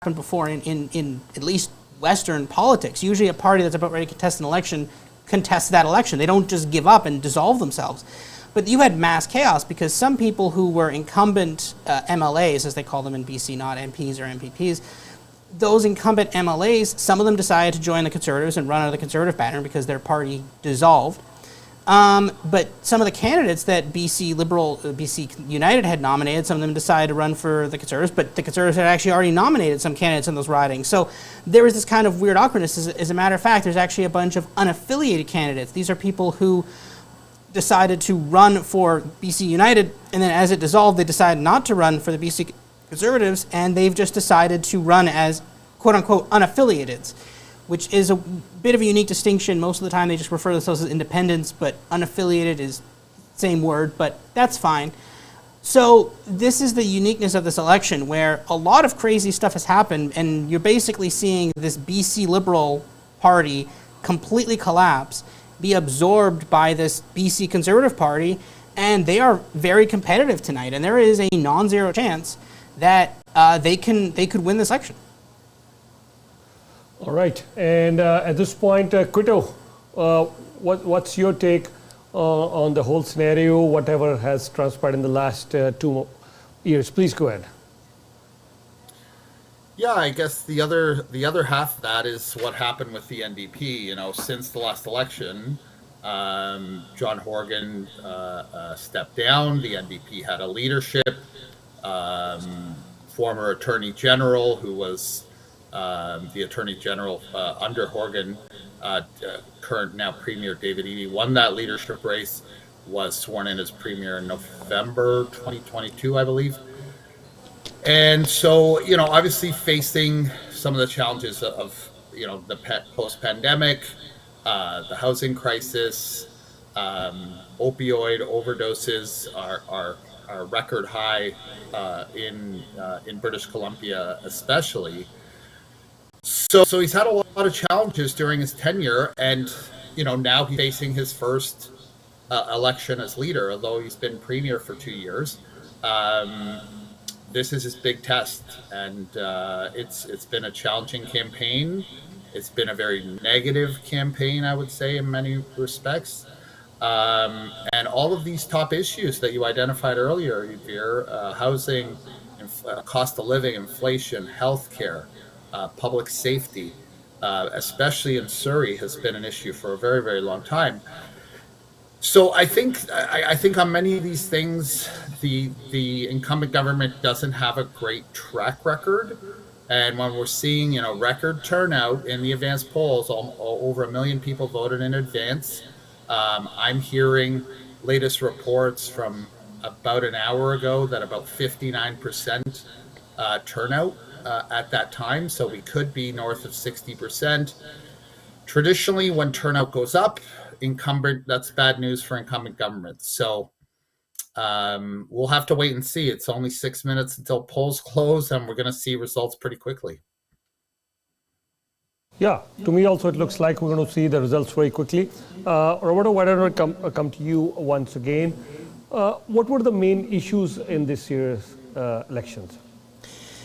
happened before in at least Western politics. Usually a party that's about ready to contest an election contests that election. They don't just give up and dissolve themselves. But you had mass chaos because some people who were incumbent MLAs, as they call them in BC, not MPs or MPPs, those incumbent MLAs, some of them decided to join the Conservatives and run out of the Conservative banner because their party dissolved. But some of the candidates that BC United had nominated, some of them decided to run for the Conservatives, but the Conservatives had actually already nominated some candidates in those ridings. So there was this kind of weird awkwardness. As a matter of fact, there's actually a bunch of unaffiliated candidates. These are people who decided to run for BC United, and then as it dissolved, they decided not to run for the BC Conservatives, and they've just decided to run as quote-unquote unaffiliated, which is a bit of a unique distinction. Most of the time they just refer to themselves as independents, but unaffiliated is the same word, but that's fine. So this is the uniqueness of this election, where a lot of crazy stuff has happened, and you're basically seeing this BC Liberal Party completely collapse, be absorbed by this BC Conservative Party, and they are very competitive tonight, and there is a non-zero chance that they could win this election. All right, and at this point, Quito, what's your take on the whole scenario, whatever has transpired in the last 2 years? Please go ahead. Yeah, I guess the other half of that is what happened with the NDP. You know, since the last election, John Horgan stepped down. The NDP had a leadership. Former Attorney General, who was the Attorney General under Horgan, current now Premier David Eby, won that leadership race, was sworn in as Premier in November 2022, I believe. And so, you know, obviously facing some of the challenges of, you know, the post-pandemic, the housing crisis, opioid overdoses are record high in British Columbia especially. So he's had a lot of challenges during his tenure, and you know, now he's facing his first election as leader, although he's been premier for 2 years. This is his big test, and it's been a challenging campaign. It's been a very negative campaign, I would say, in many respects. And all of these top issues that you identified earlier, Yvedia, housing, cost of living, inflation, healthcare, public safety, especially in Surrey, has been an issue for a very, very long time. So I think on many of these things, the incumbent government doesn't have a great track record. And when we're seeing, you know, record turnout in the advance polls, over 1 million people voted in advance. I'm hearing latest reports from about an hour ago that about 59% turnout at that time. So we could be north of 60%. Traditionally, when turnout goes up, that's bad news for incumbent governments. So we'll have to wait and see. It's only 6 minutes until polls close, and we're going to see results pretty quickly. Yeah, to me also it looks like we're going to see the results very quickly. Roberto, why don't I come to you once again? What were the main issues in this year's elections?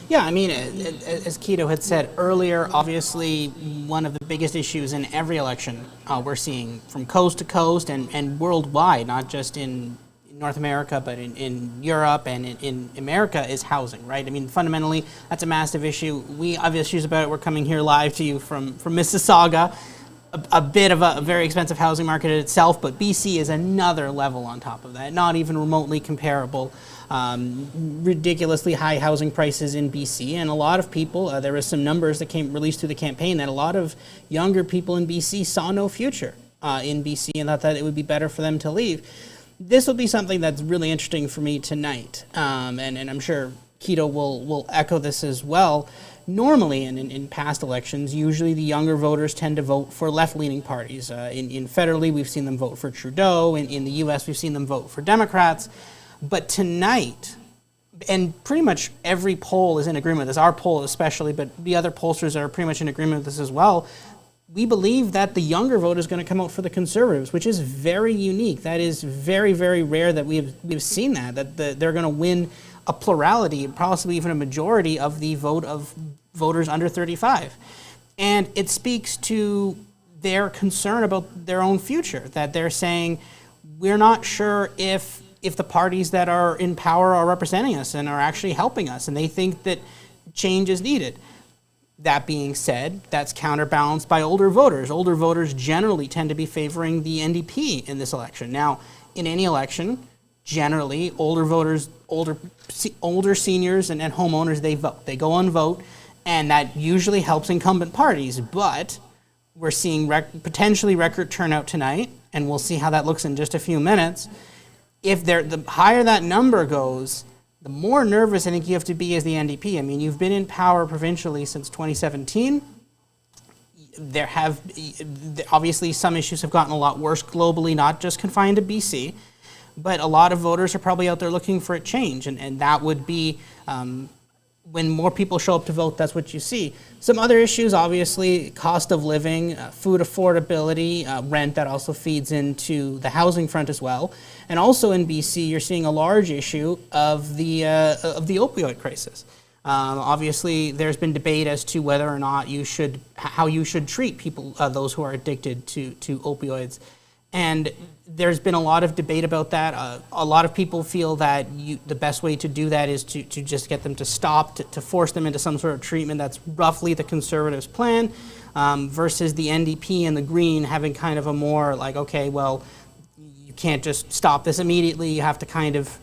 Yeah, I mean, as Quito had said earlier, obviously one of the biggest issues in every election we're seeing from coast to coast and worldwide, not just in North America, but in Europe and in America, is housing, right? I mean, fundamentally, that's a massive issue. We have issues about it. We're coming here live to you from Mississauga, a bit of a very expensive housing market in itself, but BC is another level on top of that, not even remotely comparable. Ridiculously high housing prices in BC, and a lot of people, there was some numbers that came released through the campaign that a lot of younger people in BC saw no future in BC and thought that it would be better for them to leave. This will be something that's really interesting for me tonight, and I'm sure Quito will echo this as well. Normally, in past elections, usually the younger voters tend to vote for left-leaning parties. In federally, we've seen them vote for Trudeau. In the U.S., we've seen them vote for Democrats. But tonight, and pretty much every poll is in agreement with this, our poll especially, but the other pollsters are pretty much in agreement with this as well, we believe that the younger vote is going to come out for the Conservatives, which is very unique. That is very, very rare that we've seen that they're going to win a plurality, possibly even a majority of the vote of voters under 35. And it speaks to their concern about their own future, that they're saying, we're not sure if the parties that are in power are representing us and are actually helping us, and they think that change is needed. That being said, that's counterbalanced by older voters. Older voters generally tend to be favoring the NDP in this election. Now, in any election, generally, older voters, older seniors and homeowners, they vote. They go and vote, and that usually helps incumbent parties. But we're seeing potentially record turnout tonight, and we'll see how that looks in just a few minutes. If the higher that number goes, the more nervous I think you have to be as the NDP. I mean, you've been in power provincially since 2017. There have, obviously, some issues have gotten a lot worse globally, not just confined to BC, but a lot of voters are probably out there looking for a change, and that would be, when more people show up to vote, that's what you see. Some other issues, obviously, cost of living, food affordability, rent, that also feeds into the housing front as well. And also in BC, you're seeing a large issue of the opioid crisis. Obviously, there's been debate as to whether or not how you should treat people, those who are addicted to opioids. And there's been a lot of debate about that. A lot of people feel that the best way to do that is to just get them to stop, to force them into some sort of treatment. That's roughly the Conservatives' plan, versus the NDP and the Green having kind of a more like, okay, well, you can't just stop this immediately. You have to kind of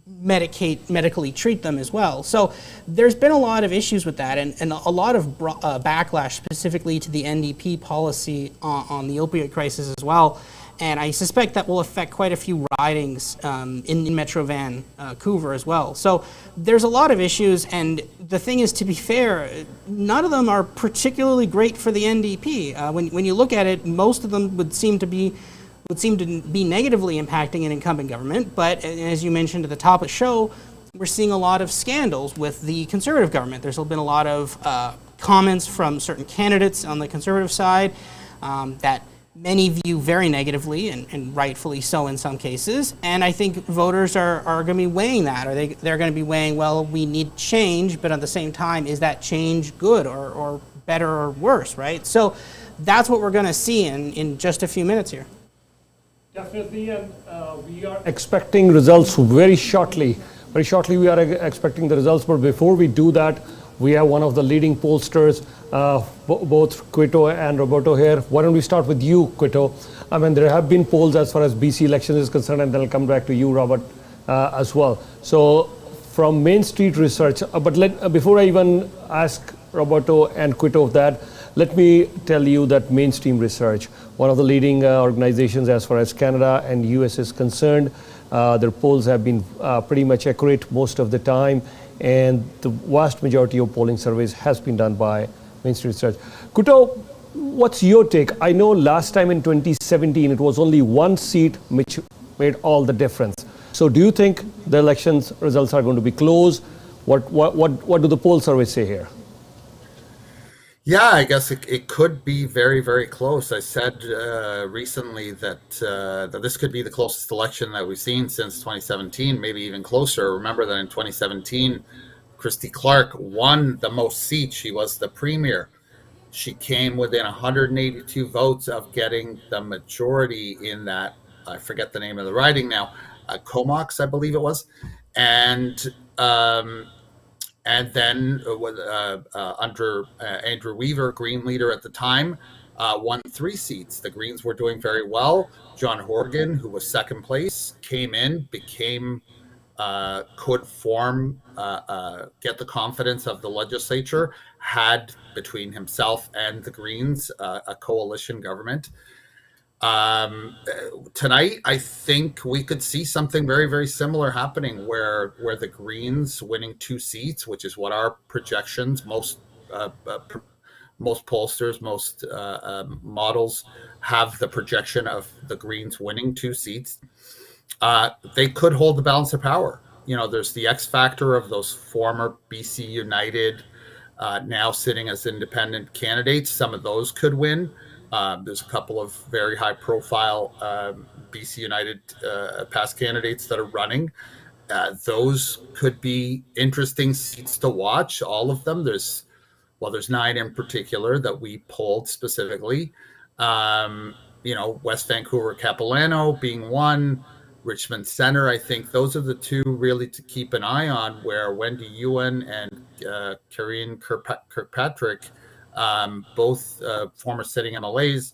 medically treat them as well. So there's been a lot of issues with that, and a lot of backlash specifically to the NDP policy on the opioid crisis as well. And I suspect that will affect quite a few ridings in Metro Vancouver as well. So there's a lot of issues, and the thing is, to be fair, none of them are particularly great for the NDP. When you look at it, most of them would seem to be negatively impacting an incumbent government. But as you mentioned at the top of the show, we're seeing a lot of scandals with the Conservative government. There's been a lot of comments from certain candidates on the Conservative side that many view very negatively, and rightfully so in some cases. And I think voters are going to be weighing that, or they're going to be weighing, well, we need change, but at the same time, is that change good or better or worse, right? So that's what we're going to see in just a few minutes here. Definitely, and we are expecting results very shortly. Very shortly, we are expecting the results, but before we do that, we have one of the leading pollsters, both Quito and Roberto here. Why don't we start with you, Quito? I mean, there have been polls as far as BC elections is concerned, and then I'll come back to you, Robert, as well. So from Main Street Research, but before I even ask Roberto and Quito of that, let me tell you that Mainstream Research, one of the leading organizations as far as Canada and US is concerned, their polls have been pretty much accurate most of the time, and the vast majority of polling surveys has been done by Mainstream Research. Kuto, what's your take? I know last time in 2017, it was only one seat which made all the difference. So do you think the elections results are going to be close? What do the poll surveys say here? Yeah, I guess it could be very, very close. I said recently that this could be the closest election that we've seen since 2017, maybe even closer. Remember that in 2017, Christy Clark won the most seats. She was the premier. She came within 182 votes of getting the majority in that, I forget the name of the riding now, Comox, I believe it was. And then under Andrew Weaver, Green leader at the time, won 3 seats. The Greens were doing very well. John Horgan, who was second place, came in, could form, get the confidence of the legislature, had between himself and the Greens a coalition government. Tonight, I think we could see something very, very similar happening where the Greens winning 2 seats, which is what our projections, most pollsters, most models have the projection of the Greens winning 2 seats. They could hold the balance of power. You know, there's the X factor of those former BC United, now sitting as independent candidates. Some of those could win. There's a couple of very high profile BC United past candidates that are running. those could be interesting seats to watch. All of them. There's 9 in particular that we polled specifically. West Vancouver Capilano being one, Richmond Center. I think those are the 2 really to keep an eye on, where Wendy Ewan and Karine Kirkpatrick, both former sitting MLAs,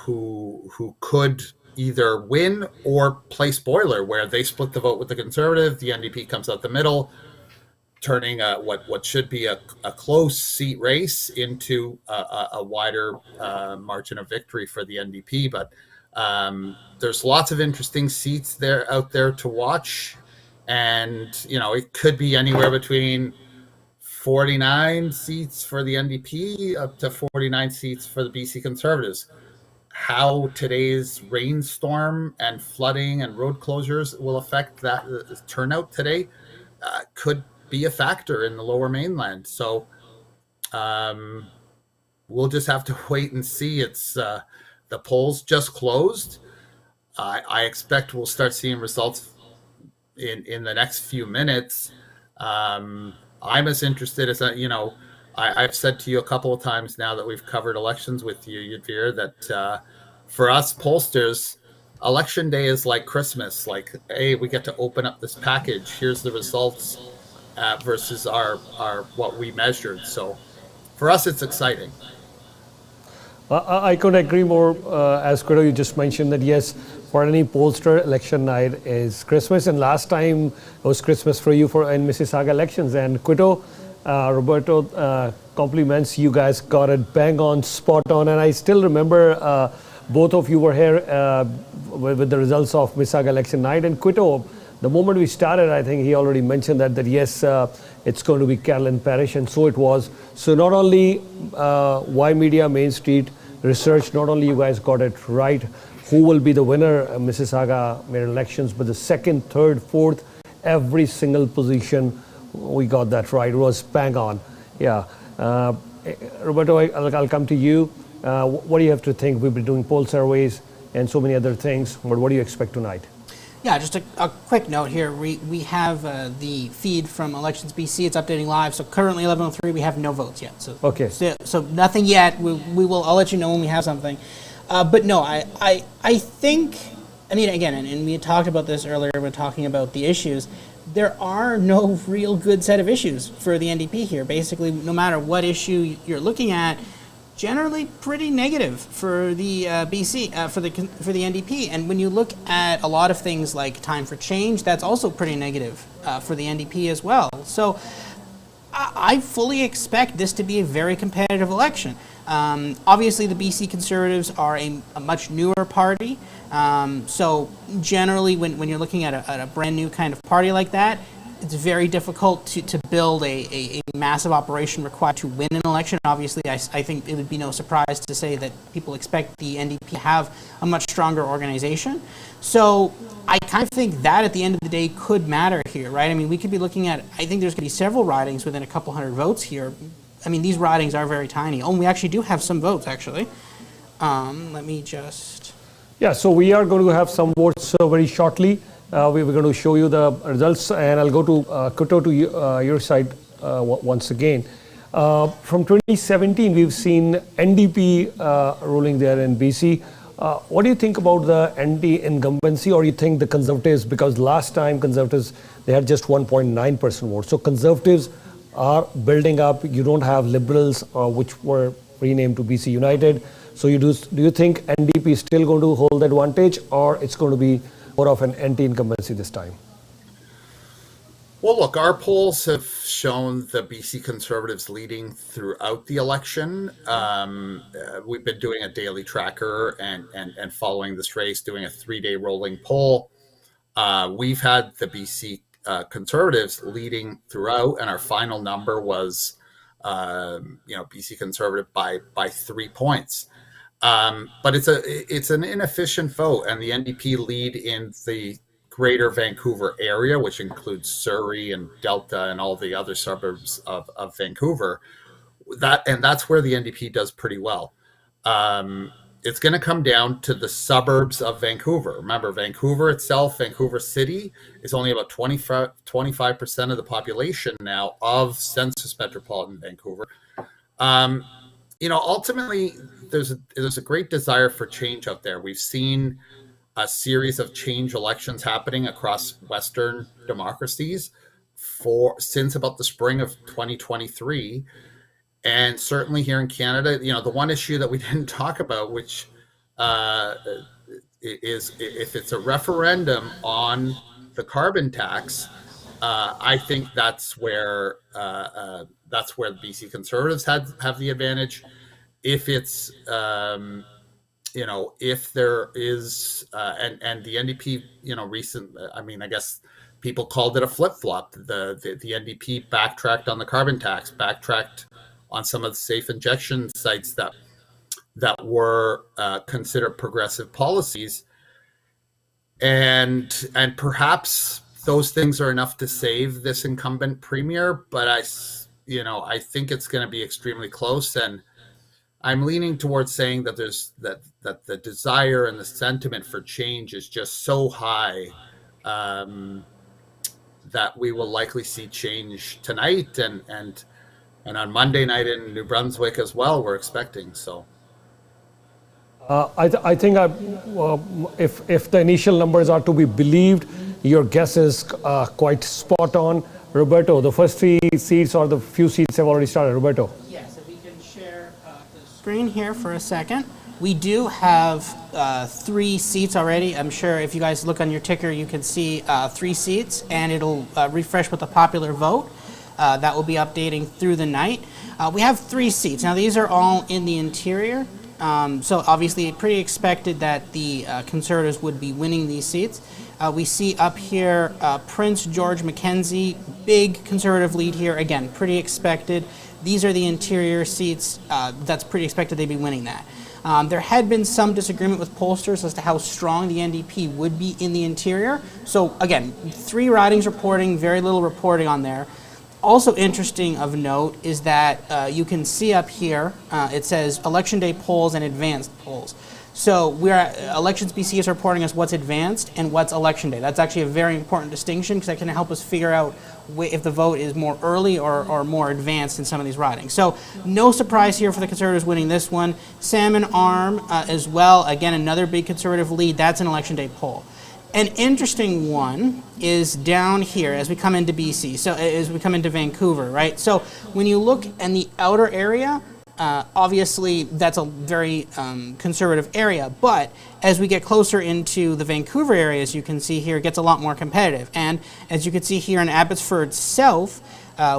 who could either win or play spoiler, where they split the vote with the Conservative, the NDP comes out the middle, turning what should be a close seat race into a wider margin of victory for the NDP. But there's lots of interesting seats out there to watch, and it could be anywhere between 49 seats for the NDP up to 49 seats for the BC Conservatives. How today's rainstorm and flooding and road closures will affect that turnout today could be a factor in the Lower Mainland. So we'll just have to wait and see. It's the polls just closed. I expect we'll start seeing results in the next few minutes. I'm as interested as I've said to you a couple of times now that we've covered elections with you, Ymedia, that for us pollsters, election day is like Christmas. Like, hey, we get to open up this package. Here's the results versus our what we measured. So for us, it's exciting. I couldn't agree more. As Quito, you just mentioned that yes, for any pollster, election night is Christmas, and last time it was Christmas for you in Mississauga elections. And Quito, Roberto, compliments, you guys got it bang on, spot on. And I still remember both of you were here with the results of Mississauga election night. And Quito, the moment we started, I think he already mentioned that yes, it's going to be Carolyn Parish, and so it was. So not only Ymedia, Main Street research, not only you guys got it right, who will be the winner Mississauga mayor elections, but the second, third, fourth, every single position, we got that right. It was bang on. Yeah. Roberto, I'll come to you. What do you have to think? We've been doing poll surveys and so many other things, but what do you expect tonight? Yeah, just a quick note here. We have the feed from Elections BC. It's updating live. So currently 11:03. We have no votes yet. So okay. So nothing yet. We will. I'll let you know when we have something. But no, I think. I mean, again, and we had talked about this earlier when talking about the issues. There are no real good set of issues for the NDP here. Basically, no matter what issue you're looking at, generally pretty negative for the BC, for the NDP. And when you look at a lot of things like Time for Change, that's also pretty negative for the NDP as well. So I fully expect this to be a very competitive election. Obviously, the BC Conservatives are a much newer party. So generally, when you're looking at a brand new kind of party like that, it's very difficult to build a massive operation required to win an election. Obviously, I think it would be no surprise to say that people expect the NDP to have a much stronger organization. So I kind of think that at the end of the day could matter here, right? I mean, we could be looking at, I think there's going to be several ridings within a couple hundred votes here. I mean, these ridings are very tiny. Oh, and we actually do have some votes, actually. Let me just... Yeah, so we are going to have some votes very shortly. We're going to show you the results, and I'll go to Quito, to your side once again. From 2017, we've seen NDP ruling there in BC. What do you think about the anti-incumbency, or you think the Conservatives, because last time Conservatives, they had just 1.9% vote. So Conservatives are building up. You don't have Liberals, which were renamed to BC United. So do you think NDP is still going to hold the advantage, or it's going to be more of an anti-incumbency this time? Well, look, our polls have shown the BC Conservatives leading throughout the election. We've been doing a daily tracker and following this race, doing a 3-day rolling poll. We've had the BC Conservatives leading throughout, and our final number was, BC Conservative by 3 points. But it's an inefficient vote, and the NDP lead in the Greater Vancouver area, which includes Surrey and Delta and all the other suburbs of Vancouver. That's where the NDP does pretty well. it's going to come down to the suburbs of Vancouver. Remember, Vancouver itself, Vancouver City, is only about 25% of the population now of census metropolitan Vancouver. Ultimately, there's a great desire for change out there. We've seen a series of change elections happening across Western democracies since about the spring of 2023. And certainly here in Canada, the one issue that we didn't talk about, which is if it's a referendum on the carbon tax, I think that's where the BC Conservatives have the advantage. If it's if there is and the NDP, I guess people called it a flip-flop. The NDP backtracked on the carbon tax, backtracked on some of the safe injection sites that were considered progressive policies, and perhaps those things are enough to save this incumbent premier. But I think it's going to be extremely close, and I'm leaning towards saying that that the desire and the sentiment for change is just so high that we will likely see change tonight and on Monday night in New Brunswick as well. We're expecting so. I think if the initial numbers are to be believed, your guess is quite spot on. Roberto, the first 3 seats or the few seats have already started. Roberto. Yes, if we can share the screen here for a second. We do have 3 seats already. I'm sure if you guys look on your ticker, you can see 3 seats, and it'll refresh with the popular vote. That will be updating through the night. We have 3 seats. Now, these are all in the interior. So obviously pretty expected that the Conservatives would be winning these seats. We see up here Prince George Mackenzie, big Conservative lead here. Again, pretty expected. These are the interior seats. That's pretty expected they'd be winning that. There had been some disagreement with pollsters as to how strong the NDP would be in the interior. So again, 3 ridings reporting, very little reporting on there. Also interesting of note is that you can see up here, it says Election Day polls and advanced polls. So Elections BC is reporting us what's advanced and what's Election Day. That's actually a very important distinction because that can help us figure out if the vote is more early or more advanced in some of these ridings. So no surprise here for the Conservatives winning this one. Salmon Arm as well, again, another big Conservative lead. That's an Election Day poll. An interesting one is down here as we come into BC, so as we come into Vancouver, right? So when you look in the outer area, obviously that's a very conservative area, but as we get closer into the Vancouver area, as you can see here, it gets a lot more competitive. And as you can see here in Abbotsford South,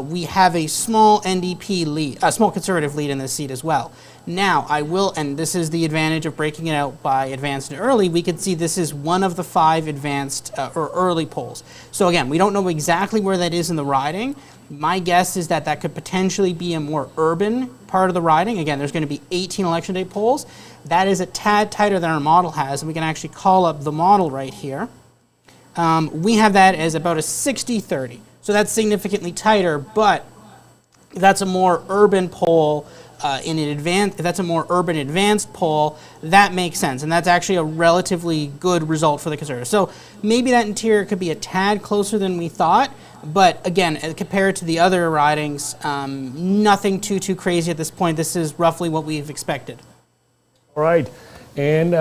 we have a small NDP lead, a small Conservative lead in this seat as well. Now, and this is the advantage of breaking it out by advanced and early, we can see this is one of the 5 advanced or early polls. So again, we don't know exactly where that is in the riding. My guess is that could potentially be a more urban part of the riding. Again, there's going to be 18 Election Day polls. That is a tad tighter than our model has, and we can actually call up the model right here. We have that as about a 60-30. So that's significantly tighter, but that's a more urban poll. If that's a more urban advanced poll, that makes sense, and that's actually a relatively good result for the Conservatives. So maybe that interior could be a tad closer than we thought, but again, compared to the other ridings, nothing too crazy at this point. This is roughly what we've expected. All right, and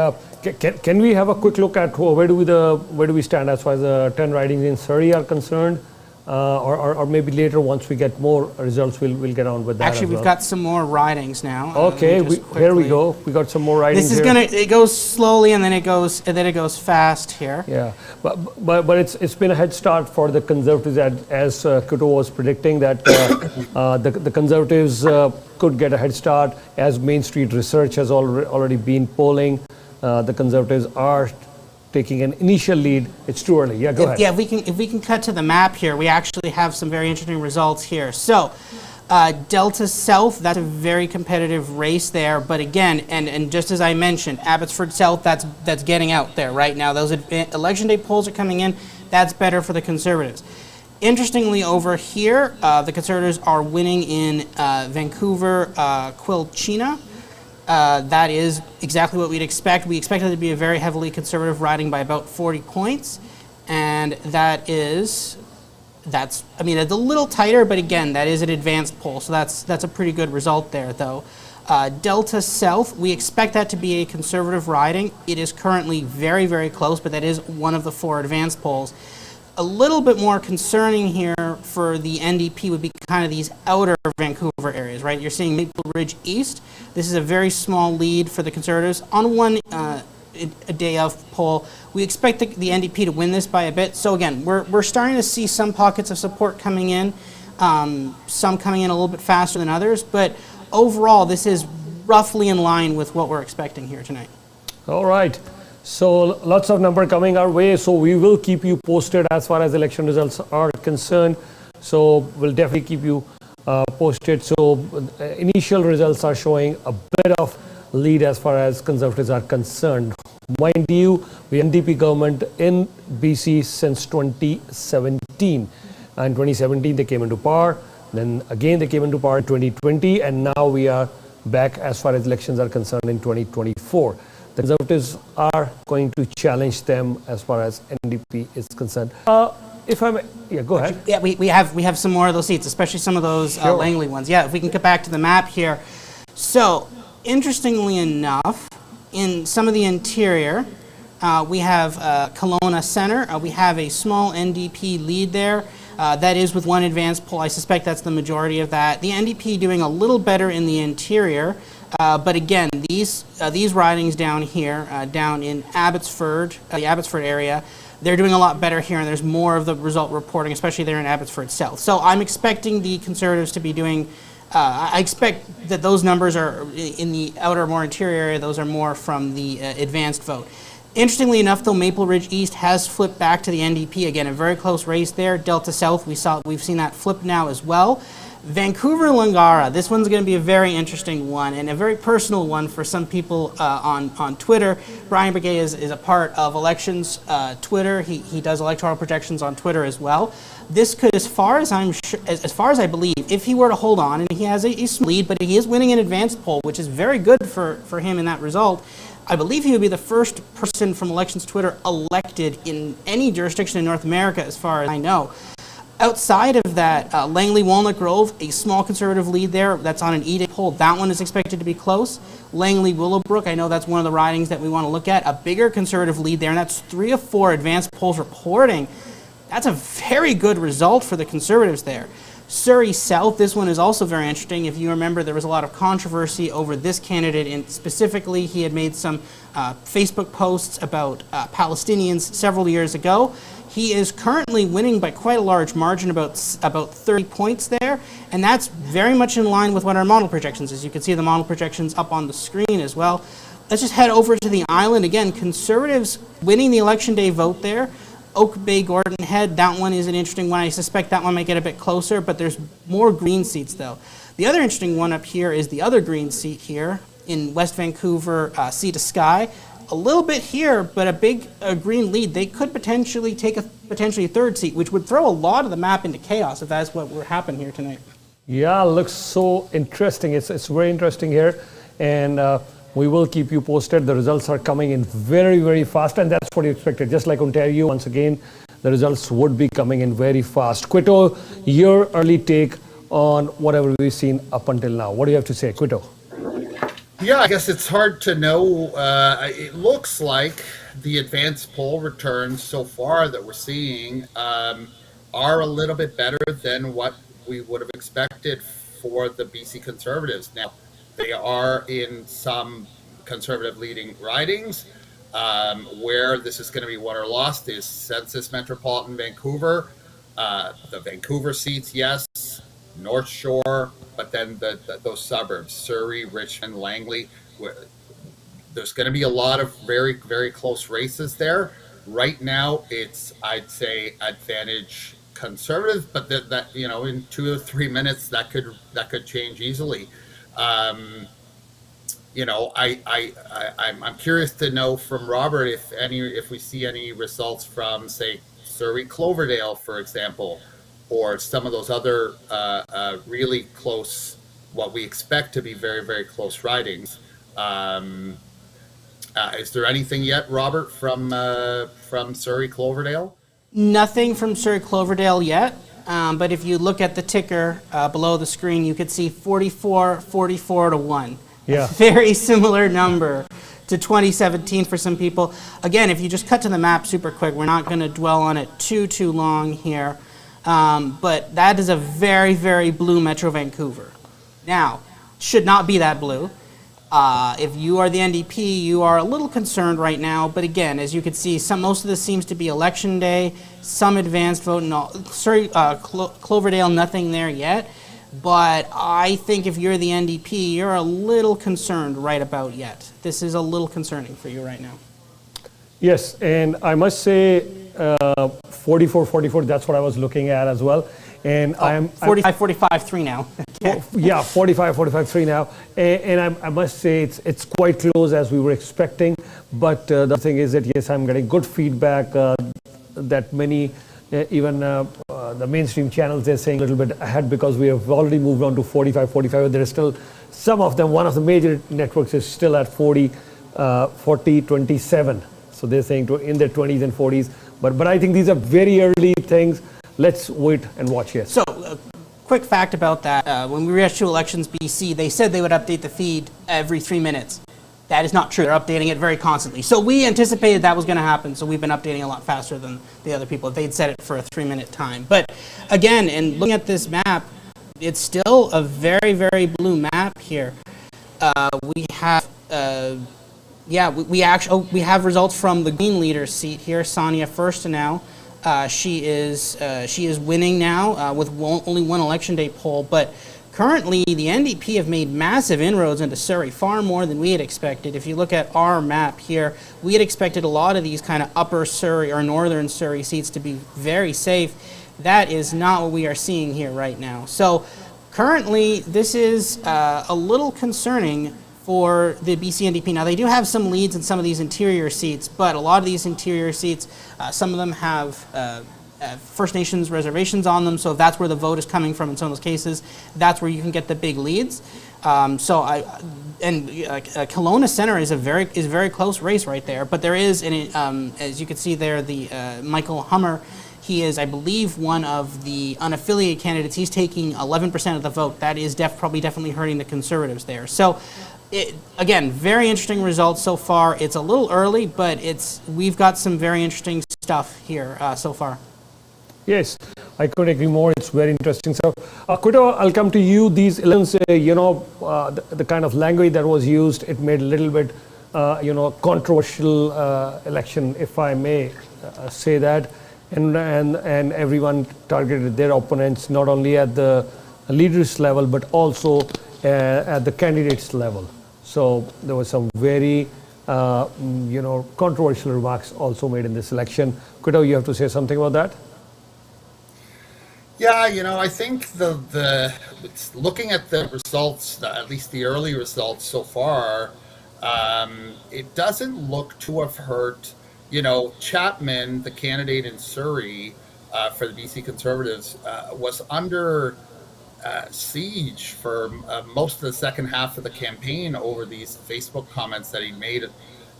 can we have a quick look at where do we stand as far as the 10 ridings in Surrey are concerned? Or maybe later, once we get more results, we'll get on with that. Actually, we've got some more ridings now. Okay, here we go. We got some more ridings. This is it goes slowly and then it goes fast here. Yeah, but it's been a head start for the Conservatives as Kuto was predicting that the Conservatives could get a head start as Main Street Research has already been polling. The Conservatives are taking an initial lead. It's too early. Yeah, go ahead. Yeah, if we can cut to the map here, we actually have some very interesting results here. So, Delta South, that's a very competitive race there. But again, and just as I mentioned, Abbotsford South, that's getting out there right now. Those Election Day polls are coming in. That's better for the Conservatives. Interestingly, over here, the Conservatives are winning in Vancouver, Quilchena. That is exactly what we'd expect. We expect it to be a very heavily conservative riding by about 40 points, and that's, I mean, it's a little tighter, but again, that is an advanced poll, so that's a pretty good result there, though. Delta South, we expect that to be a conservative riding. It is currently very, very close, but that is one of the 4 advanced polls. A little bit more concerning here for the NDP would be kind of these outer Vancouver areas, right? You're seeing Maple Ridge East. This is a very small lead for the Conservatives. On one a day of poll, we expect the NDP to win this by a bit. So again, we're starting to see some pockets of support coming in, some coming in a little bit faster than others, but overall, this is roughly in line with what we're expecting here tonight. All right. So lots of number coming our way. So we will keep you posted as far as election results are concerned. So we'll definitely keep you posted. So initial results are showing a bit of lead as far as Conservatives are concerned. Mind you, the NDP government in BC since 2017. And 2017 they came into power. Then again they came into power in 2020, and now we are back as far as elections are concerned in 2024. The Conservatives are going to challenge them as far as NDP is concerned. If I may, yeah, go ahead. Yeah, we have some more of those seats, especially some of those Langley ones. Yeah, if we can get back to the map here. So, interestingly enough, in some of the interior, we have Kelowna Centre. We have a small NDP lead there. That is with one advanced poll. I suspect that's the majority of that. The NDP doing a little better in the interior. But again, these ridings down here, down in Abbotsford, the Abbotsford area, they're doing a lot better here, and there's more of the result reporting, especially there in Abbotsford South. So I'm expecting the Conservatives to be doing, I expect that those numbers are in the outer, more interior area, those are more from the advanced vote. Interestingly enough, though, Maple Ridge East has flipped back to the NDP. Again, a very close race there. Delta South, we've seen that flip now as well. Vancouver Langara, this one's going to be a very interesting one and a very personal one for some people on Twitter. Brian Begay is a part of Elections Twitter. He does electoral projections on Twitter as well. This could, as far as I believe, if he were to hold on, and he has a small lead, but he is winning an advanced poll, which is very good for him in that result. I believe he would be the first person from Elections Twitter elected in any jurisdiction in North America, as far as I know. Outside of that, Langley Walnut Grove, a small Conservative lead there. That's on an E-Day poll. That one is expected to be close. Langley Willowbrook, I know that's one of the ridings that we want to look at. A bigger Conservative lead there, and that's 3 of 4 advanced polls reporting. That's a very good result for the Conservatives there. Surrey South, this one is also very interesting. If you remember, there was a lot of controversy over this candidate, and specifically he had made some Facebook posts about Palestinians several years ago. He is currently winning by quite a large margin, about 30 points there, and that's very much in line with what our model projections is. You can see the model projections up on the screen as well. Let's just head over to the island. Again, Conservatives winning the election day vote there. Oak Bay, Gordon Head, that one is an interesting one. I suspect that one might get a bit closer, but there's more green seats though. The other interesting one up here is the other green seat here in West Vancouver, Sea to Sky. A little bit here, but a big green lead. They could potentially take a third seat, which would throw a lot of the map into chaos if that's what would happen here tonight. Yeah, looks so interesting. It's very interesting here, and we will keep you posted. The results are coming in very, very fast, and that's what you expected. Just like Ontario, once again, the results would be coming in very fast. Quito, your early take on whatever we've seen up until now. What do you have to say, Quito? Yeah, I guess it's hard to know. It looks like the advanced poll returns so far that we're seeing are a little bit better than what we would have expected for the BC Conservatives. Now, they are in some Conservative leading ridings where this is going to be won or lost is Census Metropolitan Vancouver, the Vancouver seats, yes, North Shore, but then those suburbs, Surrey, Richmond, Langley, there's going to be a lot of very, very close races there. Right now, it's, I'd say, advantage Conservative, but that you know, in 2 or 3 minutes, that could change easily. You know, I'm curious to know from Robert if we see any results from, say, Surrey Cloverdale, for example, or some of those other really close, what we expect to be very, very close ridings. Um, is there anything yet, Robert, from Surrey Cloverdale? Nothing from Surrey Cloverdale yet, but if you look at the ticker below the screen, you could see 44 to 1. Yeah. A very similar number to 2017 for some people. Again, if you just cut to the map super quick, we're not going to dwell on it too long here, but that is a very, very blue Metro Vancouver. Now, should not be that blue. If you are the NDP, you are a little concerned right now. But again, as you can see, most of this seems to be election day, some advanced vote. Sorry, Cloverdale, nothing there yet. But I think if you're the NDP, you're a little concerned right about yet. This is a little concerning for you right now. Yes, and I must say 44, that's what I was looking at as well. And I'm 45-3 now. Yeah, 45-3 now. And I must say it's quite close as we were expecting. But the thing is that, yes, I'm getting good feedback that many, even the mainstream channels, they're saying a little bit ahead because we have already moved on to 45. There is still some of them, one of the major networks is still at 40-27. So they're saying in their 20s and 40s. But I think these are very early things. Let's wait and watch, yes. So, quick fact about that. When we reached to Elections BC, they said they would update the feed every 3 minutes. That is not true. They're updating it very constantly. So we anticipated that was going to happen, so we've been updating a lot faster than the other people. They'd set it for a 3-minute time. But again, in looking at this map, it's still a very, very blue map here. We have... we have results from the Green leader seat here, Sonia First now. She is winning now with only one election day poll, but currently the NDP have made massive inroads into Surrey, far more than we had expected. If you look at our map here, we had expected a lot of these kind of upper Surrey or northern Surrey seats to be very safe. That is not what we are seeing here right now. So currently this is a little concerning for the BC NDP. Now, they do have some leads in some of these interior seats, but a lot of these interior seats, some of them have First Nations reservations on them, so if that's where the vote is coming from in some of those cases, that's where you can get the big leads. Kelowna Centre is a very close race right there, but there is, as you can see there, the Michael Hummer. He is, I believe, one of the unaffiliated candidates. He's taking 11% of the vote. That is definitely hurting the Conservatives there. So, again, very interesting results so far. It's a little early, but we've got some very interesting stuff here so far. Yes, I couldn't agree more. It's very interesting. So, Quito, I'll come to you. These elections, the kind of language that was used, it made a little bit, controversial election, if I may say that. And everyone targeted their opponents not only at the leaders level but also at the candidates level. So there was some very controversial remarks also made in this election. Quito, you have to say something about that? Yeah, I think looking at the results, at least the early results so far, it doesn't look to have hurt. Chapman, the candidate in Surrey for the BC Conservatives, was under siege for most of the second half of the campaign over these Facebook comments that he made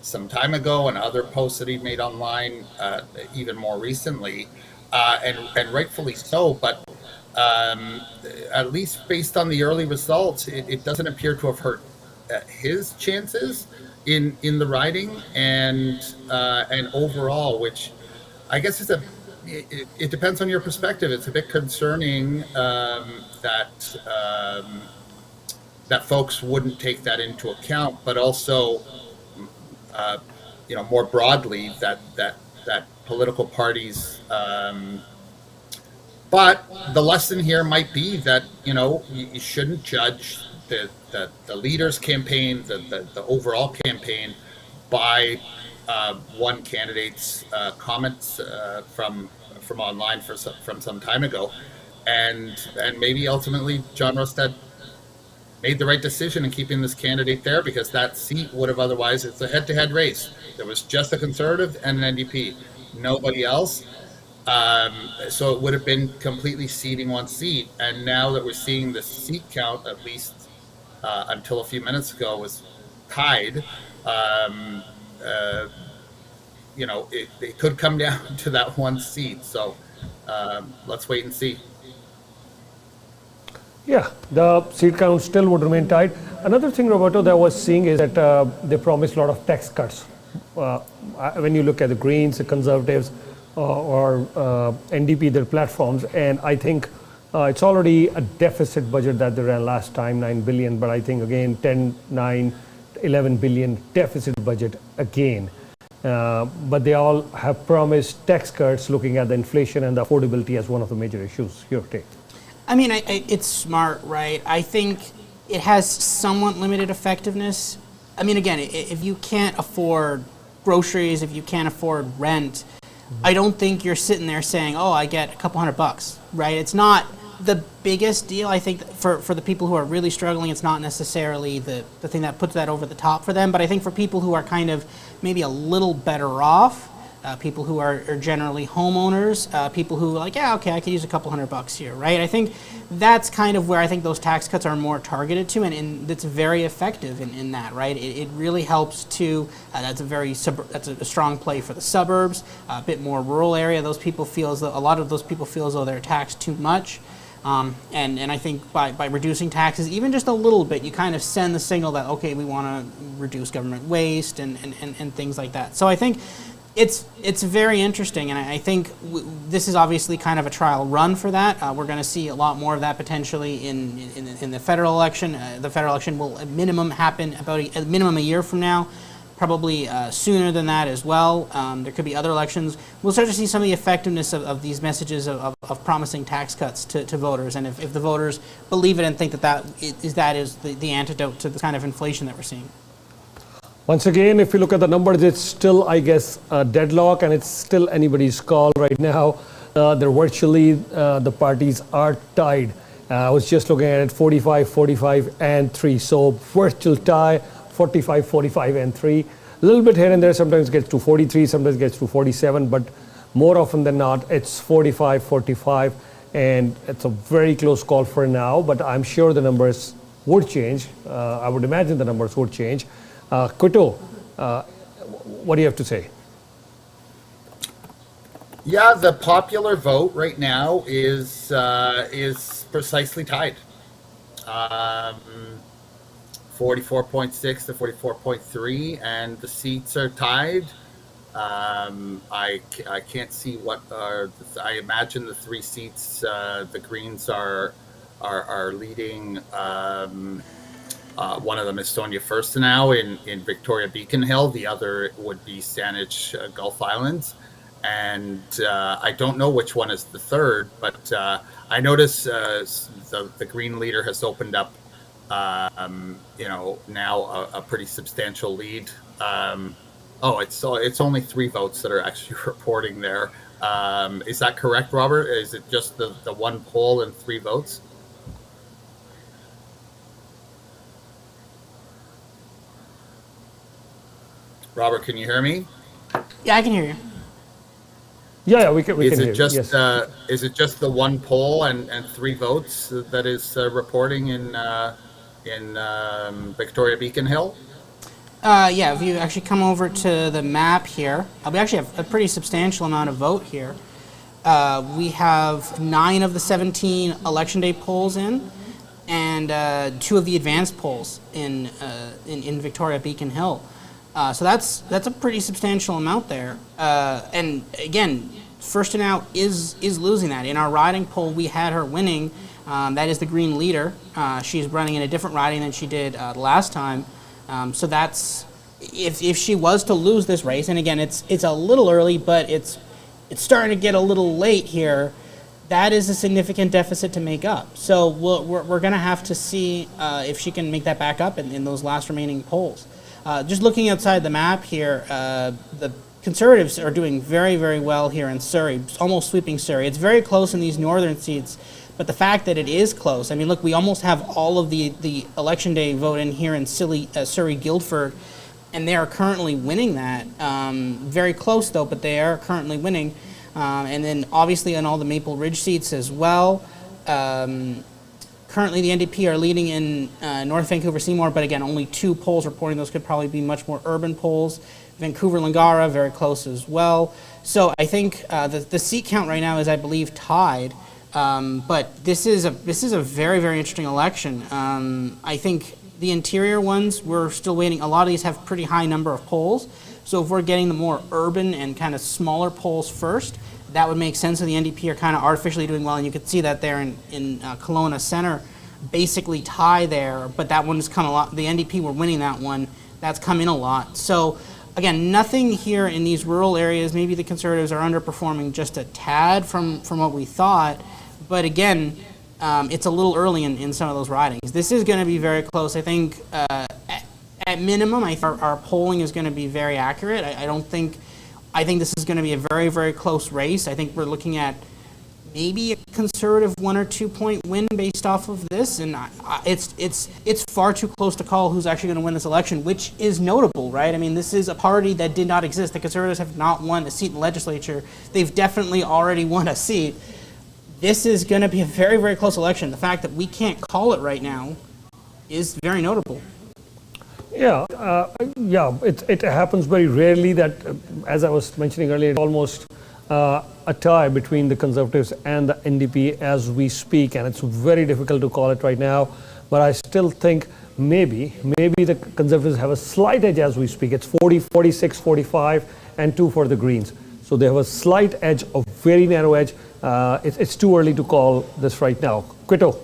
some time ago and other posts that he made online even more recently, and rightfully so. But at least based on the early results, it doesn't appear to have hurt his chances in the riding and overall, which I guess it depends on your perspective. It's a bit concerning that folks wouldn't take that into account, but also more broadly that political parties. But the lesson here might be that you shouldn't judge the leaders' campaign, the overall campaign, by one candidate's comments from online from some time ago, and maybe ultimately John Rostad made the right decision in keeping this candidate there, because that seat would have otherwise, it's a head-to-head race. There was just a Conservative and an NDP, nobody else. So it would have been completely ceding one seat, and now that we're seeing the seat count, at least until a few minutes ago, was tied, it could come down to that one seat. So let's wait and see. Yeah, the seat count still would remain tight. Another thing, Roberto, that I was seeing is that they promised a lot of tax cuts. When you look at the Greens, the Conservatives, or NDP, their platforms, and I think it's already a deficit budget that they ran last time, 9 billion, but I think again 10, 9, 11 billion deficit budget again. But they all have promised tax cuts, looking at the inflation and the affordability as one of the major issues. Your take? I mean, it's smart, right? I think it has somewhat limited effectiveness. I mean, again, if you can't afford groceries, if you can't afford rent, I don't think you're sitting there saying, oh, I get a couple $100, right? It's not the biggest deal. I think for the people who are really struggling, it's not necessarily the thing that puts that over the top for them. But I think for people who are kind of maybe a little better off, people who are generally homeowners, people who are like, yeah, okay, I could use a couple $100 here, right? I think that's kind of where I think those tax cuts are more targeted to, and it's very effective in that, right? It really helps to, that's a strong play for the suburbs, a bit more rural area. Those people feel as though, a lot of those people feel as though they're taxed too much. And I think by reducing taxes, even just a little bit, you kind of send the signal that, okay, we want to reduce government waste and things like that. So I think it's very interesting, and I think this is obviously kind of a trial run for that. We're going to see a lot more of that potentially in the federal election. The federal election will at minimum happen about a minimum a year from now, probably sooner than that as well. There could be other elections. We'll start to see some of the effectiveness of these messages of promising tax cuts to voters, and if the voters believe it and think that is the antidote to the kind of inflation that we're seeing. Once again, if you look at the numbers, it's still, I guess, a deadlock, and it's still anybody's call right now. They're virtually, the parties are tied. I was just looking at it, 45, 45, and 3. So virtual tie, 45, 45, and 3. A little bit here and there, sometimes gets to 43, sometimes gets to 47, but more often than not, it's 45, 45, and it's a very close call for now, but I'm sure the numbers would change. I would imagine the numbers would change. Kuto, what do you have to say? Yeah, the popular vote right now is precisely tied. 44.6 to 44.3, and the seats are tied. I can't see what are. I imagine the 3 seats. The Greens are leading. One of them is Sonia Furstenau in Victoria Beacon Hill. The other would be Saanich Gulf Islands. And I don't know which one is the third, but I notice the Green leader has opened up, now a pretty substantial lead. It's only 3 votes that are actually reporting there. Is that correct, Robert? Is it just the one poll and 3 votes? Robert, can you hear me? Yeah, I can hear you. Yeah, we can hear you. Just, yes. Is it just the one poll and 3 votes that is reporting in Victoria Beacon Hill? Yeah, if you actually come over to the map here, we actually have a pretty substantial amount of vote here. We have 9 of the 17 election day polls in, and 2 of the advanced polls in Victoria Beacon Hill. So that's a pretty substantial amount there. And again, Furstenau is losing that. In our riding poll, we had her winning. That is the Green leader. She's running in a different riding than she did last time. So that's if she was to lose this race, and again, it's a little early, but it's starting to get a little late here. That is a significant deficit to make up. So we're going to have to see if she can make that back up in those last remaining polls. Just looking outside the map here, the Conservatives are doing very, very well here in Surrey, almost sweeping Surrey. It's very close in these northern seats, but the fact that it is close, I mean, look, we almost have all of the election day vote in here in Surrey, Guildford, and they are currently winning that. Very close, though, but they are currently winning. And then, obviously, on all the Maple Ridge seats as well. currently the NDP are leading in North Vancouver Seymour, but again, only 2 polls reporting. Those could probably be much more urban polls. Vancouver Langara, very close as well. So I think the seat count right now is, I believe, tied. But this is a very, very interesting election. I think the interior ones, we're still waiting. A lot of these have pretty high number of polls. So if we're getting the more urban and kind of smaller polls first, that would make sense. So the NDP are kind of artificially doing well, and you could see that there in Kelowna Center, basically tie there. But that one's come a lot. The NDP were winning that one. That's come in a lot. So again, nothing here in these rural areas. Maybe the Conservatives are underperforming just a tad from what we thought. But again, it's a little early in some of those ridings. This is going to be very close. I think at minimum, I think our polling is going to be very accurate. I think this is going to be a very, very close race. I think we're looking at maybe a Conservative 1 or 2 point win based off of this, and it's far too close to call who's actually going to win this election, which is notable, right? I mean, this is a party that did not exist. The Conservatives have not won a seat in the legislature. They've definitely already won a seat. This is going to be a very, very close election. The fact that we can't call it right now is very notable. Yeah, it happens very rarely that, as I was mentioning earlier, it's almost a tie between the Conservatives and the NDP as we speak, and it's very difficult to call it right now. But I still think maybe the Conservatives have a slight edge as we speak. It's 40, 46, 45, and 2 for the Greens. So they have a slight edge, a very narrow edge. It's too early to call this right now. Quito.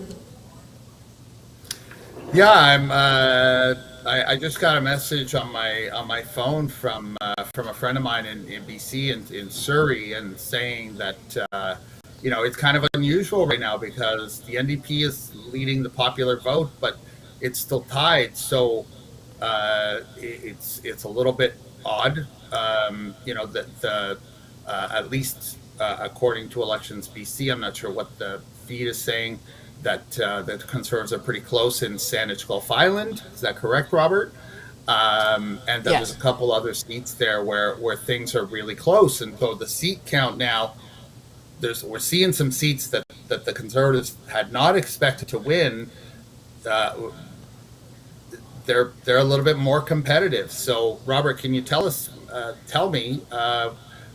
Yeah, I just got a message on my phone from a friend of mine in BC in Surrey, and saying that it's kind of unusual right now because the NDP is leading the popular vote, but it's still tied. So it's a little bit odd. That at least according to Elections BC, I'm not sure what the feed is saying, that the Conservatives are pretty close in Saanich Gulf Island. Is that correct, Robert? And that there's a couple other seats there where things are really close. And so the seat count now, we're seeing some seats that the Conservatives had not expected to win. They're a little bit more competitive. So, Robert, can you tell me,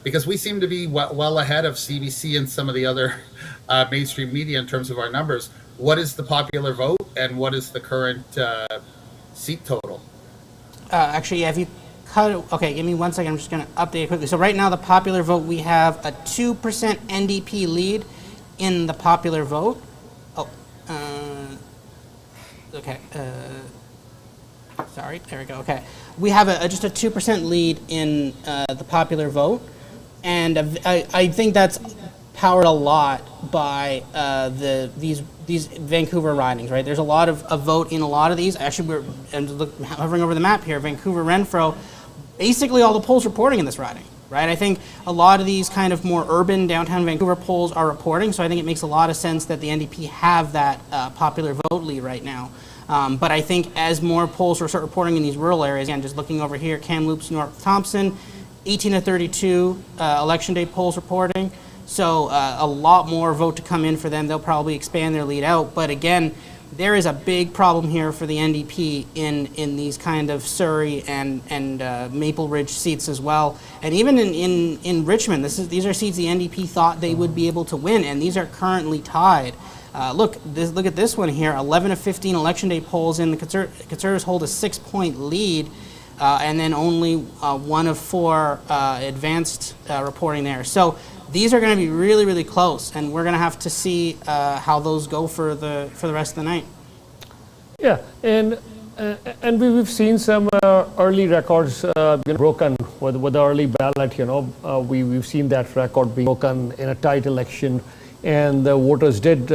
because we seem to be well ahead of CBC and some of the other mainstream media in terms of our numbers, what is the popular vote and what is the current seat total? Actually, yeah, if you cut it, okay, give me 1 second, I'm just going to update it quickly. So right now, the popular vote, we have a 2% NDP lead in the popular vote. Okay. Sorry, there we go. Okay. We have just a 2% lead in the popular vote. And I think that's powered a lot by these Vancouver ridings, right? There's a lot of vote in a lot of these. Actually, we're hovering over the map here. Vancouver, Renfrew, basically all the polls reporting in this riding, right? I think a lot of these kind of more urban downtown Vancouver polls are reporting, so I think it makes a lot of sense that the NDP have that popular vote lead right now. But I think as more polls will start reporting in these rural areas, again, just looking over here, Kamloops, North Thompson, 18 to 32 election day polls reporting. So a lot more vote to come in for them. They'll probably expand their lead out. But again, there is a big problem here for the NDP in these kind of Surrey and Maple Ridge seats as well. And even in Richmond, these are seats the NDP thought they would be able to win, and these are currently tied. Look at this one here, 11 of 15 election day polls in the Conservatives hold a 6-point lead. And then only 1 of 4 advanced reporting there. So these are going to be really, really close, and we're going to have to see how those go for the rest of the night. Yeah, and we've seen some early records broken with the early ballot. We've seen that record being broken in a tight election, and the voters did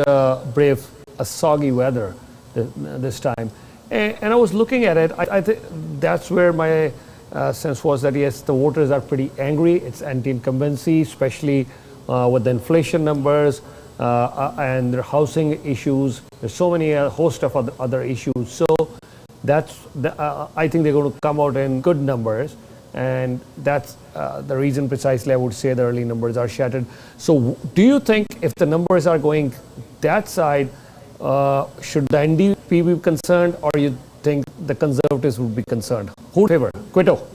brave a soggy weather this time. And I was looking at it, I think that's where my sense was that, yes, the voters are pretty angry. It's anti-incumbency, especially with the inflation numbers and their housing issues. There's so many host of other issues. So I think they're going to come out in good numbers. And that's the reason precisely I would say the early numbers are shattered. So do you think if the numbers are going that side, should the NDP be concerned, or you think the Conservatives would be concerned? Who favor? Quito.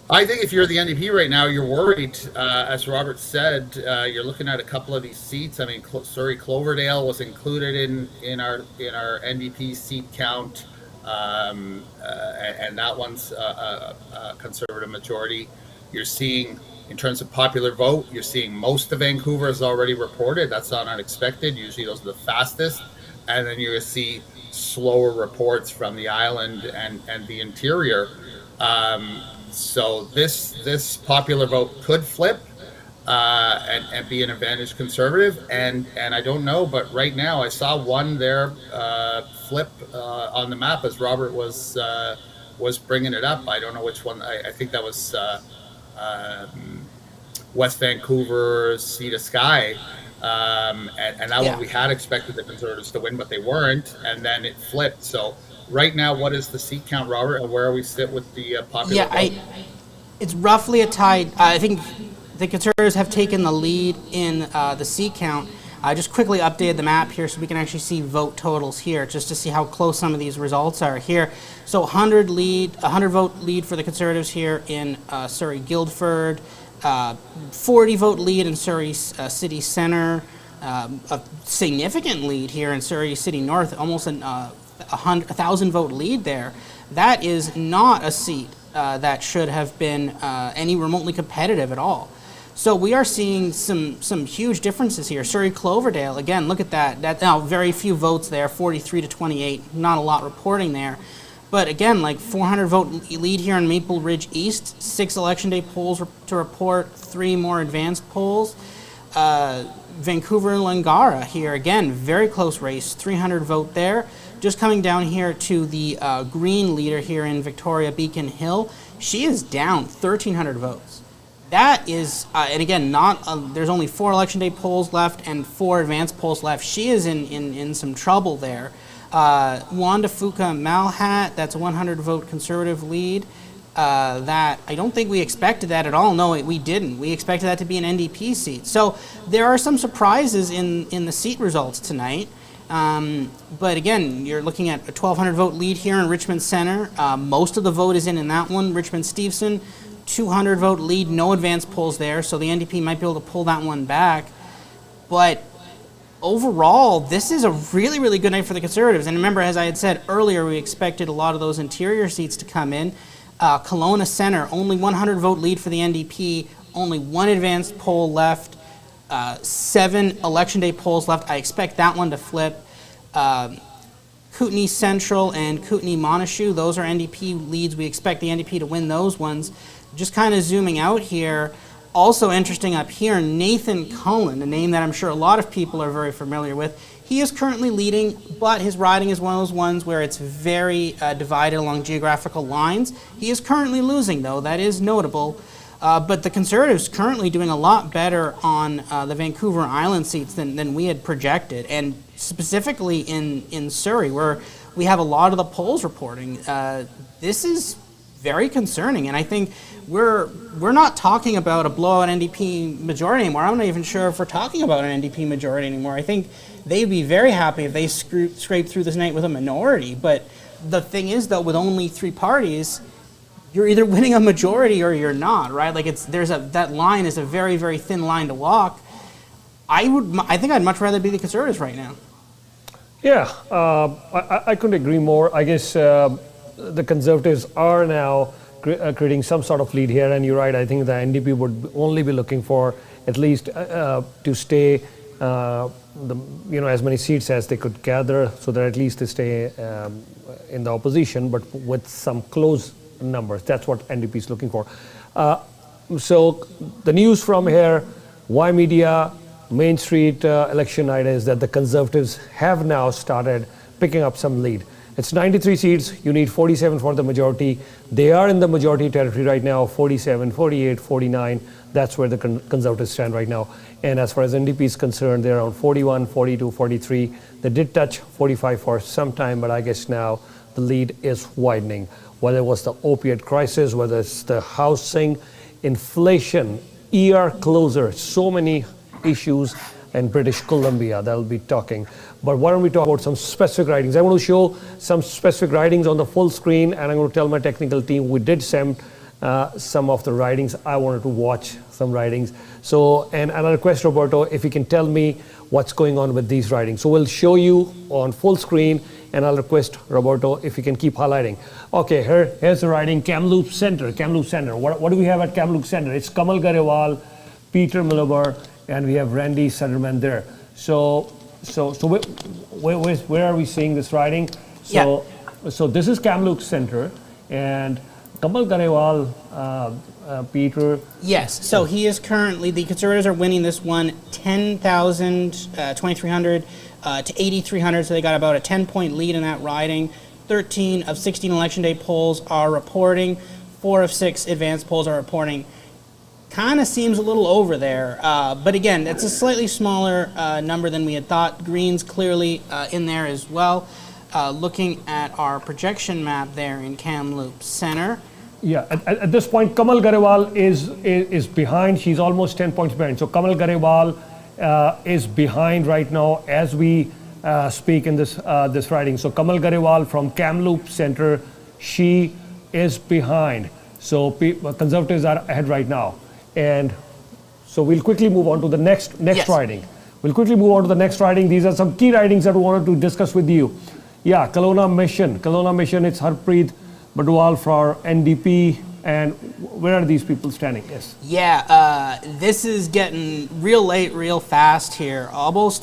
I think if you're the NDP right now, you're worried. As Robert said, you're looking at a couple of these seats. I mean, Cloverdale was included in our NDP seat count, and that one's a Conservative majority. You're seeing, in terms of popular vote, you're seeing most of Vancouver is already reported. That's not unexpected. Usually those are the fastest. And then you're going to see slower reports from the island and the interior. So this popular vote could flip and be an advantage Conservative. And I don't know, but right now I saw one there flip on the map as Robert was bringing it up. I don't know which one. I think that was West Vancouver, Sea to Sky. And that one we had expected the Conservatives to win, but they weren't. And then it flipped. So right now, what is the seat count, Robert, and where are we sit with the popular vote? It's roughly a tie. I think the Conservatives have taken the lead in the seat count. I just quickly updated the map here so we can actually see vote totals here, just to see how close some of these results are here. So 100 vote lead for the Conservatives here in Surrey Guildford, 40 vote lead in Surrey City Centre, a significant lead here in Surrey City North, almost a 1,000 vote lead there. That is not a seat that should have been any remotely competitive at all. So we are seeing some huge differences here. Surrey Cloverdale, again, look at that. Now very few votes there, 43 to 28, not a lot reporting there. But again, like 400 vote lead here in Maple Ridge East, 6 election day polls to report, 3 more advanced polls. Vancouver and Langara here, again, very close race, 300 vote there. Just coming down here to the Green leader here in Victoria, Beacon Hill, she is down 1,300 votes. That is, and again, there's only 4 election day polls left and 4 advanced polls left. She is in some trouble there. Wanda Fuka Malhat, that's a 100 vote Conservative lead. That I don't think we expected that at all. No, we didn't. We expected that to be an NDP seat. So there are some surprises in the seat results tonight. But again, you're looking at a 1,200 vote lead here in Richmond Centre. Most of the vote is in that one. Richmond Stevenson, 200 vote lead, no advanced polls there. So the NDP might be able to pull that one back. But overall, this is a really, really good night for the Conservatives. And remember, as I had said earlier, we expected a lot of those interior seats to come in. Kelowna Centre, only 100 vote lead for the NDP, only 1 advanced poll left, 7 election day polls left. I expect that one to flip. Kootenay Central and Kootenay Monash, those are NDP leads. We expect the NDP to win those ones. Just kind of zooming out here, also interesting up here, Nathan Cullen, a name that I'm sure a lot of people are very familiar with. He is currently leading, but his riding is one of those ones where it's very divided along geographical lines. He is currently losing, though. That is notable. But the Conservatives currently doing a lot better on the Vancouver Island seats than we had projected, and specifically in Surrey, where we have a lot of the polls reporting. This is very concerning, and I think we're not talking about a blowout NDP majority anymore. I'm not even sure if we're talking about an NDP majority anymore. I think they'd be very happy if they scrape through this night with a minority. But the thing is, though, with only 3 parties, you're either winning a majority or you're not, right? Like that line is a very, very thin line to walk. I think I'd much rather be the Conservatives right now. Yeah, I couldn't agree more. I guess the Conservatives are now creating some sort of lead here, and you're right. I think the NDP would only be looking for at least to stay as many seats as they could gather, so that at least they stay in the opposition, but with some close numbers. That's what NDP is looking for. So the news from here, Ymedia, Main Street election night, is that the Conservatives have now started picking up some lead. It's 93 seats. You need 47 for the majority. They are in the majority territory right now, 47, 48, 49. That's where the Conservatives stand right now. And as far as NDP is concerned, they're around 41, 42, 43. They did touch 45 for some time, but I guess now the lead is widening. Whether it was the opiate crisis, whether it's the housing, inflation, ER closure, so many issues and British Columbia. That'll be talking. But why don't we talk about some specific ridings? I want to show some specific ridings on the full screen, and I'm going to tell my technical team we did send some of the ridings. I wanted to watch some ridings. So, and I'll request Roberto if he can tell me what's going on with these ridings. So we'll show you on full screen, and I'll request Roberto if he can keep highlighting. Okay, here's the riding Kamloops Center. Kamloops Center. What do we have at Kamloops Center? It's Kamal Garewal, Peter Milliber, and we have Randy Sutherland there. So where are we seeing this riding? So this is Kamloops Center, and Kamal Garewal, Peter. Yes, so he is currently, the Conservatives are winning this one 10,000, 2,300 to 8,300, so they got about a 10-point lead in that riding. 13 of 16 Election Day polls are reporting. 4 of 6 advanced polls are reporting. Kind of seems a little over there, but again, it's a slightly smaller number than we had thought. Green's clearly in there as well. Looking at our projection map there in Kamloops Center. Yeah, at this point, Kamal Garewal is behind. She's almost 10 points behind. So Kamal Garewal is behind right now as we speak in this riding. So Kamal Garewal from Kamloops Center, she is behind. So Conservatives are ahead right now. And so we'll quickly move on to the next yes. riding. We'll quickly move on to the next riding. These are some key ridings that we wanted to discuss with you. Yeah, Kelowna Mission. Kelowna Mission, it's Harpreet Badwal for NDP. And where are these people standing? Yes. Yeah, this is getting real late, real fast here. Almost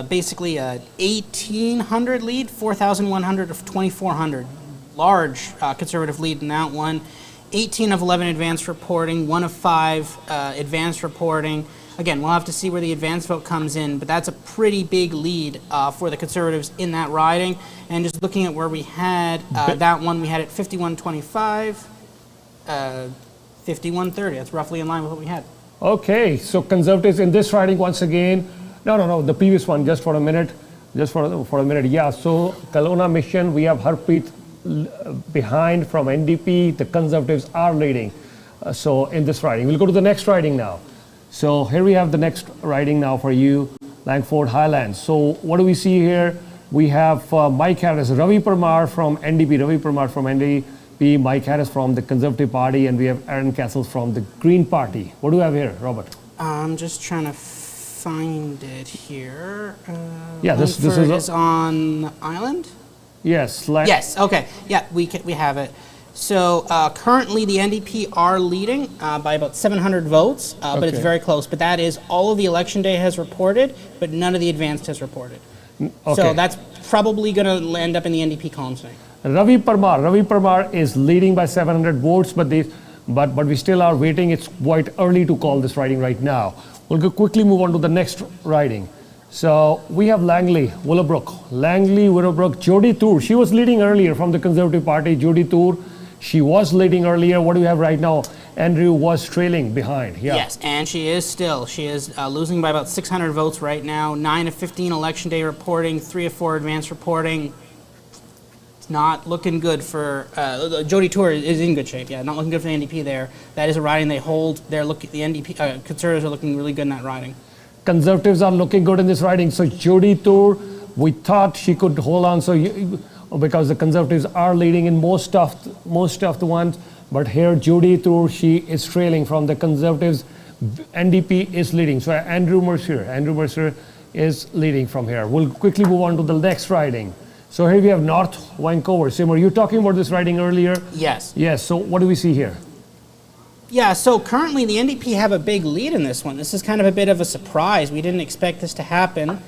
basically a 1,800 lead, 4,100 of 2,400. Large Conservative lead in that one. 18 of 11 advanced reporting, 1 of 5 advanced reporting. Again, we'll have to see where the advanced vote comes in, but that's a pretty big lead for the Conservatives in that riding. And just looking at where we had that one, we had it 51-25, 51-30. That's roughly in line with what we had. Okay, so Conservatives in this riding once again. No, the previous one, just for a minute. Just for a minute, yeah. So Kelowna Mission, we have Harpreet behind from NDP. The Conservatives are leading. So in this riding, we'll go to the next riding now. So here we have the next riding now for you, Langford Highlands. So what do we see here? We have Mike Harris, Ravi Parmar from NDP, Mike Harris from the Conservative Party, and we have Aaron Castles from the Green Party. What do we have here, Robert? I'm just trying to find it here. Yeah, this is on the island? Yes. Yes, okay. Yeah, we have it. So currently the NDP are leading by about 700 votes, but it's very close. But that is all of the Election Day has reported, but none of the advanced has reported. Okay. So that's probably going to end up in the NDP column tonight. Ravi Parmar is leading by 700 votes, but we still are waiting. It's quite early to call this riding right now. We'll quickly move on to the next riding. So we have Langley, Willowbrook, Jody Tour. She was leading earlier from the Conservative Party. Jody Tour, she was leading earlier. What do we have right now? Andrew was trailing behind. Yeah. Yes, and she is still. She is losing by about 600 votes right now. 9 of 15 Election Day reporting, 3 of 4 advanced reporting. It's not looking good for Jody Tour is in good shape. Yeah, not looking good for the NDP there. That is a riding they hold. The NDP Conservatives are looking really good in that riding. Conservatives are looking good in this riding. So Jody Tour, we thought she could hold on. Because the Conservatives are leading in most of the ones, but here Jody Tour, she is trailing from the Conservatives. NDP is leading. So Andrew Mercer is leading from here. We'll quickly move on to the next riding. So here we have North Vancouver. Simmer, you were talking about this riding earlier? Yes. Yes. So what do we see here? Yeah, so currently the NDP have a big lead in this one. This is kind of a bit of a surprise. We didn't expect this to happen,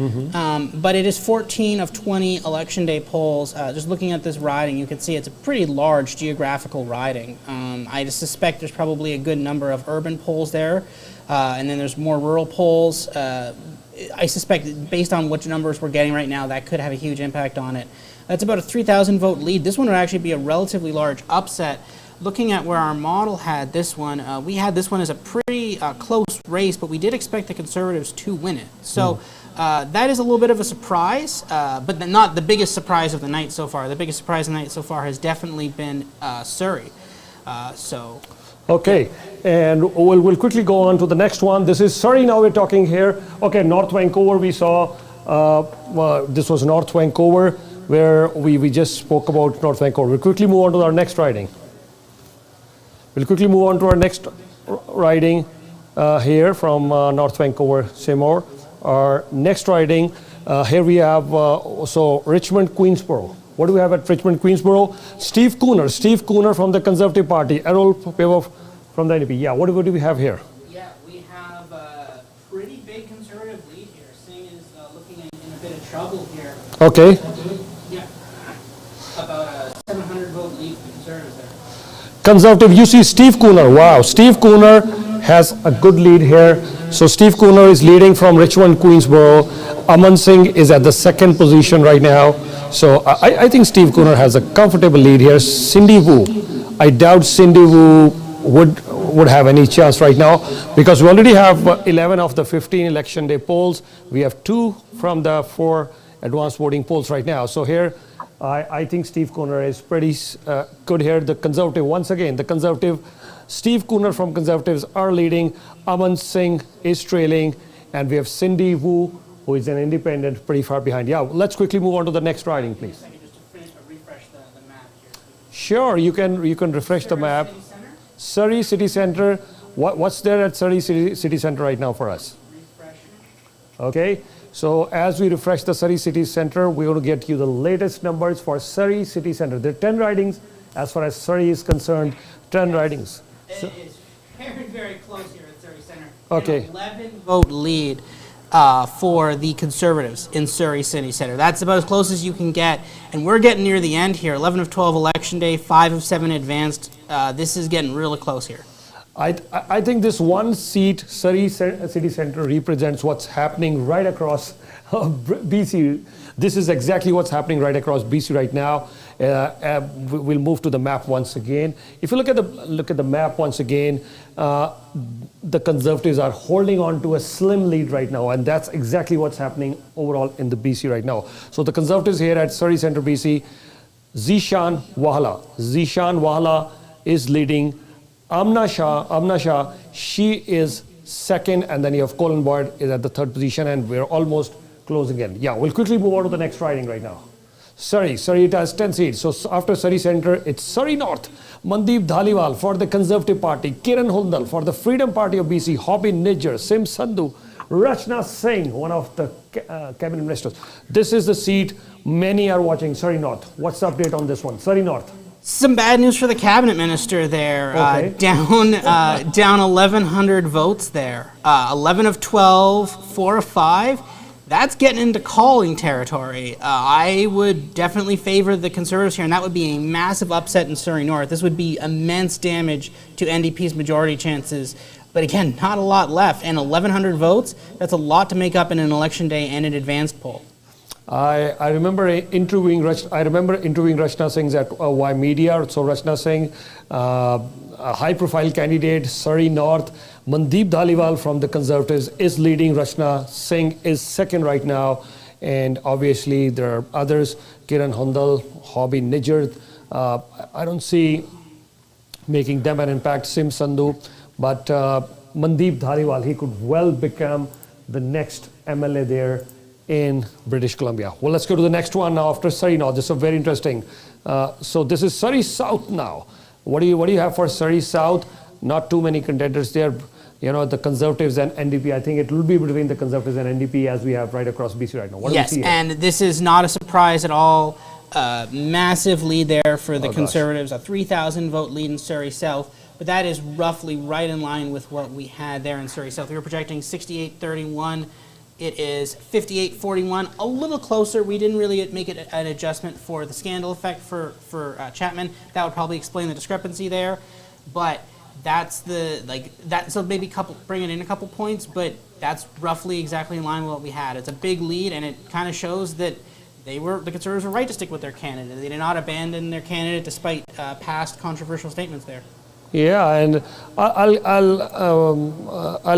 but it is 14 of 20 Election Day polls. Just looking at this riding, you can see it's a pretty large geographical riding. I suspect there's probably a good number of urban polls there, and then there's more rural polls. I suspect, based on which numbers we're getting right now, that could have a huge impact on it. That's about a 3,000 vote lead. This one would actually be a relatively large upset. Looking at where our model had this one, we had this one as a pretty close race, but we did expect the Conservatives to win it. So that is a little bit of a surprise, but not the biggest surprise of the night so far. The biggest surprise of the night so far has definitely been Surrey. Okay, and we'll quickly go on to the next one. This is Surrey. Now we're talking here. Okay, North Vancouver. We saw this was North Vancouver, where we just spoke about North Vancouver. We'll quickly move on to our next riding. We'll quickly move on to our next riding here from North Vancouver, Seymour. Our next riding, here we have so Richmond, Queensborough. What do we have at Richmond, Queensborough? Steve Cooner from the Conservative Party. Errol Pavov from the NDP. Yeah, what do we have here? Yeah, we have a pretty big Conservative lead here. Singh is looking in a bit of trouble here. Okay. Yeah, about a 700 vote lead for the Conservatives there. Conservative, you see Steve Cooner. Wow, Steve Cooner has a good lead here. So Steve Cooner is leading from Richmond, Queensborough. Aman Singh is at the second position right now. So I think Steve Cooner has a comfortable lead here. Cindy Wu, I doubt Cindy Wu would have any chance right now, because we already have 11 of the 15 election day polls. We have 2 from the 4 advanced voting polls right now. So here, I think Steve Cooner is pretty good here. The Conservative, once again, the Conservative, Steve Cooner from Conservatives are leading. Aman Singh is trailing, and we have Cindy Wu, who is an independent, pretty far behind. Yeah, let's quickly move on to the next riding, please. Just to finish, refresh the map here. Sure, you can refresh the map. Surrey City Centre. What's there at Surrey City Centre right now for us? Okay, so as we refresh the Surrey City Centre, we're going to get you the latest numbers for Surrey City Centre. There are 10 ridings as far as Surrey is concerned. 10 ridings. It is very, very close here at Surrey Centre. Okay. An 11 vote lead for the Conservatives in Surrey City Centre. That's about as close as you can get. And we're getting near the end here. 11 of 12 election day, 5 of 7 advanced. This is getting really close here. I think this one seat, Surrey City Centre, represents what's happening right across BC. This is exactly what's happening right across BC right now. We'll move to the map once again. If you look at the map once again, the Conservatives are holding on to a slim lead right now, and that's exactly what's happening overall in the BC right now. So the Conservatives here at Surrey Centre BC, Zishan Wahala is leading. Amna Shah, she is second, and then you have Colin Boyd is at the third position, and we're almost closing in. Yeah, we'll quickly move on to the next riding right now. Surrey, it has 10 seats. So after Surrey Centre, it's Surrey North. Mandeep Dhaliwal for the Conservative Party, Kiran Hundal for the Freedom Party of BC, Hobby Nijjar, Sim Sandhu, Rachna Singh, one of the cabinet ministers. This is the seat many are watching, Surrey North. What's the update on this one? Surrey North. Some bad news for the cabinet minister there. Okay. Down 1,100 votes there. 11 of 12, 4 of 5. That's getting into calling territory. I would definitely favor the Conservatives here, and that would be a massive upset in Surrey North. This would be immense damage to NDP's majority chances. But again, not a lot left. And 1,100 votes, that's a lot to make up in an election day and an advanced poll. I remember interviewing Rachna Singh at Ymedia. So Rachna Singh, a high-profile candidate, Surrey North. Mandeep Dhaliwal from the Conservatives is leading. Rachna Singh is second right now, and obviously there are others. Kiran Hundal, Hobby Nijjar. I don't see making them an impact. Sim Sandhu, but Mandeep Dhaliwal, he could well become the next MLA there in British Columbia. Well, let's go to the next one now after Surrey North. This is very interesting. So this is Surrey South now. What do you have for Surrey South? Not too many contenders there. You know, the Conservatives and NDP. I think it will be between the Conservatives and NDP as we have right across BC right now. What do we see here? And this is not a surprise at all. Massive lead there for the Conservatives. A 3,000 vote lead in Surrey South. But that is roughly right in line with what we had there in Surrey South. We were projecting 68-31. It is 58-41, a little closer. We didn't really make it an adjustment for the scandal effect for Chapman. That would probably explain the discrepancy there. But that's so maybe bring it in a couple points, but that's roughly exactly in line with what we had. It's a big lead, and it kind of shows that the Conservatives were right to stick with their candidate. They did not abandon their candidate despite past controversial statements there. Yeah, and I'll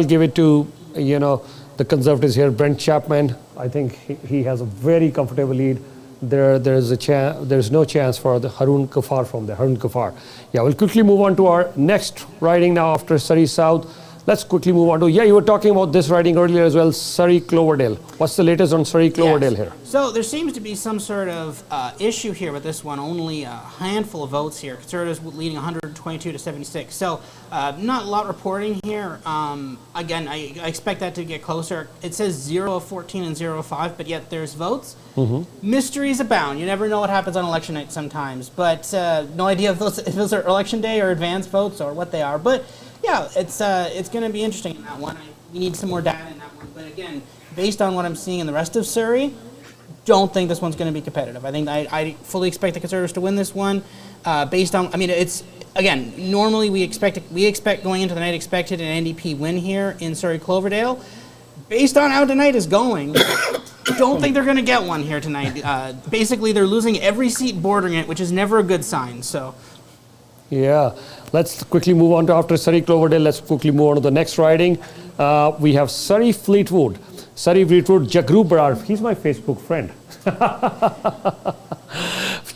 give it to the Conservatives here. Brent Chapman, I think he has a very comfortable lead. there's no chance for the Harun Kafar from there. Harun Kafar. Yeah, we'll quickly move on to our next riding now after Surrey South. Let's quickly move on to, you were talking about this riding earlier as well, Surrey Cloverdale. What's the latest on Surrey Cloverdale here? So there seems to be some sort of issue here with this one. Only a handful of votes here. Conservatives leading 122 to 76. So not a lot reporting here. Again, I expect that to get closer. It says 0 of 14 and 0 of 5, but yet there's votes. Mysteries abound. You never know what happens on election night sometimes. But no idea if those are election day or advance votes or what they are. But yeah, it's going to be interesting in that one. We need some more data in that one. But again, based on what I'm seeing in the rest of Surrey, don't think this one's going to be competitive. I think I fully expect the Conservatives to win this one. Based on, I mean, it's again, normally we expect going into the night expected an NDP win here in Surrey Cloverdale. Based on how tonight is going, don't think they're going to get one here tonight. Basically, they're losing every seat bordering it, which is never a good sign. So. Yeah, let's quickly move on to after Surrey Cloverdale. Let's quickly move on to the next riding. We have Surrey Fleetwood. Surrey Fleetwood, Jagru Brar. He's my Facebook friend.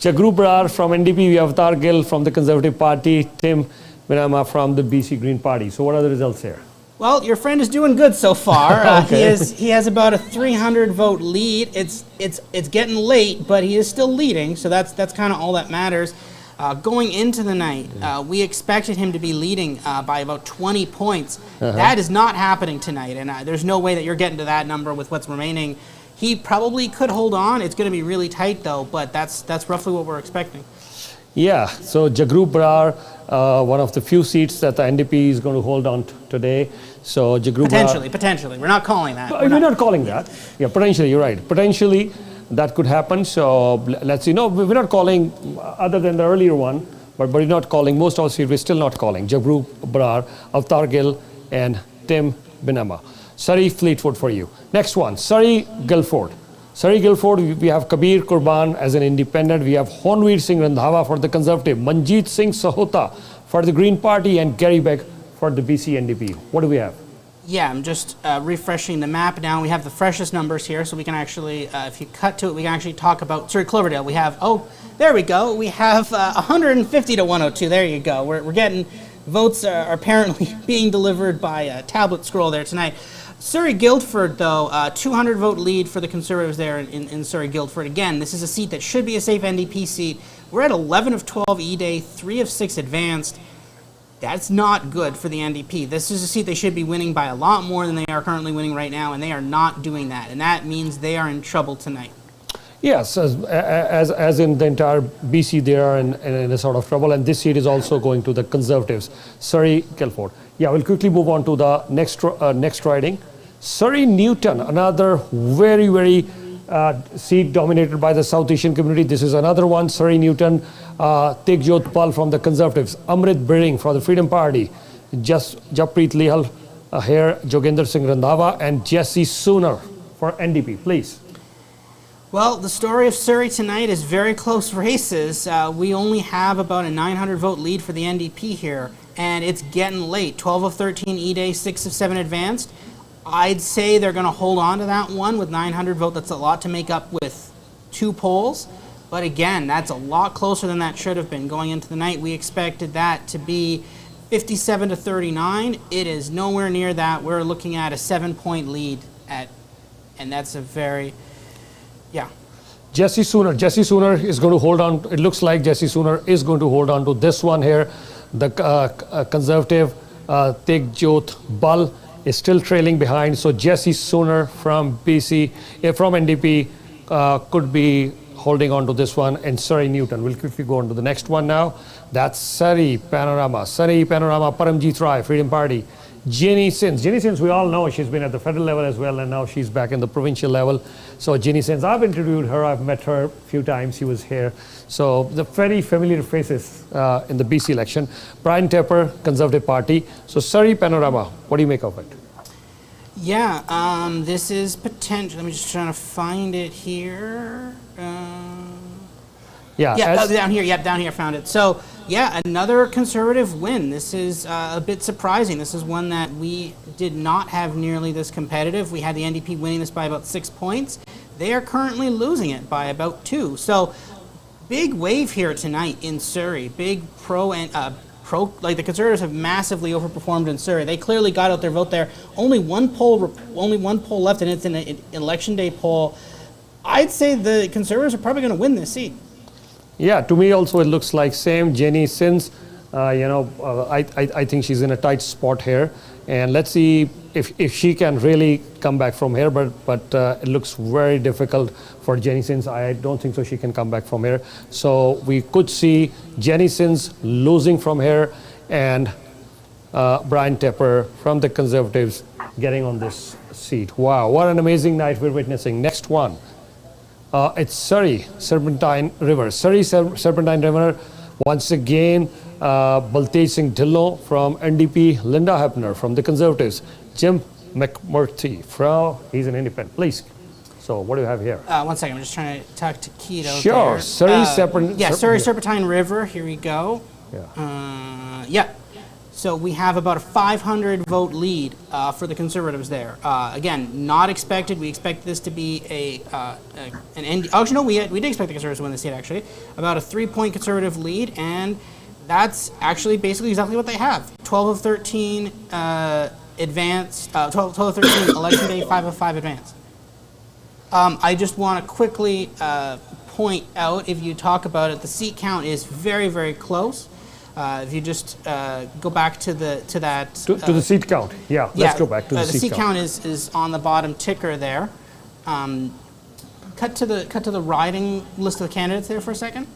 Jagru Brar from NDP. We have Avatar Gill from the Conservative Party. Tim Vinama from the BC Green Party. So what are the results here? Well, your friend is doing good so far. Okay. He has about a 300 vote lead. It's getting late, but he is still leading. So that's kind of all that matters. Going into the night, we expected him to be leading by about 20 points. That is not happening tonight, and there's no way that you're getting to that number with what's remaining. He probably could hold on. It's going to be really tight, though, but that's roughly what we're expecting. Yeah, so Jagru Brar, one of the few seats that the NDP is going to hold on today. So Jagru Potentially. We're not calling that. We're not calling that. Yeah, potentially, you're right. Potentially, that could happen. So let's see. No, we're not calling other than the earlier one, but we're not calling. Most of us we're still not calling. Jagru Brar, Avatar Gill, and Tim Binama. Surrey Fleetwood for you. Next one, Surrey Guildford. Surrey Guildford, we have Kabir Qurban as an independent. We have Honveer Singh Randhawa for the Conservative, Manjeet Singh Sahota for the Green Party, and Gary Beck for the BC NDP. What do we have? Yeah, I'm just refreshing the map now. We have the freshest numbers here, so we can actually, if you cut to it, we can actually talk about, sorry, Cloverdale. We have, there we go. We have 150 to 102. There you go. We're getting, votes are apparently being delivered by a tablet scroll there tonight. Surrey Guildford, though, 200 vote lead for the Conservatives there in Surrey Guildford. Again, this is a seat that should be a safe NDP seat. We're at 11 of 12 E-Day, 3 of 6 advanced. That's not good for the NDP. This is a seat they should be winning by a lot more than they are currently winning right now, and they are not doing that. And that means they are in trouble tonight. Yes, as in the entire BC, they are in a sort of trouble, and this seat is also going to the Conservatives, Surrey Guildford. Yeah, we'll quickly move on to the next riding. Surrey Newton, another very seat dominated by the South Asian community. This is another one, Surrey Newton. Tegjot Pal from the Conservatives, Amrit Biring for the Freedom Party, Jappreet Lihal here, Joginder Singh Randhawa, and Jesse Sooner for NDP. Please. Well, the story of Surrey tonight is very close races. We only have about a 900 vote lead for the NDP here, and it's getting late. 12 of 13 E-Day, 6 of 7 advanced. I'd say they're going to hold on to that one with 900 vote. That's a lot to make up with 2 polls. But again, that's a lot closer than that should have been going into the night. We expected that to be 57 to 39. It is nowhere near that. We're looking at a 7-point lead and that's a very, yeah. Jesse Sooner is going to hold on. It looks like Jesse Sooner is going to hold on to this one here. The Conservative Tegjot Bal is still trailing behind. So Jesse Sooner from BC, from NDP could be holding on to this one, and Surrey Newton. We'll quickly go on to the next one now. That's Surrey Panorama, Paramjit Rai, Freedom Party. Jenny Sins, we all know she's been at the federal level as well, and now she's back in the provincial level. So Jenny Sins, I've interviewed her, I've met her a few times, she was here. So the very familiar faces in the BC election. Brian Tepper, Conservative Party. So Surrey Panorama, what do you make of it? Yeah, this is potential. Let me just try to find it here. Down here. Yep, down here, found it. So, yeah, another Conservative win. This is a bit surprising. This is one that we did not have nearly this competitive. We had the NDP winning this by about 6 points. They are currently losing it by about 2. So big wave here tonight in Surrey. Big like the Conservatives have massively overperformed in Surrey. They clearly got out their vote there. Only one poll left, and it's an election day poll. I'd say the Conservatives are probably going to win this seat. Yeah, to me also it looks like same. Jenny Sins, I think she's in a tight spot here, and let's see if she can really come back from here. But it looks very difficult for Jenny Sins. I don't think so she can come back from here. So we could see Jenny Sins losing from here, and Brian Tepper from the Conservatives getting on this seat. Wow, what an amazing night we're witnessing. Next one. It's Surrey Serpentine River. Surrey Serpentine River, once again, Baltej Singh Dhillon from NDP, Linda Hepner from the Conservatives, Jim McMurthy he's an independent. Please. So what do you have here? 1 second, I'm just trying to talk to Keto. Sure, Surrey Surrey Serpentine River. Here we go. Yeah. So we have about a 500 vote lead for the Conservatives there. Again, not expected. We expect this to be an end. Actually, no, we did expect the Conservatives to win the seat. Actually, about a 3-point Conservative lead, and that's actually basically exactly what they have. 12 of 13 advance. 12 of 13 election day. 5 of 5 advance. I just want to quickly point out, if you talk about it, the seat count is very, very close. If you just go back to that to the seat count, let's go back to the seat count. The seat count is on the bottom ticker there. Cut to the riding list of the candidates there for a second.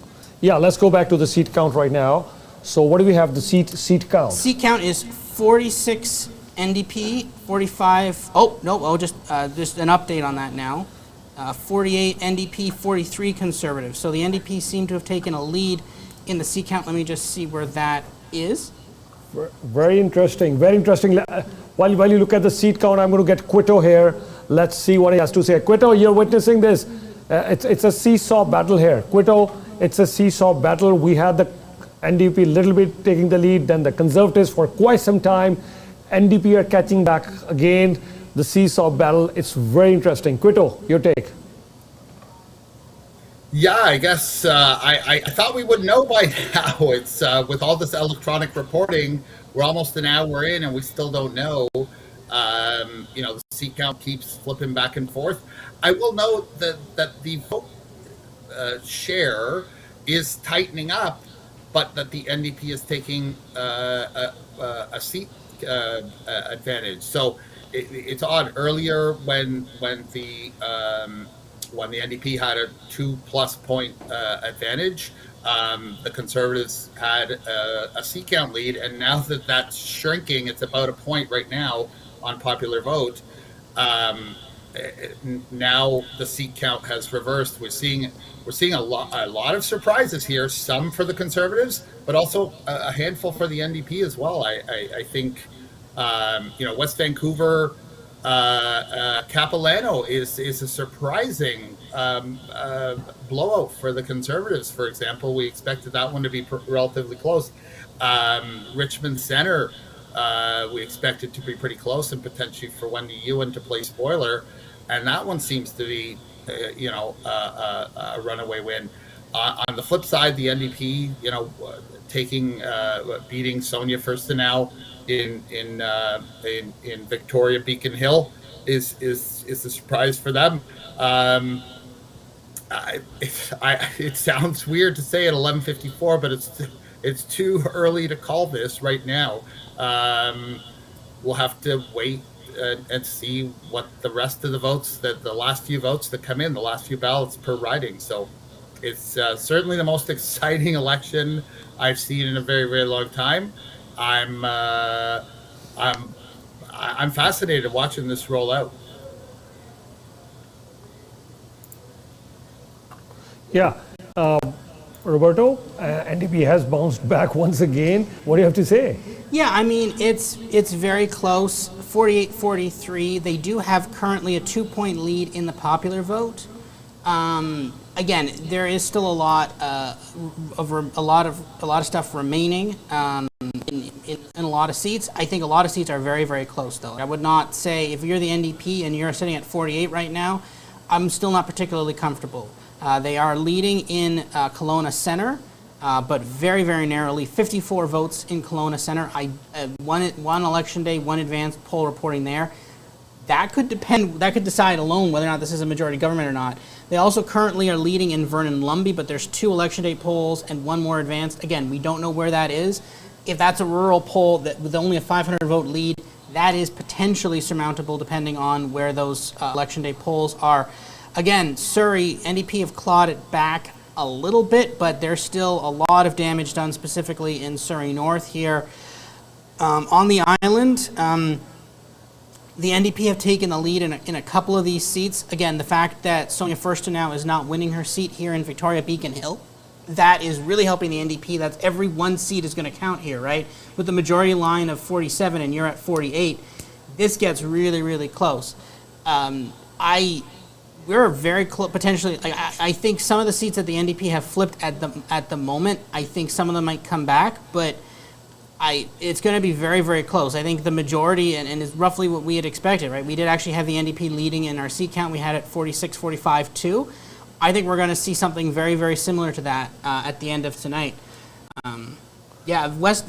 Yeah, let's go back to the seat count right now. So what do we have? The seat count. Seat count is 46 NDP, 45. Oh no! Oh, just an update on that now. 48 NDP, 43 Conservative. So the NDP seem to have taken a lead in the seat count. Let me just see where that is. Very interesting, very interesting. While you look at the seat count, I'm going to get Quito here. Let's see what he has to say. Quito, you're witnessing this. It's a seesaw battle here. Quito, it's a seesaw battle. We had the NDP a little bit taking the lead, then the Conservatives for quite some time. NDP are catching back again. The seesaw battle, it's very interesting. Quito, your take. Yeah, I guess I thought we would know by now. It's with all this electronic reporting, we're almost an hour in and we still don't know. The seat count keeps flipping back and forth. I will note that the vote share is tightening up, but that the NDP is taking a seat advantage. So it's odd. Earlier when the NDP had a 2+ point advantage, the Conservatives had a seat count lead, and now that that's shrinking, it's about a point right now on popular vote. Now the seat count has reversed. We're seeing a lot of surprises here. Some for the Conservatives, but also a handful for the NDP as well. I think West Vancouver. Capilano is a surprising blowout for the Conservatives. For example, we expected that one to be relatively close. Richmond Centre, we expected to be pretty close, and potentially for Wendy Ewan to play spoiler, and that one seems to be a runaway win. On the flip side, the NDP, beating Sonia Furstenau in Victoria Beacon Hill is a surprise for them. It sounds weird to say at 11:54, but it's too early to call this right now. We'll have to wait and see what the rest of the votes, the last few votes that come in, the last few ballots per riding. So it's certainly the most exciting election I've seen in a very, very long time. I'm fascinated watching this roll out. Yeah, Roberto, NDP has bounced back once again. What do you have to say? Yeah, I mean, it's very close, 48-43. They do have currently a 2-point lead in the popular vote. Again, there is still a lot of stuff remaining in a lot of seats. I think a lot of seats are very, very close, though. I would not say, if you're the NDP and you're sitting at 48 right now, I'm still not particularly comfortable. They are leading in Kelowna Centre, but very, very narrowly, 54 votes in Kelowna Centre. One election day, one advanced poll reporting there. That could decide alone whether or not this is a majority government or not. They also currently are leading in Vernon-Lumby, but there's 2 election day polls and 1 more advanced. Again, we don't know where that is. If that's a rural poll that with only a 500 vote lead, that is potentially surmountable depending on where those election day polls are. Again, Surrey, NDP have clawed it back a little bit, but there's still a lot of damage done specifically in Surrey North here. On the island, the NDP have taken the lead in a couple of these seats. Again, the fact that Sonia Furstenau is not winning her seat here in Victoria Beacon Hill, that is really helping the NDP. That's every 1 seat is going to count here, right? With the majority line of 47 and you're at 48, this gets really, really close. We're very close, potentially. Like, I think some of the seats that the NDP have flipped at the moment, I think some of them might come back, but it's going to be very, very close. I think the majority, and is roughly what we had expected, right? We did actually have the NDP leading in our seat count. We had it 46, 45, 2. I think we're going to see something very, very similar to that at the end of tonight. North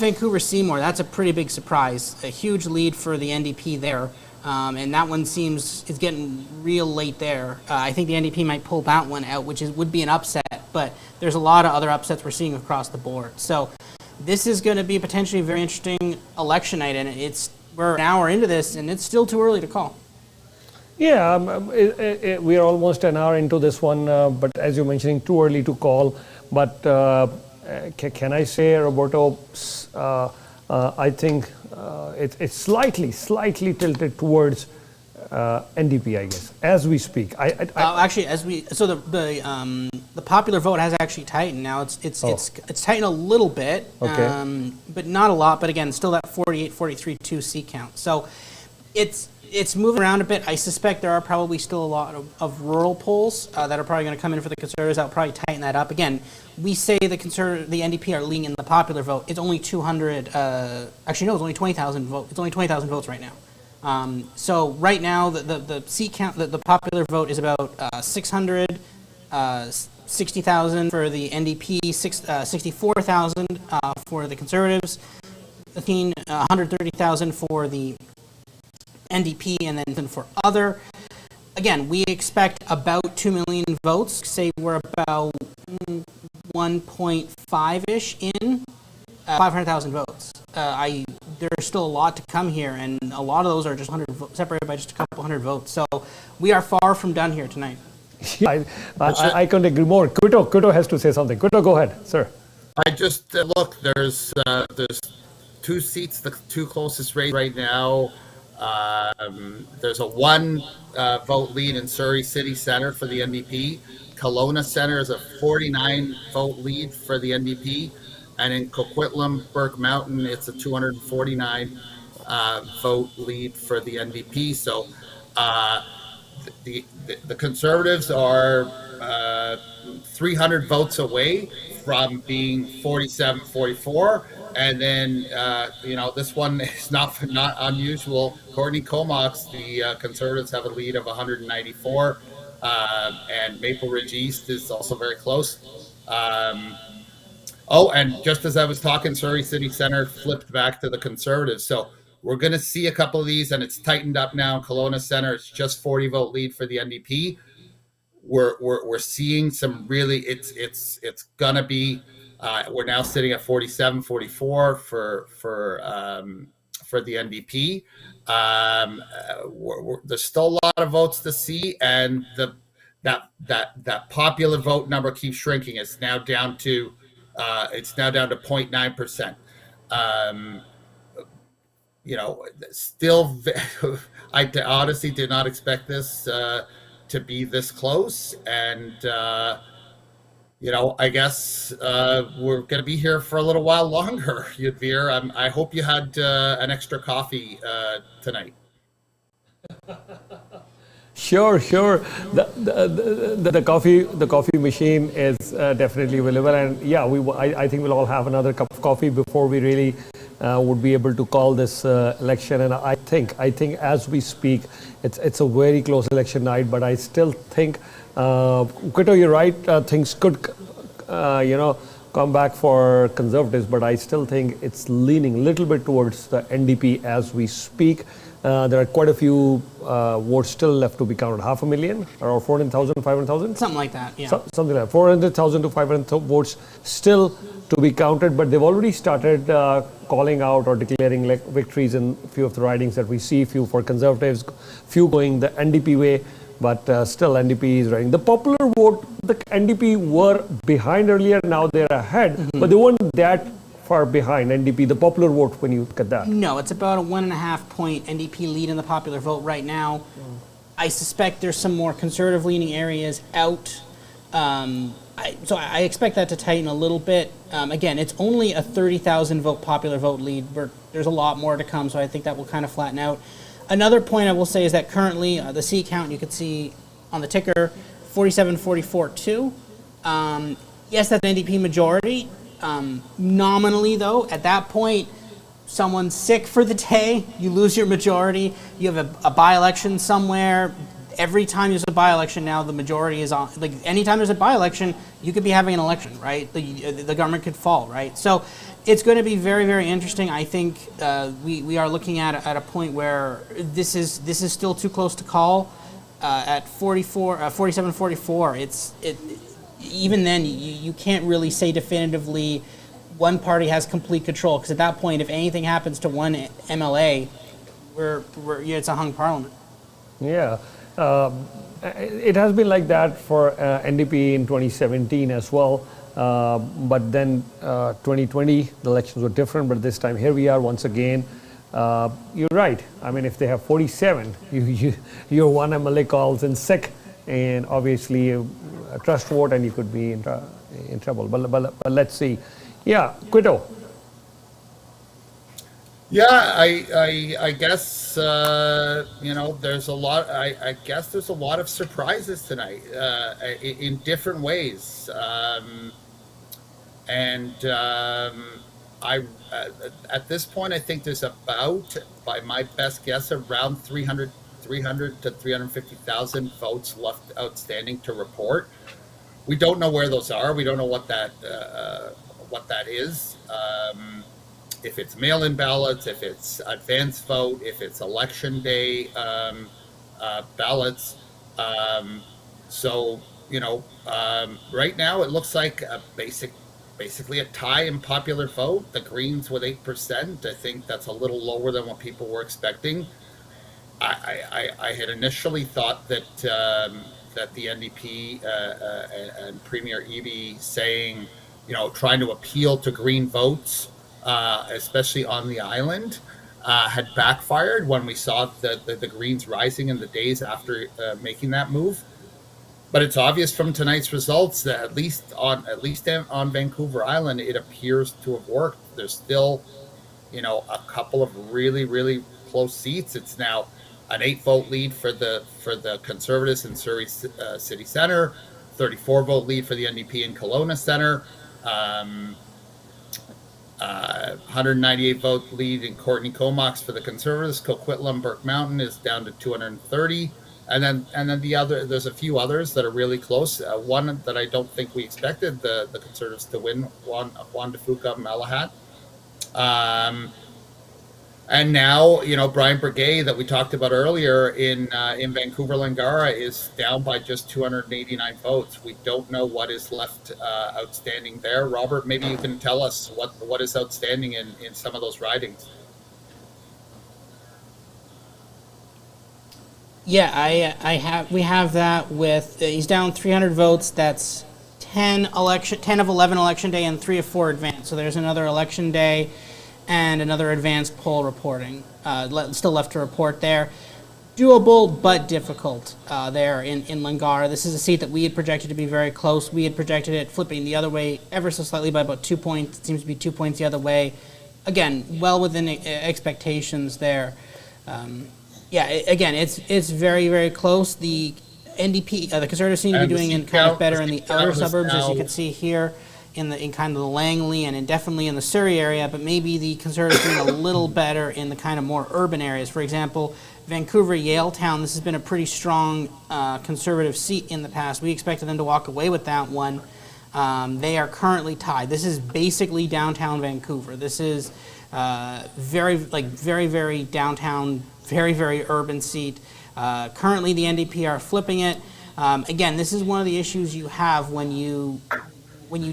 Vancouver Seymour, that's a pretty big surprise. A huge lead for the NDP there. And that one is getting real late there. I think the NDP might pull that one out, which would be an upset, but there's a lot of other upsets we're seeing across the board. So this is going to be potentially a very interesting election night, and we're an hour into this, and it's still too early to call. Yeah, we are almost an hour into this one, but as you're mentioning, too early to call. But can I say, Roberto, I think it's slightly tilted towards NDP, I guess, as we speak. Actually, the popular vote has actually tightened now. It's tightened a little bit, okay. But not a lot. But again, still that 48, 43, 2 seat count. So it's moving around a bit. I suspect there are probably still a lot of rural polls that are probably going to come in for the Conservatives. That'll probably tighten that up. Again, we say the NDP are leading in the popular vote. It's only 200. Actually, no, it's only 20,000 votes. It's only 20,000 votes right now. So right now, the seat count, the popular vote is about 600, 60,000 for the NDP, 64,000 for the Conservatives, 130,000 for the NDP, and then for other. Again, we expect about 2 million votes. Say we're about 1.5-ish in 500,000 votes. There's still a lot to come here, and a lot of those are just separated by just a couple hundred votes. So we are far from done here tonight. Yeah, I couldn't agree more. Kuto has to say something. Kuto, go ahead, sir. I just look. There's 2 seats, the 2 closest race right now. There's a 1 vote lead in Surrey City Centre for the NDP. Kelowna Centre is a 49 vote lead for the NDP. And in Coquitlam, Burke Mountain, it's a 249 vote lead for the NDP. So the Conservatives are 300 votes away from being 47-44. And then, this one is not unusual. Courtney Comox, the Conservatives have a lead of 194. And Maple Ridge East is also very close. And just as I was talking, Surrey City Centre flipped back to the Conservatives. So we're going to see a couple of these, and it's tightened up now. Kelowna Centre, it's just 40 vote lead for the NDP. We're seeing some really, it's going to be, we're now sitting at 47-44 for the NDP. There's still a lot of votes to see, and that popular vote number keeps shrinking. It's now down to 0.9%. Still, I honestly did not expect this to be this close, and I guess we're going to be here for a little while longer, Yudvir. I hope you had an extra coffee tonight. Sure. The coffee machine is definitely available, and yeah, I think we'll all have another cup of coffee before we really would be able to call this election. And I think as we speak, it's a very close election night. But I still think, Quito, you're right. Things could, come back for Conservatives. But I still think it's leaning a little bit towards the NDP as we speak. There are quite a few votes still left to be counted. 500,000 or 400,000, 500,000? Something like that, yeah. Something like that. 400,000 to 500,000 votes still to be counted, but they've already started calling out or declaring like victories in a few of the ridings that we see, few for Conservatives, few going the NDP way, but still NDP is riding. The popular vote, the NDP were behind earlier, now they're ahead, but they weren't that far behind NDP, the popular vote, when you look at that. No, it's about a 1.5 point NDP lead in the popular vote right now. I suspect there's some more conservative leaning areas out. So I expect that to tighten a little bit. Again, it's only a 30,000 vote popular vote lead. There's a lot more to come, so I think that will kind of flatten out. Another point I will say is that currently the seat count you can see on the ticker, 47-44-2. Yes, that's an NDP majority. Nominally, though, at that point, someone's sick for the day, you lose your majority, you have a by-election somewhere. Every time there's a by-election now, the majority is on. Like, anytime there's a by-election, you could be having an election, right? The government could fall, right? So it's going to be very, very interesting. I think we are looking at a point where this is still too close to call. At 47-44, even then, you can't really say definitively one party has complete control, because at that point, if anything happens to one MLA, it's a hung parliament. Yeah, it has been like that for NDP in 2017 as well. But then 2020, the elections were different. But this time, here we are once again. You're right. I mean, if they have 47, your one MLA calls in sick, and obviously a trust vote, and you could be in trouble. But let's see. Yeah, Quito. Yeah, I guess there's a lot. I guess there's a lot of surprises tonight in different ways, at this point I think there's about, by my best guess, around 300 to 350,000 votes left outstanding to report. We don't know where those are. We don't know what that is. If it's mail-in ballots, if it's advance vote, if it's election day ballots. Right now it looks like basically a tie in popular vote. The Greens with 8%. I think that's a little lower than what people were expecting. I had initially thought that the NDP and Premier Eby saying, trying to appeal to Green votes, especially on the island, had backfired when we saw the Greens rising in the days after making that move. But it's obvious from tonight's results that at least on Vancouver Island, it appears to have worked. There's still, a couple of really, really close seats. It's now an 8-vote lead for the Conservatives in Surrey City Centre, 34-vote lead for the NDP in Kelowna Centre, 198-vote lead in Courtney Comox for the Conservatives. Coquitlam Burke Mountain is down to 230. And then there's a few others that are really close. One that I don't think we expected the Conservatives to win, Juan DeFuca Malahat. And now, Brian Breguet that we talked about earlier in Vancouver Langara is down by just 289 votes. We don't know what is left outstanding there. Robert, maybe you can tell us what is outstanding in some of those ridings. Yeah, we have that with, he's down 300 votes. That's 10 of 11 election day and 3 of 4 advance. So there's another election day and another advanced poll reporting. Still left to report there. Doable but difficult there in Langara. This is a seat that we had projected to be very close. We had projected it flipping the other way ever so slightly by about 2 points. It seems to be 2 points the other way. Again, well within expectations there. Again, it's very, very close. The NDP, the Conservatives seem to be doing it kind of better in the outer suburbs, as you can see here. in kind of the Langley and definitely in the Surrey area, but maybe the Conservatives doing a little better in the kind of more urban areas. For example, Vancouver, Yaletown, this has been a pretty strong Conservative seat in the past. We expected them to walk away with that one. They are currently tied. This is basically downtown Vancouver. This is very, very downtown, very, very urban seat. Currently, the NDP are flipping it. Again, this is one of the issues you have when you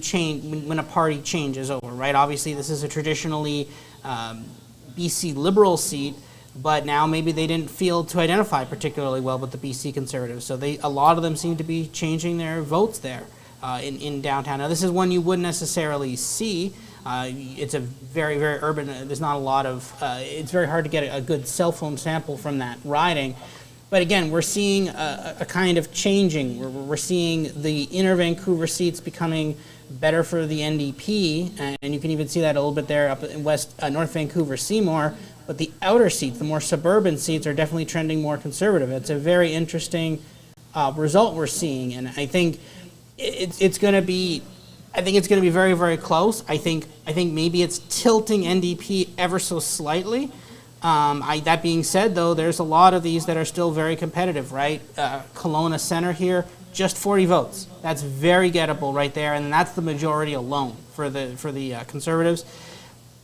change, when a party changes over, right? Obviously, this is a traditionally BC Liberal seat, but now maybe they didn't feel to identify particularly well with the BC Conservatives. So a lot of them seem to be changing their votes there in downtown. Now, this is one you wouldn't necessarily see. It's a very, very urban, there's not a lot of, it's very hard to get a good cell phone sample from that riding. But again, we're seeing a kind of changing. We're seeing the inner Vancouver seats becoming better for the NDP, and you can even see that a little bit there up in North Vancouver, Seymour. But the outer seats, the more suburban seats, are definitely trending more conservative. It's a very interesting result we're seeing, and I think it's going to be. I think it's going to be very, very close. I think maybe it's tilting NDP ever so slightly. That being said, though, there's a lot of these that are still very competitive, right? Kelowna Centre here, just 40 votes. That's very gettable right there, and that's the majority alone for the Conservatives.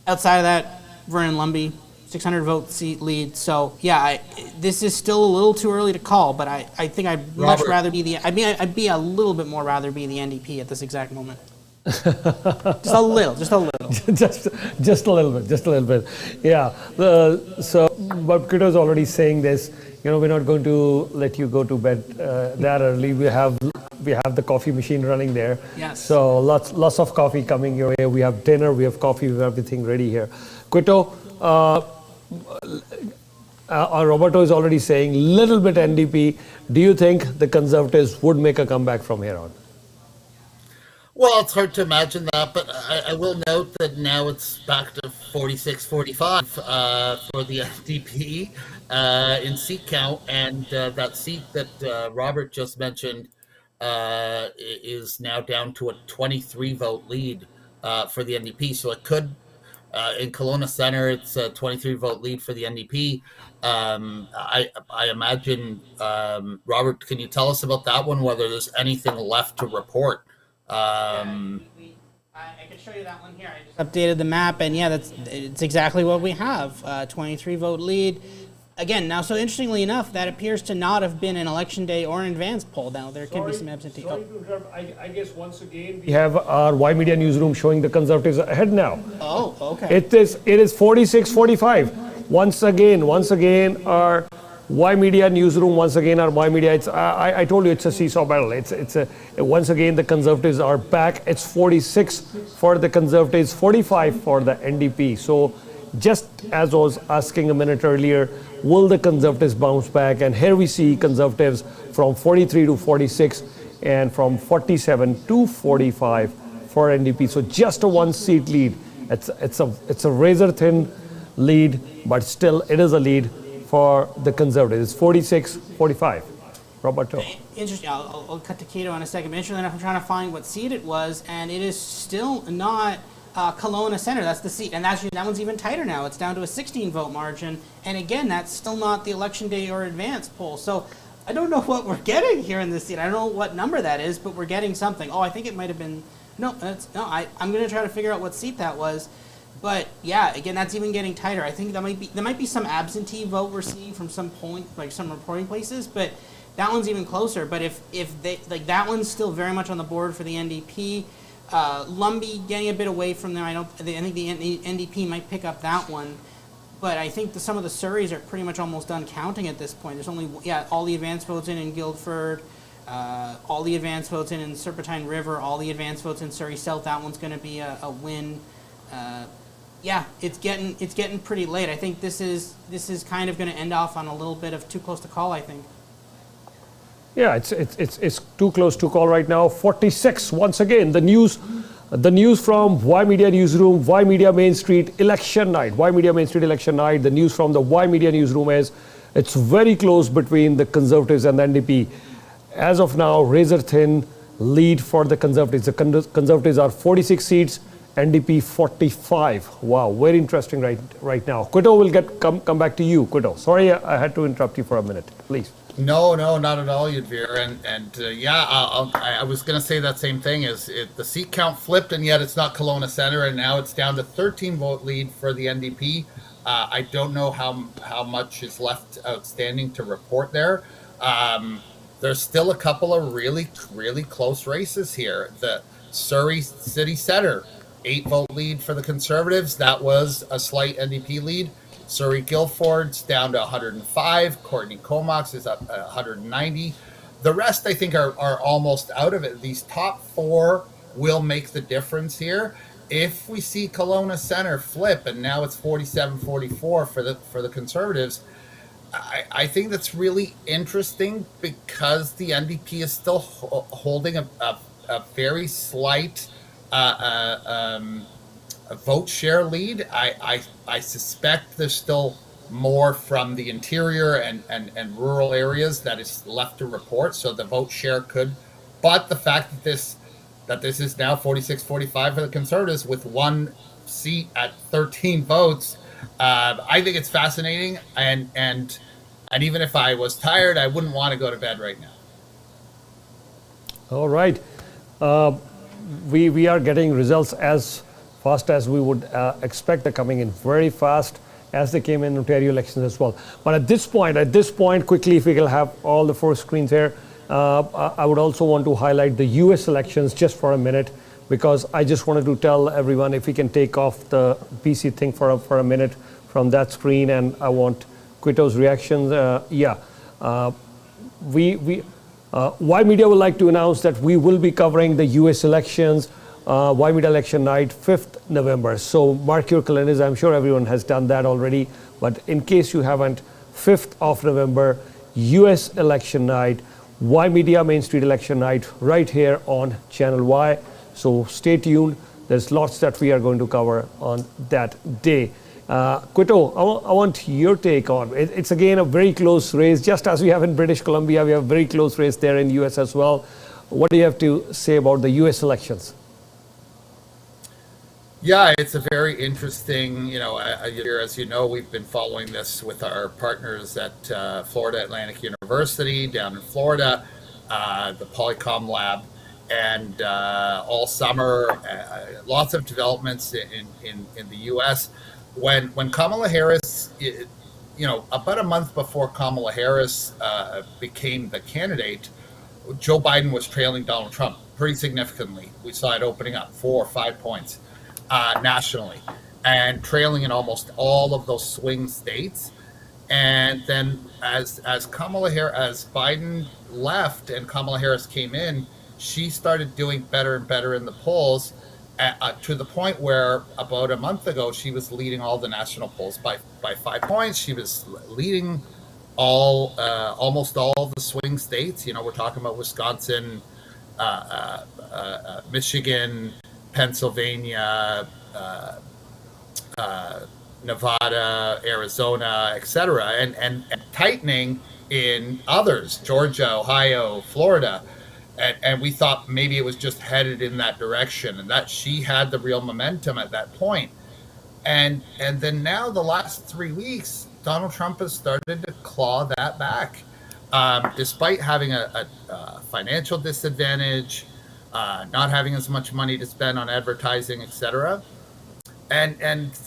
Outside of that, Vernon-Lumby, 600 vote seat lead. So yeah, this is still a little too early to call, but I think I'd much rather be I'd be a little bit more rather be the NDP at this exact moment. just a little. just a little bit. Yeah. But Kito's already saying this. We're not going to let you go to bed that early. We have the coffee machine running there. Yes. So lots of coffee coming your way. We have dinner. We have coffee. We have everything ready here. Kito, Roberto is already saying little bit NDP. Do you think the Conservatives would make a comeback from here on? Well, it's hard to imagine that, but I will note that now it's back to 46-45 for the FDP in seat count, and that seat that Robert just mentioned is now down to a 23 vote lead for the NDP. So it could, in Kelowna Centre, it's a 23 vote lead for the NDP. I imagine, Robert, can you tell us about that one, whether there's anything left to report? I can show you that one here. I just updated the map, and yeah, it's exactly what we have. 23 vote lead. Again, now, so interestingly enough, that appears to not have been an election day or an advanced poll. Now, there can be some absentee. Sorry to interrupt. I guess once again we have our Ymedia newsroom showing the Conservatives ahead now. Oh, okay. It is 46-45. Once again, our Ymedia newsroom, our Ymedia. I told you it's a seesaw battle. Once again the Conservatives are back. It's 46 for the Conservatives, 45 for the NDP. So, just as I was asking a minute earlier, will the Conservatives bounce back? And here we see Conservatives from 43 to 46 and from 47 to 45 for NDP. So just a one seat lead. It's a razor thin lead, but still it is a lead for the Conservatives. It's 46-45. Roberto. Interesting. I'll cut to Kito in a second. Interestingly enough, I'm trying to find what seat it was, and it is still not Kelowna Centre. That's the seat, and actually that one's even tighter now. It's down to a 16 vote margin, and again, that's still not the election day or advanced poll. So I don't know what we're getting here in this seat. I don't know what number that is, but we're getting something. Oh, I think it might have been I'm going to try to figure out what seat that was. But yeah, again, that's even getting tighter. I think there might be some absentee vote we're seeing from some polling, like some reporting places, but that one's even closer. But if they that one's still very much on the board for the NDP. Lumby getting a bit away from them. I think the NDP might pick up that one, but I think some of the Surreys are pretty much almost done counting at this point. There's only all the advanced votes in Guildford, all the advanced votes in Serpentine River, all the advanced votes in Surrey South. That one's going to be a win. It's getting pretty late. I think this is kind of going to end off on a little bit of too close to call, I think. Yeah, it's too close to call right now. 46 once again. The news from Ymedia newsroom, Ymedia Main Street election night. Ymedia Main Street election night. The news from the Ymedia newsroom is it's very close between the Conservatives and the NDP. As of now, razor thin lead for the Conservatives. The Conservatives are 46 seats, NDP 45. Wow, very interesting right now. Quito will come back to you. Quito, sorry I had to interrupt you for a minute. Please. No, not at all, Yudhvir. I was going to say that same thing. The seat count flipped, and yet it's not Kelowna Centre, and now it's down to 13 vote lead for the NDP. I don't know how much is left outstanding to report there. There's still a couple of really close races here. The Surrey City Centre, 8 vote lead for the Conservatives. That was a slight NDP lead. Surrey Guildford's down to 105. Courtney Comox is up 190. The rest, I think, are almost out of it. These top 4 will make the difference here. If we see Kelowna Centre flip and now it's 47-44 for the Conservatives, I think that's really interesting because the NDP is still holding a very slight a vote share lead. I suspect there's still more from the interior and rural areas that is left to report, so the vote share could. But the fact that this is now 46-45 for the Conservatives with 1 seat at 13 votes, I think it's fascinating. And even if I was tired, I wouldn't want to go to bed right now. All right. We are getting results as fast as we would expect. They're coming in very fast as they came in Ontario elections as well. But at this point, quickly, if we can have all the 4 screens here, I would also want to highlight the US elections just for a minute, because I just wanted to tell everyone if we can take off the BC thing for a minute from that screen, and I want Quito's reactions. Ymedia would like to announce that we will be covering the US elections, Ymedia election night, 5th November. So mark your calendars. I'm sure everyone has done that already. But in case you haven't, 5th of November, US election night, Ymedia Main Street election night, right here on Channel Y. So stay tuned. There's lots that we are going to cover on that day. Quito, I want your take on it. It's again a very close race, just as we have in British Columbia. We have a very close race there in US as well. What do you have to say about the US elections? Yeah, it's a very interesting, as you know, we've been following this with our partners at Florida Atlantic University down in Florida, the Polycom Lab, and all summer, lots of developments in the U.S. When Kamala Harris, about a month before Kamala Harris became the candidate, Joe Biden was trailing Donald Trump pretty significantly. We saw it opening up 4 or 5 points. Nationally, and trailing in almost all of those swing states. And then as Biden left and Kamala Harris came in, she started doing better and better in the polls, to the point where about a month ago she was leading all the national polls by 5 points. She was leading almost all the swing states. We're talking about Wisconsin, Michigan, Pennsylvania, Nevada, Arizona, etc., and tightening in others, Georgia, Ohio, Florida, and we thought maybe it was just headed in that direction, and that she had the real momentum at that point. And then now the last 3 weeks, Donald Trump has started to claw that back, despite having a financial disadvantage, not having as much money to spend on advertising, etc. And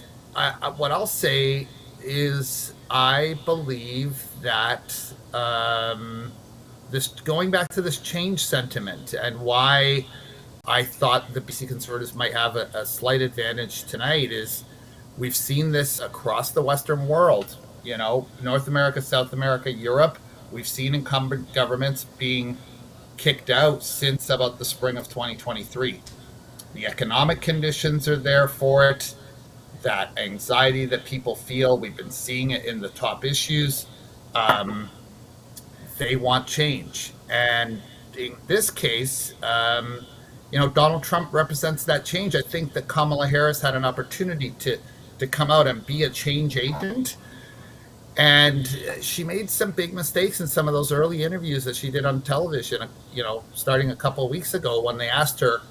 what I'll say is I believe that this, going back to this change sentiment and why I thought the BC Conservatives might have a slight advantage tonight, is we've seen this across the Western world, North America, South America, Europe. We've seen incumbent governments being kicked out since about the spring of 2023. The economic conditions are there for it. That anxiety that people feel, we've been seeing it in the top issues. They want change. And in this case, Donald Trump represents that change. I think that Kamala Harris had an opportunity to come out and be a change agent. And she made some big mistakes in some of those early interviews that she did on television, starting a couple of weeks ago, when they asked her,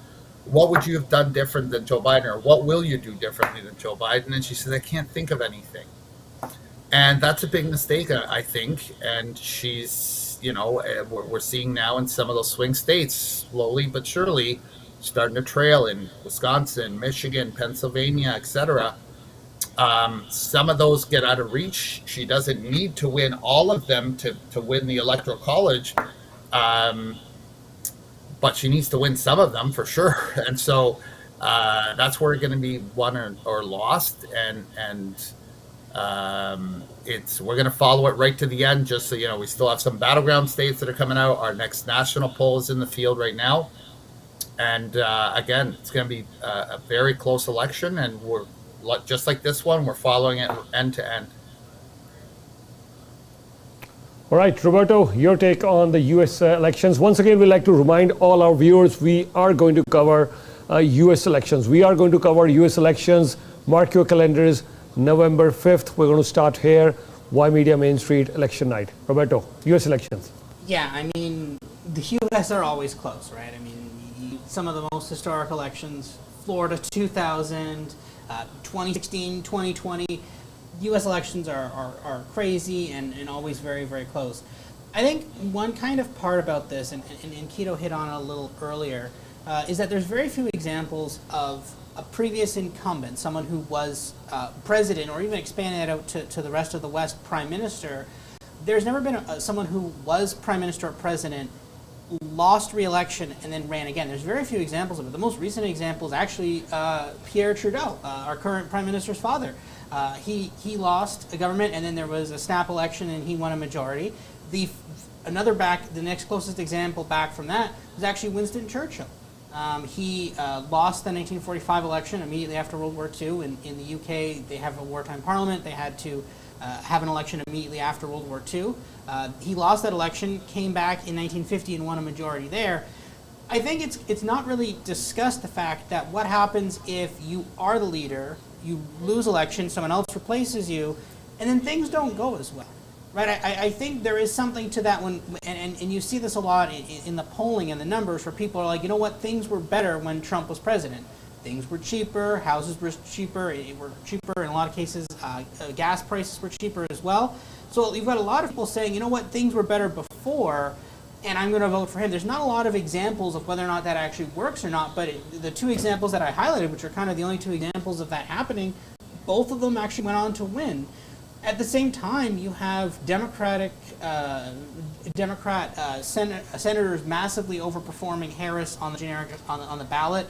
what would you have done different than Joe Biden, or what will you do differently than Joe Biden? And she said, I can't think of anything. And that's a big mistake, I think. And she's, we're seeing now in some of those swing states, slowly but surely, starting to trail in Wisconsin, Michigan, Pennsylvania, etc. Some of those get out of reach. She doesn't need to win all of them to win the Electoral College. But she needs to win some of them for sure. And so that's where it's going to be won or lost. And we're going to follow it right to the end, just so we still have some battleground states that are coming out. Our next national poll is in the field right now. And again, it's going to be a very close election, and we're just like this one, we're following it end to end. All right, Roberto, your take on the U.S. elections. Once again, we'd like to remind all our viewers, we are going to cover U.S. elections. We are going to cover U.S. elections. Mark your calendars, November 5th. We're going to start here, Ymedia Main Street, election night. Roberto, U.S. elections. Yeah, I mean, the U.S. are always close, right? I mean, some of the most historic elections, Florida 2000, 2016, 2020, U.S. elections are crazy and always very, very close. I think one kind of part about this, and Keto hit on it a little earlier, is that there's very few examples of a previous incumbent, someone who was president, or even expanding it out to the rest of the West, prime minister. There's never been someone who was prime minister or president, lost re-election, and then ran again. There's very few examples of it. The most recent example is actually Pierre Trudeau, our current prime minister's father. He lost a government, and then there was a snap election, and he won a majority. The next closest example back from that was actually Winston Churchill. He lost the 1945 election immediately after World War II. In the UK, they have a wartime parliament. They had to have an election immediately after World War II. He lost that election, came back in 1950 and won a majority there. I think it's not really discussed the fact that what happens if you are the leader, you lose election, someone else replaces you, and then things don't go as well, right? I think there is something to that when, and you see this a lot in the polling and the numbers, where people are like, you know what, things were better when Trump was president. Things were cheaper, houses were cheaper, in a lot of cases, gas prices were cheaper as well. So you've got a lot of people saying, you know what, things were better before, and I'm going to vote for him. There's not a lot of examples of whether or not that actually works or not, but the two examples that I highlighted, which are kind of the only two examples of that happening, both of them actually went on to win. At the same time, you have Democrat senators massively overperforming Harris on the generic on the ballot,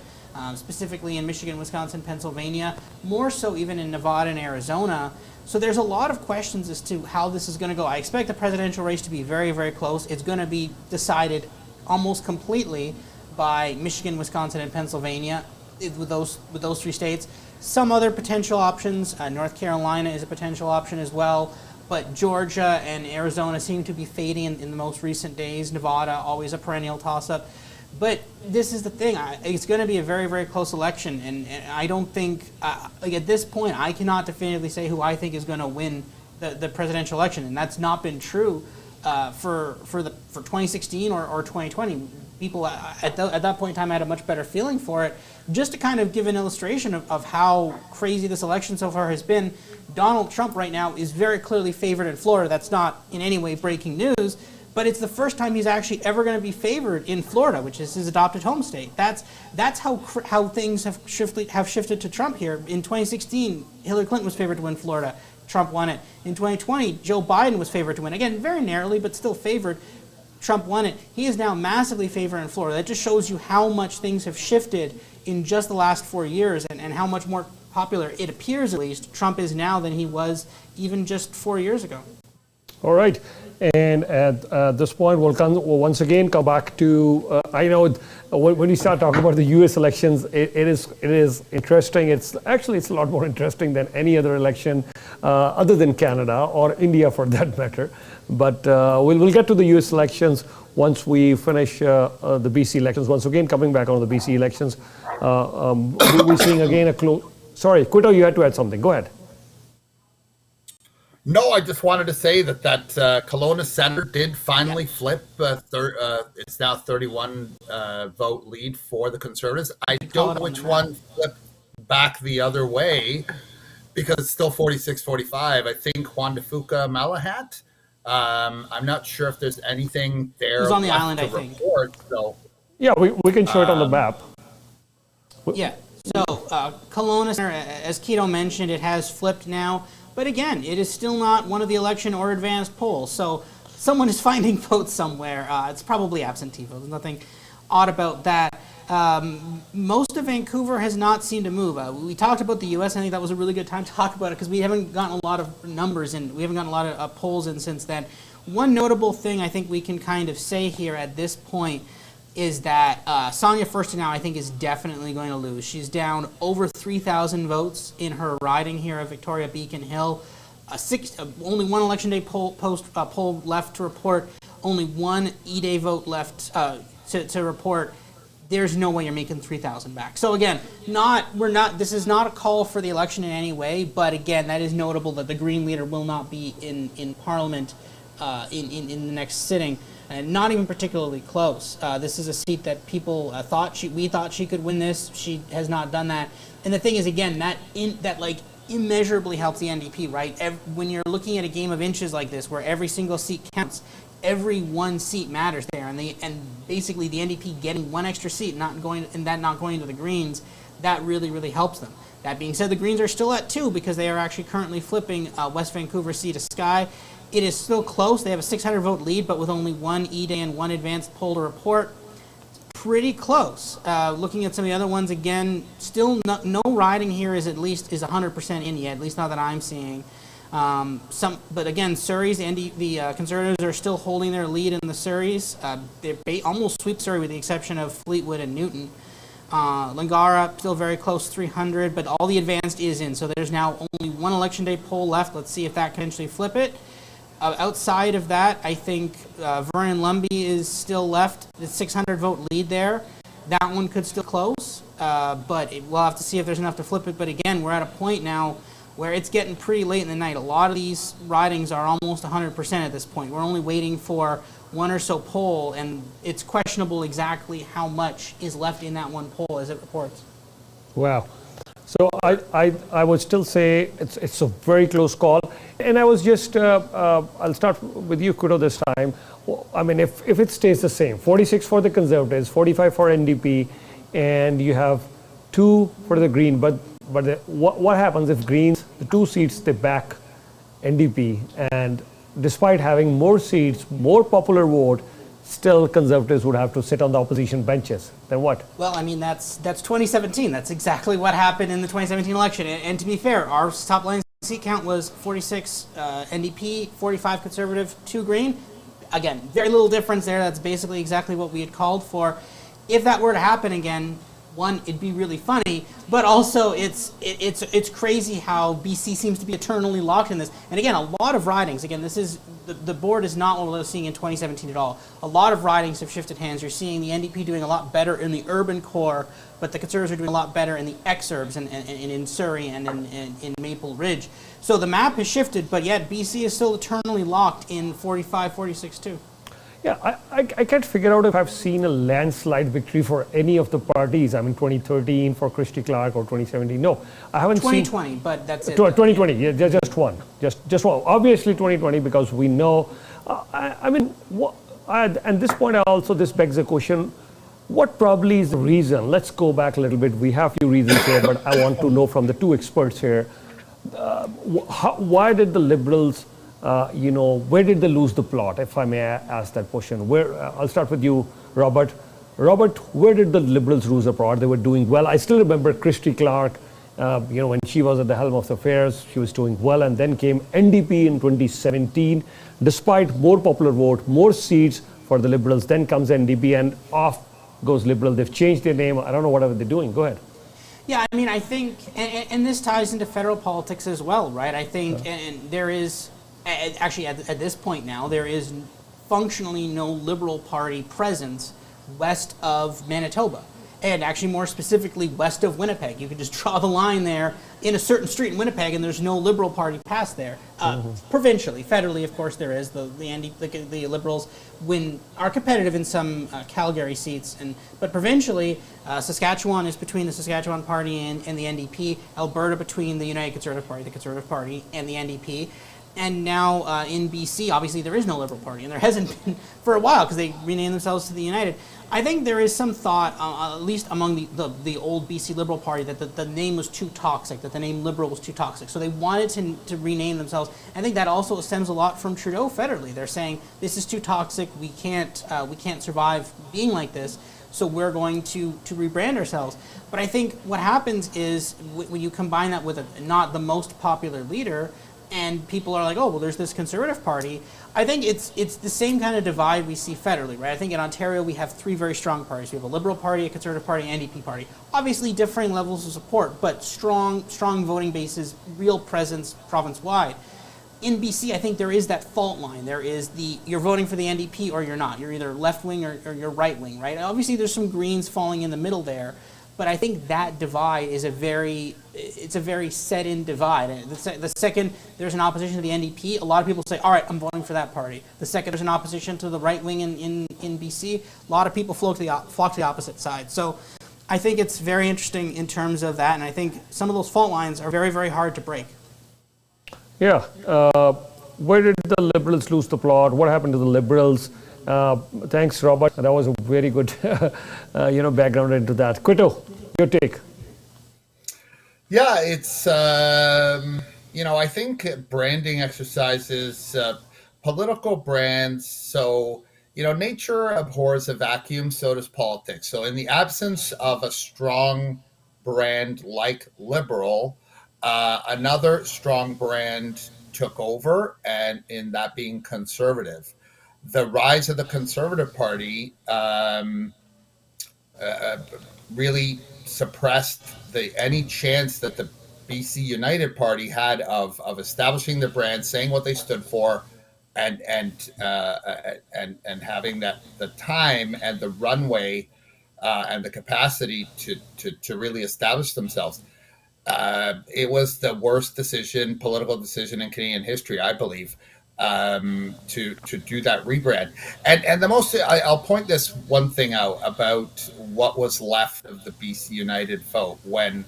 specifically in Michigan, Wisconsin, Pennsylvania, more so even in Nevada and Arizona. So there's a lot of questions as to how this is going to go. I expect the presidential race to be very, very close. It's going to be decided almost completely by Michigan, Wisconsin, and Pennsylvania with those three states. Some other potential options, North Carolina is a potential option as well, but Georgia and Arizona seem to be fading in the most recent days. Nevada, always a perennial toss-up. But this is the thing, it's going to be a very, very close election, and I don't think, at this point, I cannot definitively say who I think is going to win the presidential election, and that's not been true for 2016 or 2020. People at that point in time had a much better feeling for it. Just to kind of give an illustration of how crazy this election so far has been, Donald Trump right now is very clearly favored in Florida. That's not in any way breaking news, but it's the first time he's actually ever going to be favored in Florida, which is his adopted home state. That's how things have shifted to Trump here. In 2016, Hillary Clinton was favored to win Florida. Trump won it. In 2020, Joe Biden was favored to win. Again, very narrowly, but still favored. Trump won it. He is now massively favored in Florida. That just shows you how much things have shifted in just the last 4 years, and how much more popular, it appears at least, Trump is now than he was even just 4 years ago. All right. And at this point, we'll once again come back to, I know when we start talking about the U.S. elections, it is interesting. It's a lot more interesting than any other election other than Canada or India for that matter. But we'll get to the U.S. elections once we finish the BC elections. Once again, coming back on the BC elections, we're seeing again a close. Sorry, Quito, you had to add something. Go ahead. No, I just wanted to say that Kelowna Center did finally flip. It's now 31 vote lead for the Conservatives. I don't know which one flipped back the other way because it's still 46-45. I think Juan de Fuca Malahat. I'm not sure if there's anything there. He's on the island, I think. So. Yeah, we can show it on the map. Yeah. So Kelowna Center, as Keto mentioned, it has flipped now. But again, it is still not one of the election or advanced polls. So someone is finding votes somewhere. It's probably absentee votes. There's nothing odd about that. Most of Vancouver has not seemed to move. We talked about the U.S. I think that was a really good time to talk about it because we haven't gotten a lot of numbers in. We haven't gotten a lot of polls in since then. One notable thing I think we can kind of say here at this point is that Sonia Furstenau, I think, is definitely going to lose. She's down over 3,000 votes in her riding here of Victoria Beacon Hill. Only one election day poll left to report. Only one E-Day vote left to report. There's no way you're making 3,000 back. So again, this is not a call for the election in any way, but again, that is notable that the Green leader will not be in Parliament in the next sitting. And not even particularly close. This is a seat that people we thought she could win this. She has not done that. And the thing is, again, that immeasurably helps the NDP, right? When you're looking at a game of inches like this, where every single seat counts, every one seat matters there, and basically the NDP getting one extra seat, not going to the Greens, that really, really helps them. That being said, the Greens are still at 2 because they are actually currently flipping West Vancouver seat to Sky. It is still close. They have a 600 vote lead, but with only one E-Day and one advanced poll to report. Pretty close. Looking at some of the other ones, again, still no riding here is 100% in yet, at least not that I'm seeing. But again, Surrey's and the Conservatives are still holding their lead in the Surreys. They almost sweep Surrey with the exception of Fleetwood and Newton. Langara still very close, 300, but all the advanced is in. So there's now only one election day poll left. Let's see if that can eventually flip it. Outside of that, I think Vernon Lumby is still left. The 600 vote lead there. That one could still close, but we'll have to see if there's enough to flip it. But again, we're at a point now where it's getting pretty late in the night. A lot of these ridings are almost 100% at this point. We're only waiting for one or so poll, and it's questionable exactly how much is left in that one poll as it reports. Wow. So I would still say it's a very close call. And I was just, I'll start with you, Kudo, this time. I mean, if it stays the same, 46 for the Conservatives, 45 for NDP, and you have 2 for the Green, but what happens if Greens, the 2 seats, they back NDP, and despite having more seats, more popular vote, still Conservatives would have to sit on the opposition benches. Then what? Well, I mean, that's 2017. That's exactly what happened in the 2017 election. And to be fair, our top line seat count was 46 NDP, 45 Conservative, 2 Green. Again, very little difference there. That's basically exactly what we had called for. If that were to happen again, one, it'd be really funny, but also it's crazy how BC seems to be eternally locked in this. And again, a lot of ridings. Again, this is the board is not what we were seeing in 2017 at all. A lot of ridings have shifted hands. You're seeing the NDP doing a lot better in the urban core, but the Conservatives are doing a lot better in the exurbs and in Surrey and in Maple Ridge. So the map has shifted, but yet BC is still eternally locked in 45, 46 too. Yeah, I can't figure out if I've seen a landslide victory for any of the parties. I mean, 2013 for Christy Clark or 2017. No, I haven't 2020, but that's it. 2020, yeah, just one. Just one. Obviously 2020 because we know. I mean, at this point also this begs the question, what probably is the reason? Let's go back a little bit. We have a few reasons here, but I want to know from the 2 experts here, why did the Liberals where did they lose the plot, if I may ask that question? I'll start with you, Robert. Robert, where did the Liberals lose the plot? They were doing well. I still remember Christy Clark, when she was at the helm of the affairs, she was doing well. And then came NDP in 2017. Despite more popular vote, more seats for the Liberals, then comes NDP and off goes Liberal. They've changed their name. I don't know whatever they're doing. Go ahead. Yeah, I mean, I think, and this ties into federal politics as well, right? I think, and there is, actually at this point now, there is functionally no Liberal Party presence west of Manitoba. and actually more specifically west of Winnipeg. You could just draw the line there in a certain street in Winnipeg, and there's no Liberal Party past there. Provincially, federally, of course, there is. The Liberals are competitive in some Calgary seats, but provincially, Saskatchewan is between the Saskatchewan Party and the NDP. Alberta between the United Conservative Party, and the NDP. And now in BC, obviously there is no Liberal Party, and there hasn't been for a while because they renamed themselves to the United. I think there is some thought, at least among the old BC Liberal Party, that the name was too toxic, that the name Liberal was too toxic. So they wanted to rename themselves. I think that also stems a lot from Trudeau federally. They're saying this is too toxic. We can't survive being like this. So we're going to rebrand ourselves. But I think what happens is when you combine that with not the most popular leader, and people are like, oh, well, there's this Conservative Party. I think it's the same kind of divide we see federally, right? I think in Ontario we have three very strong parties. We have a Liberal Party, a Conservative Party, and NDP Party. Obviously differing levels of support, but strong voting bases, real presence province-wide. In BC, I think there is that fault line. There is you're voting for the NDP or you're not. You're either left-wing or you're right-wing, right? Obviously there's some Greens falling in the middle there. But I think that divide is a very set-in divide. And the second there's an opposition to the NDP, a lot of people say, all right, I'm voting for that party. The second there's an opposition to the right wing in BC, a lot of people flock to the opposite side. So I think it's very interesting in terms of that, and I think some of those fault lines are very, very hard to break. Yeah. Where did the Liberals lose the plot? What happened to the Liberals? Thanks, Robert. That was a very good, background into that. Quito, your take. Yeah, it's, I think branding exercises, political brands. So, nature abhors a vacuum, so does politics. So in the absence of a strong brand like Liberal, another strong brand took over, and in that being Conservative. The rise of the Conservative Party really suppressed any chance that the BC United Party had of establishing their brand, saying what they stood for, and having the time and the runway and the capacity to really establish themselves. It was the worst political decision in Canadian history, I believe. To do that rebrand. And I'll point this one thing out about what was left of the BC United vote when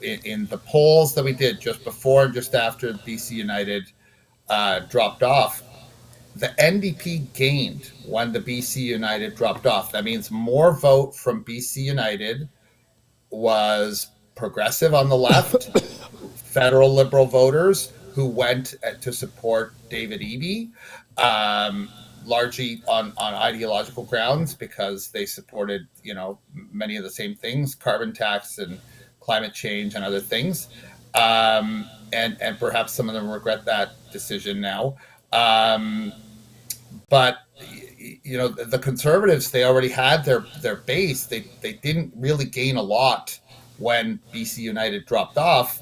in the polls that we did just before and just after BC United dropped off, the NDP gained when the BC United dropped off. That means more vote from BC United was progressive on the left, federal Liberal voters who went to support David Eby, largely on ideological grounds because they supported, many of the same things, carbon tax and climate change and other things. And perhaps some of them regret that decision now. But the Conservatives, they already had their base. They didn't really gain a lot when BC United dropped off.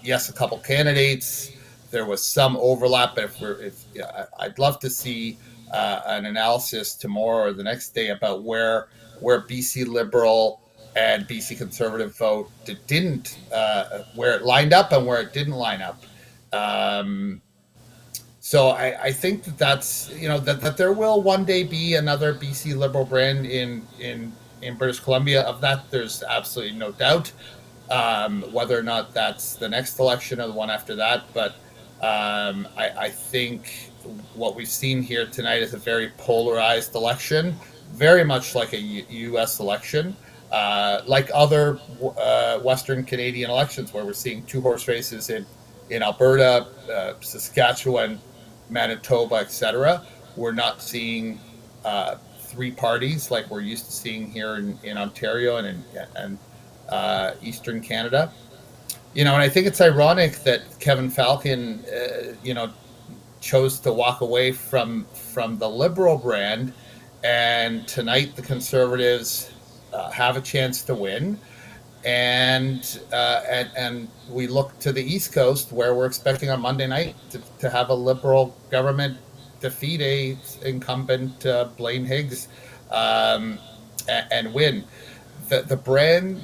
Yes, a couple candidates. There was some overlap, but I'd love to see an analysis tomorrow or the next day about where BC Liberal and BC Conservative vote didn't, where it lined up and where it didn't line up. So I think that's that there will one day be another BC Liberal brand in British Columbia. Of that, there's absolutely no doubt. Whether or not that's the next election or the one after that. But I think what we've seen here tonight is a very polarized election, very much like a U.S. election, like other Western Canadian elections where we're seeing two-horse races in Alberta, Saskatchewan, Manitoba, etc. We're not seeing three parties like we're used to seeing here in Ontario and Eastern Canada, and I think it's ironic that Kevin Falcon, chose to walk away from the Liberal brand, and tonight the Conservatives have a chance to win, and we look to the East Coast where we're expecting on Monday night to have a Liberal government defeat a incumbent Blaine Higgs and win. the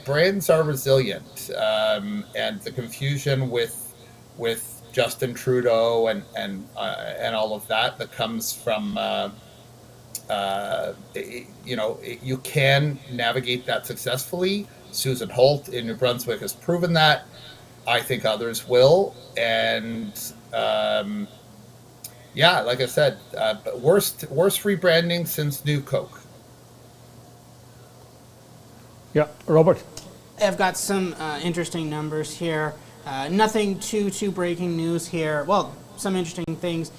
brands are resilient, and the confusion with Justin Trudeau and all of that comes from you can navigate that successfully. Susan Holt in New Brunswick has proven that. I think others will, and like I said, worst rebranding since New Coke. Yeah, Robert. I've got some interesting numbers here. Nothing too breaking news here. Well, some interesting things.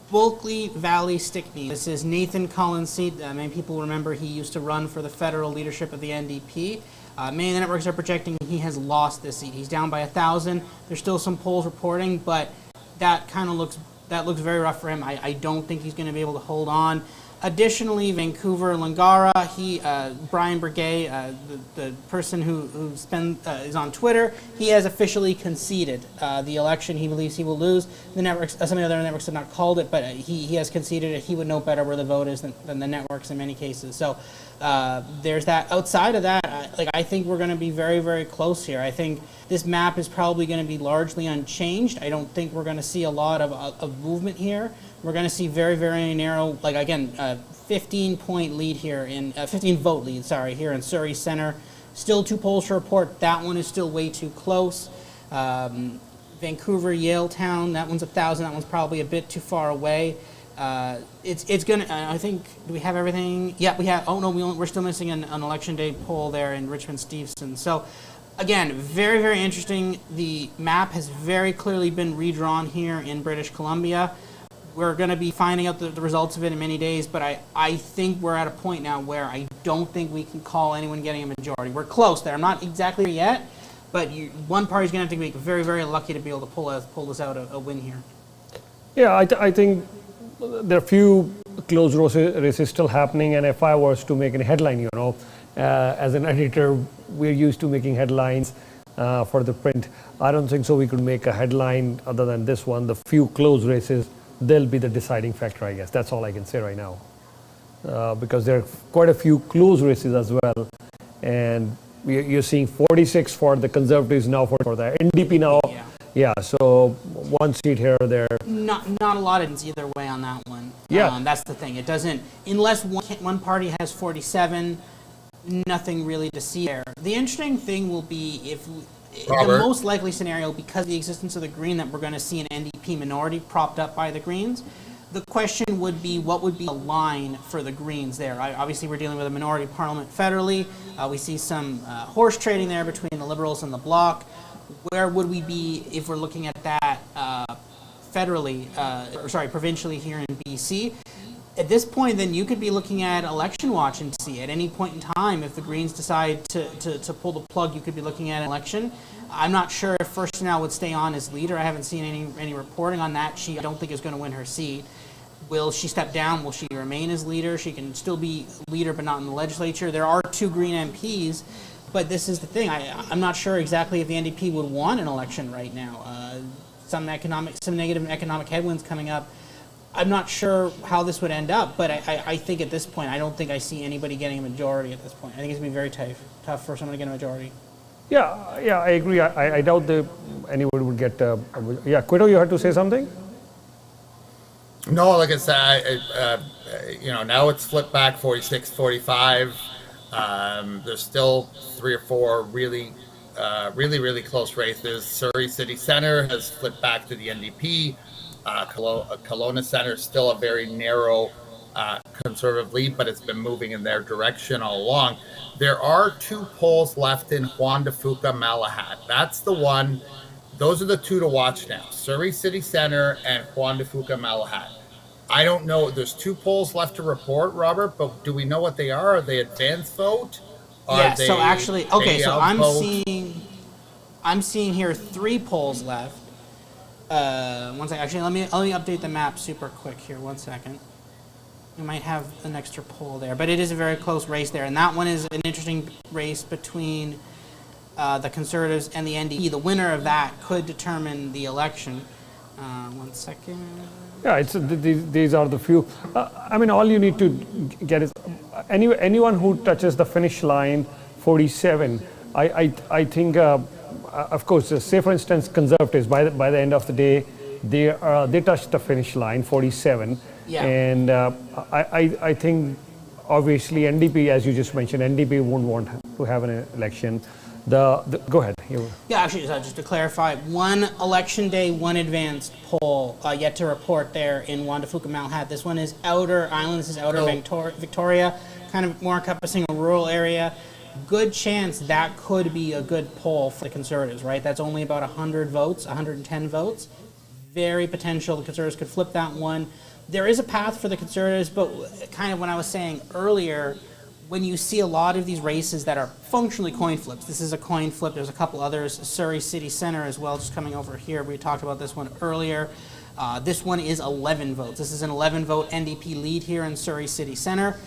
Bulkley Valley Stickney. This is Nathan Collins' seat. Many people remember he used to run for the federal leadership of the NDP. Many of the networks are projecting he has lost this seat. He's down by 1,000. There's still some polls reporting, but that kind of looks very rough for him. I don't think he's going to be able to hold on. Additionally, Vancouver Langara, Brian Burgay, the person who is on Twitter, he has officially conceded the election. He believes he will lose. The networks, some of the other networks have not called it, but he has conceded it. He would know better where the vote is than the networks in many cases. So there's that. Outside of that, I think we're going to be very, very close here. I think this map is probably going to be largely unchanged. I don't think we're going to see a lot of movement here. We're going to see very, very narrow, 15-point lead here 15-vote lead, here in Surrey Centre. Still 2 polls to report. That one is still way too close. Vancouver, Yaletown, that one's 1,000. That one's probably a bit too far away. It's going to, I think, do we have everything? Yeah, we have. Oh, no, we're still missing an election day poll there in Richmond-Stevenson. So, again, very, very interesting. The map has very clearly been redrawn here in British Columbia. We're going to be finding out the results of it in many days, but I think we're at a point now where I don't think we can call anyone getting a majority. We're close there. I'm not exactly there yet, but one party's going to have to be very, very lucky to be able to pull this out a win here. Yeah, I think there are few close races still happening, and if I was to make a headline, as an editor, we're used to making headlines for the print. I don't think so we could make a headline other than this one. The few close races, they'll be the deciding factor, I guess. That's all I can say right now. Because there are quite a few close races as well. And you're seeing 46 for the Conservatives now, for the NDP now. Yeah, so 1 seat here or there. Not a lot of either way on that one. Yeah. That's the thing. It doesn't, unless one party has 47, nothing really to see there. The interesting thing will be if the most likely scenario, because of the existence of the Green, that we're going to see an NDP minority propped up by the Greens. The question would be, what would be a line for the Greens there? Obviously, we're dealing with a minority parliament federally. We see some horse trading there between the Liberals and the Bloc. Where would we be if we're looking at that provincially here in BC? At this point, then you could be looking at election watch and see at any point in time if the Greens decide to pull the plug, you could be looking at an election. I'm not sure if First Now would stay on as leader. I haven't seen any reporting on that. I don't think is going to win her seat. Will she step down? Will she remain as leader? She can still be leader, but not in the legislature. There are 2 Green MPs, but this is the thing. I'm not sure exactly if the NDP would want an election right now. Some negative economic headwinds coming up. I'm not sure how this would end up, but I think at this point, I don't think I see anybody getting a majority at this point. I think it's going to be very tough for someone to get a majority. Yeah, I agree. I doubt anybody would get yeah, Quito, you had to say something? No, like I said, now it's flipped back 46-45. There's still 3 or 4 really close races. Surrey City Centre has flipped back to the NDP. Kelowna Centre is still a very narrow Conservative lead, but it's been moving in their direction all along. There are 2 polls left in Juan de Fuca, Malahat. That's the one. Those are the 2 to watch now. Surrey City Centre and Juan de Fuca, Malahat. I don't know. There's 2 polls left to report, Robert, but do we know what they are? Are they advance vote? So actually, okay, so I'm seeing here 3 polls left. One second. Actually, let me update the map super quick here. 1 second. We might have an extra poll there, but it is a very close race there, and that one is an interesting race between the Conservatives and the NDP. The winner of that could determine the election. One second. Yeah, these are the few. I mean, all you need to get is anyone who touches the finish line, 47. I think, of course, say for instance, Conservatives by the end of the day, they touched the finish line, 47. Yeah. And I think obviously NDP, as you just mentioned, NDP won't want to have an election. Go ahead. Yeah, actually, just to clarify, one election day, one advanced poll yet to report there in Wanda Fuka Malhat. This one is Outer Island. This is Outer Victoria, kind of more encompassing a rural area. Good chance that could be a good poll for the Conservatives, right? That's only about 100 votes, 110 votes. Very potential the Conservatives could flip that one. There is a path for the Conservatives, but kind of when I was saying earlier, when you see a lot of these races that are functionally coin flips, this is a coin flip, there's a couple others, Surrey City Centre as well, just coming over here. We talked about this one earlier. This one is 11 votes. This is an 11-vote NDP lead here in Surrey City Centre.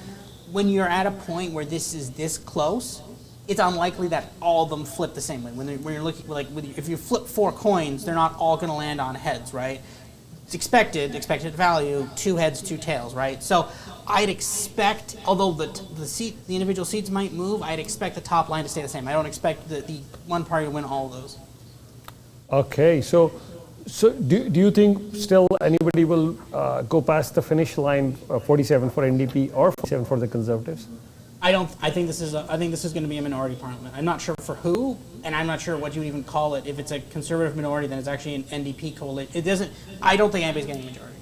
When you're at a point where this is this close, it's unlikely that all of them flip the same way. When you're looking, like, if you flip 4 coins, they're not all going to land on heads, right? It's expected value, 2 heads, 2 tails, right? So I'd expect, although the individual seats might move, I'd expect the top line to stay the same. I don't expect the one party to win all of those. Okay, so do you think still anybody will go past the finish line, 47 for NDP or 47 for the Conservatives? I think this is going to be a minority parliament. I'm not sure for who, and I'm not sure what you would even call it. If it's a Conservative minority, then it's actually an NDP coalition. It doesn't. I don't think anybody's getting a majority.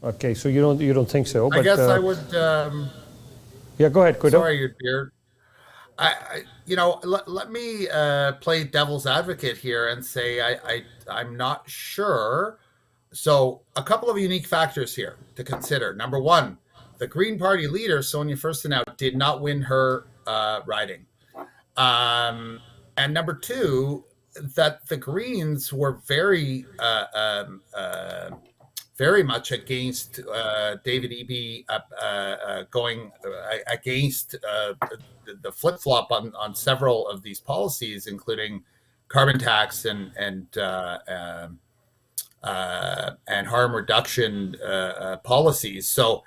Okay, so you don't think so? I guess I would. Yeah, go ahead, Guido. Sorry, your beard. Let me play devil's advocate here and say I'm not sure. So a couple of unique factors here to consider. Number one, the Green Party leader, Sonia Furstenau, did not win her riding. And number two, that the Greens were very much against David Eby going against the flip-flop on several of these policies, including carbon tax and harm reduction policies. So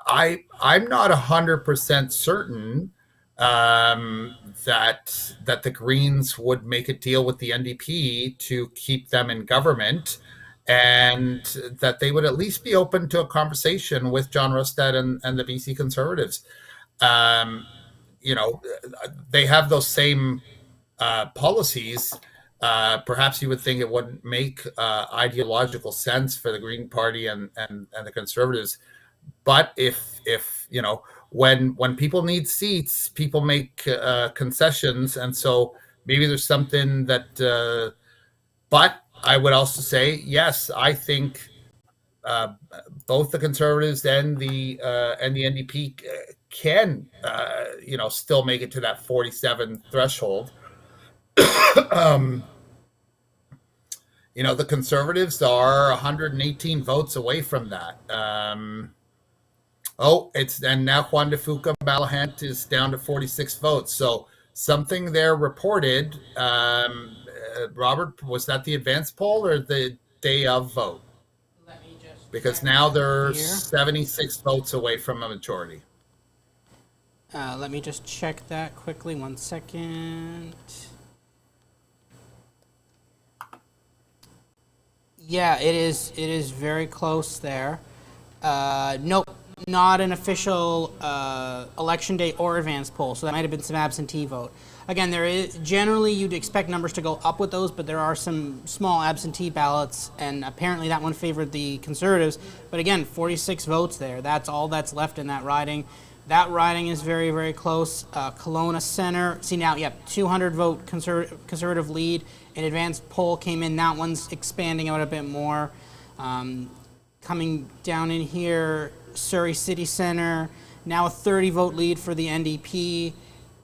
I'm not 100% certain that the Greens would make a deal with the NDP to keep them in government, and that they would at least be open to a conversation with John Rustad and the BC Conservatives. They have those same policies. Perhaps you would think it wouldn't make ideological sense for the Green Party and the Conservatives. But if when people need seats, people make concessions, and so maybe there's something that. But I would also say, yes, I think both the Conservatives and the NDP can still make it to that 47 threshold. The Conservatives are 118 votes away from that. And now Juan de Fuca Malahant is down to 46 votes. So something there reported. Robert, was that the advanced poll or the day of vote? Let me just because now they're 76 votes away from a majority. Let me just check that quickly. 1 second. Yeah, it is very close there. Nope, not an official election day or advance poll, so that might have been some absentee vote. Again, there is generally you'd expect numbers to go up with those, but there are some small absentee ballots, and apparently that one favored the Conservatives. But again, 46 votes there. That's all that's left in that riding. That riding is very, very close. Kelowna Centre, see now, yep, 200 vote conservative lead. An advanced poll came in. That one's expanding out a bit more. Coming down in here, Surrey City Centre, now a 30 vote lead for the NDP.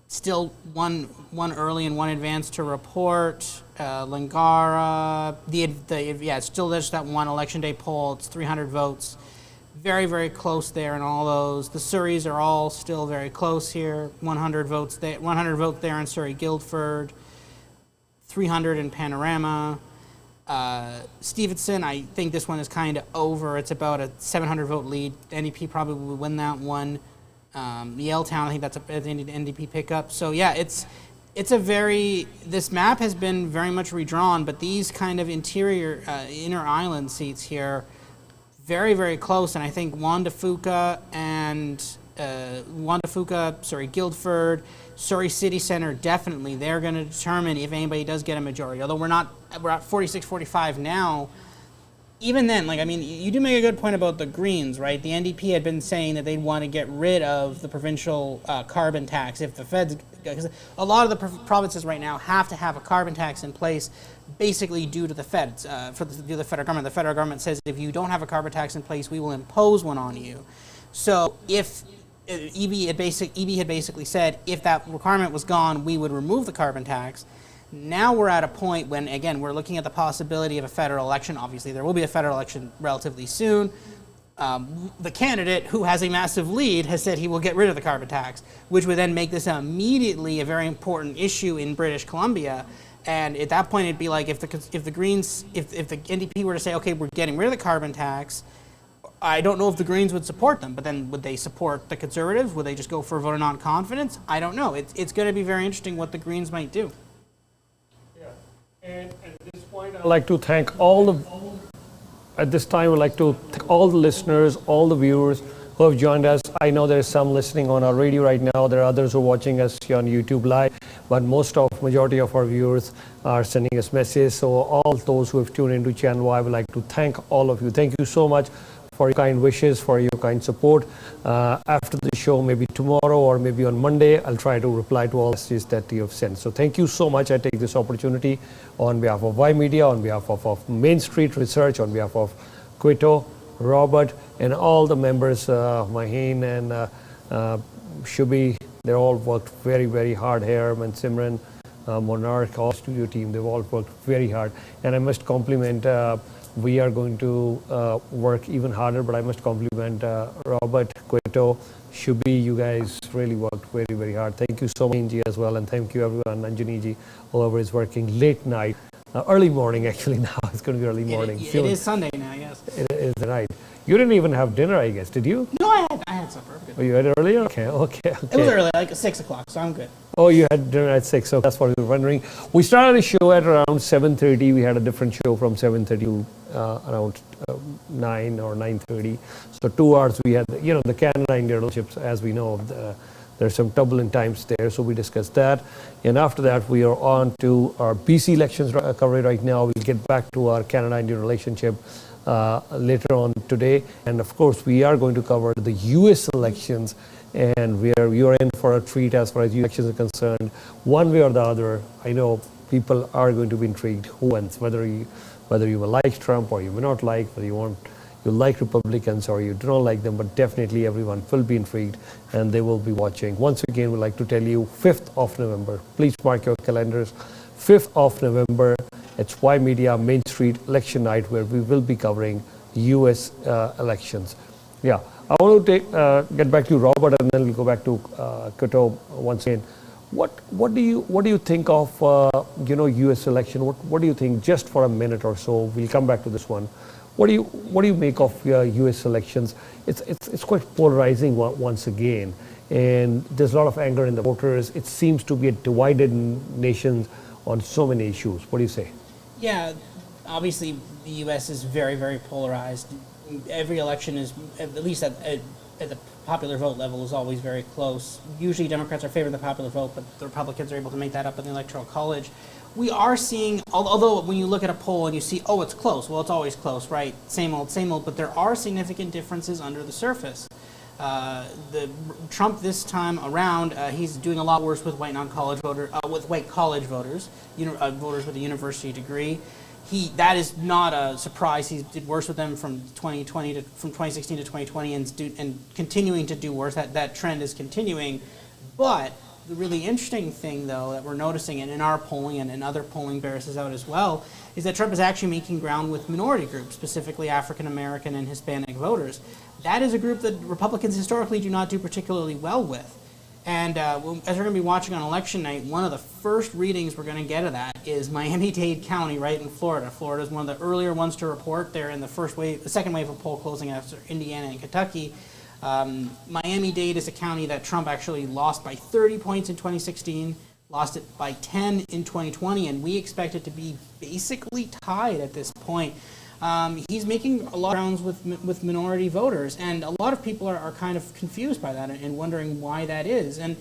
Still one early and one advanced to report. Lingara, it's still just that one election day poll. It's 300 votes. Very, very close there in all those. The Surreys are all still very close here. 100 votes there. 100 vote there in Surrey Guildford. 300 in Panorama. Stevenson, I think this one is kind of over. It's about a 700 vote lead. The NDP probably will win that one. Yaletown, I think that's an NDP pickup. So yeah, it's this map has been very much redrawn, but these kind of inner island seats here, very, very close. And I think Guildford, Surrey City Centre, definitely, they're going to determine if anybody does get a majority. Although we're at 46-45 now. Even then, you do make a good point about the Greens, right? The NDP had been saying that they'd want to get rid of the provincial carbon tax if the feds, because a lot of the provinces right now have to have a carbon tax in place, basically due to the feds, due to the federal government. The federal government says if you don't have a carbon tax in place, we will impose one on you. So if EB had basically said if that requirement was gone, we would remove the carbon tax. Now we're at a point when, again, we're looking at the possibility of a federal election. Obviously, there will be a federal election relatively soon. The candidate, who has a massive lead, has said he will get rid of the carbon tax, which would then make this immediately a very important issue in British Columbia. And at that point, it'd be like if the NDP were to say, okay, we're getting rid of the carbon tax, I don't know if the Greens would support them, but then would they support the Conservatives? Would they just go for a vote of non-confidence? I don't know. It's going to be very interesting what the Greens might do. And at this point, I'd like to thank all the listeners, all the viewers who have joined us. I know there's some listening on our radio right now. There are others who are watching us on YouTube Live, but majority of our viewers are sending us messages. So all those who have tuned into Channel Y, I would like to thank all of you. Thank you so much for your kind wishes, for your kind support. After the show, maybe tomorrow or maybe on Monday, I'll try to reply to all messages that you have sent. So thank you so much. I take this opportunity on behalf of Ymedia, on behalf of Main Street Research, on behalf of Quito, Robert, and all the members, Maheen and Shubi. They all worked very, very hard here. And Simran, Monarch, all studio team, they've all worked very hard. And I must compliment we are going to work even harder, but I must compliment Robert, Quito, Shubi. You guys really worked very, very hard. Thank you so much, Inji, as well, and thank you everyone, Anjaniji, whoever is working late night, early morning actually now. It's going to be early morning. It is Sunday now, yes. It is right. You didn't even have dinner, I guess, did you? No, I had supper. Good. Oh, you had it earlier? Okay. It was early, like 6 o'clock, so I'm good. Oh, you had dinner at 6, so that's what we were wondering. We started the show at around 7:30. We had a different show from 7:30 to around 9 or 9:30. So 2 hours we had, the Canada-India relationships, as we know, there's some turbulent times there, so we discussed that. And after that, we are on to our BC elections coverage right now. We'll get back to our Canada-India relationship later on today. And of course, we are going to cover the US elections, and you are in for a treat as far as elections are concerned. One way or the other, I know people are going to be intrigued who wins, whether you will like Trump or you will not like, whether you like Republicans or you do not like them, but definitely everyone will be intrigued and they will be watching. Once again, we'd like to tell you 5th of November. Please mark your calendars. 5th of November, it's Ymedia Main Street election night, where we will be covering US elections. Yeah, I want to get back to Robert, and then we'll go back to Quito once again. What do you think of US election? What do you think, just for a minute or so? We'll come back to this one. What do you make of US elections? It's quite polarizing once again, and there's a lot of anger in the voters. It seems to be a divided nation on so many issues. What do you say? Yeah, obviously the U.S. is very, very polarized. Every election is, at least at the popular vote level, is always very close. Usually Democrats are favoring the popular vote, but the Republicans are able to make that up in the Electoral College. We are seeing, although when you look at a poll and you see, oh, it's close, well, it's always close, right? Same old, but there are significant differences under the surface. Trump this time around, he's doing a lot worse with white college voters, voters with a university degree. That is not a surprise. He did worse with them from 2016 to 2020, and continuing to do worse. That trend is continuing. But the really interesting thing, though, that we're noticing, and in our polling and in other polling bears this out as well, is that Trump is actually making ground with minority groups, specifically African American and Hispanic voters. That is a group that Republicans historically do not do particularly well with. And as we're going to be watching on election night, one of the first readings we're going to get of that is Miami-Dade County, right in Florida. Florida is one of the earlier ones to report. They're in the second wave of poll closing after Indiana and Kentucky. Miami-Dade is a county that Trump actually lost by 30 points in 2016, lost it by 10 in 2020, and we expect it to be basically tied at this point. He's making a lot of rounds with minority voters, and a lot of people are kind of confused by that and wondering why that is. And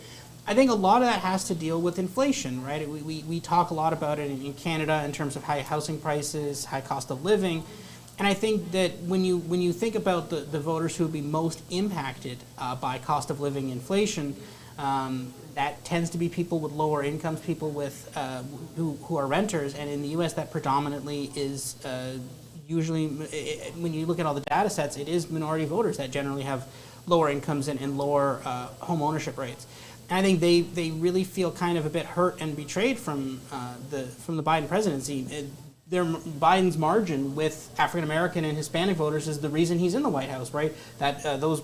I think a lot of that has to deal with inflation, right? We talk a lot about it in Canada in terms of high housing prices, high cost of living. And I think that when you think about the voters who would be most impacted by cost of living inflation, that tends to be people with lower incomes, people with who are renters, and in the U.S. that predominantly is usually, when you look at all the data sets, it is minority voters that generally have lower incomes and lower home ownership rates. And I think they really feel kind of a bit hurt and betrayed from the Biden presidency. Biden's margin with African American and Hispanic voters is the reason he's in the White House, right? That those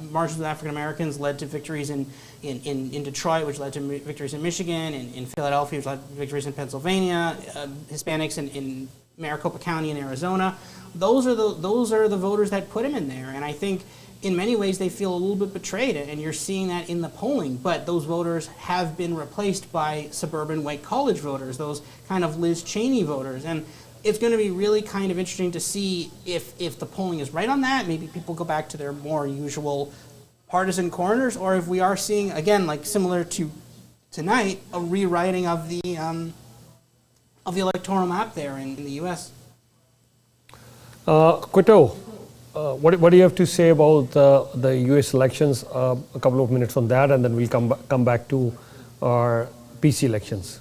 margins with African Americans led to victories in Detroit, which led to victories in Michigan, in Philadelphia, which led to victories in Pennsylvania, Hispanics in Maricopa County in Arizona. Those are the voters that put him in there, and I think in many ways they feel a little bit betrayed, and you're seeing that in the polling. But those voters have been replaced by suburban white college voters, those kind of Liz Cheney voters, and it's going to be really kind of interesting to see if the polling is right on that. Maybe people go back to their more usual partisan corners, or if we are seeing, again, like similar to tonight, a rewriting of the electoral map there in the U.S. Quito, what do you have to say about the U.S. elections? A couple of minutes on that, and then we'll come back to our BC elections.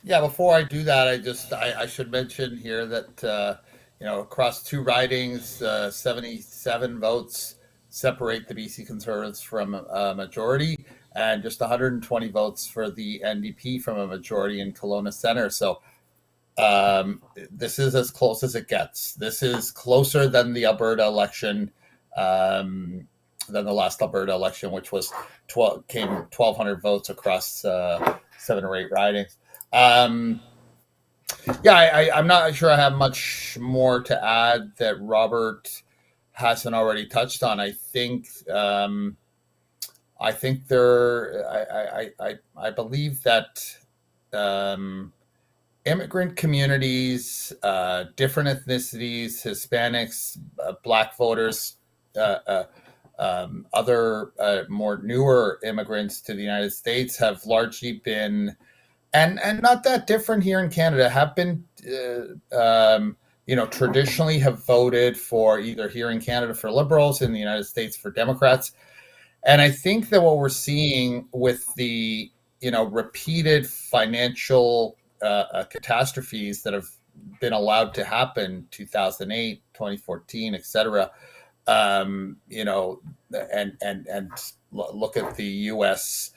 Yeah, before I do that, I should mention here that across two ridings, 77 votes separate the BC Conservatives from a majority, and just 120 votes for the NDP from a majority in Kelowna Centre. So this is as close as it gets. This is closer than the Alberta election, than the last Alberta election, which was 1,200 votes across 7 or 8 ridings. I'm not sure I have much more to add that Robert hasn't already touched on. I believe that immigrant communities, different ethnicities, Hispanics, Black voters, other more newer immigrants to the United States have largely been, and not that different here in Canada, have been, traditionally have voted for either here in Canada for Liberals, in the United States for Democrats. And I think that what we're seeing with the, repeated financial catastrophes that have been allowed to happen, 2008, 2014, et cetera, and look at the U.S.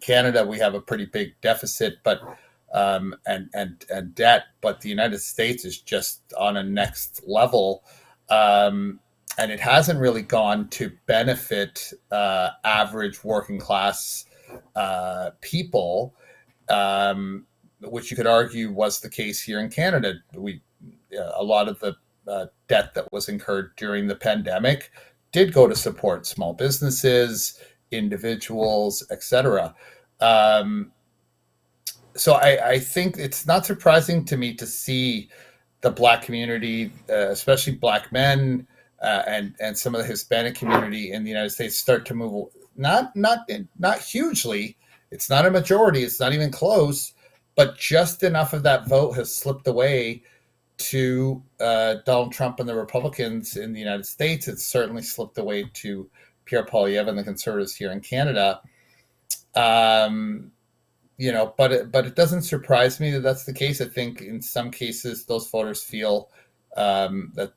Canada, we have a pretty big deficit, but and debt, but the United States is just on a next level, and it hasn't really gone to benefit average working class people, which you could argue was the case here in Canada. A lot of the debt that was incurred during the pandemic did go to support small businesses, individuals, etc. So I think it's not surprising to me to see the Black community, especially Black men, and some of the Hispanic community in the United States start to move. Not hugely. It's not a majority. It's not even close. But just enough of that vote has slipped away to Donald Trump and the Republicans in the United States. It's certainly slipped away to Pierre Poilievre and the Conservatives here in Canada. But it doesn't surprise me that that's the case. I think in some cases those voters feel that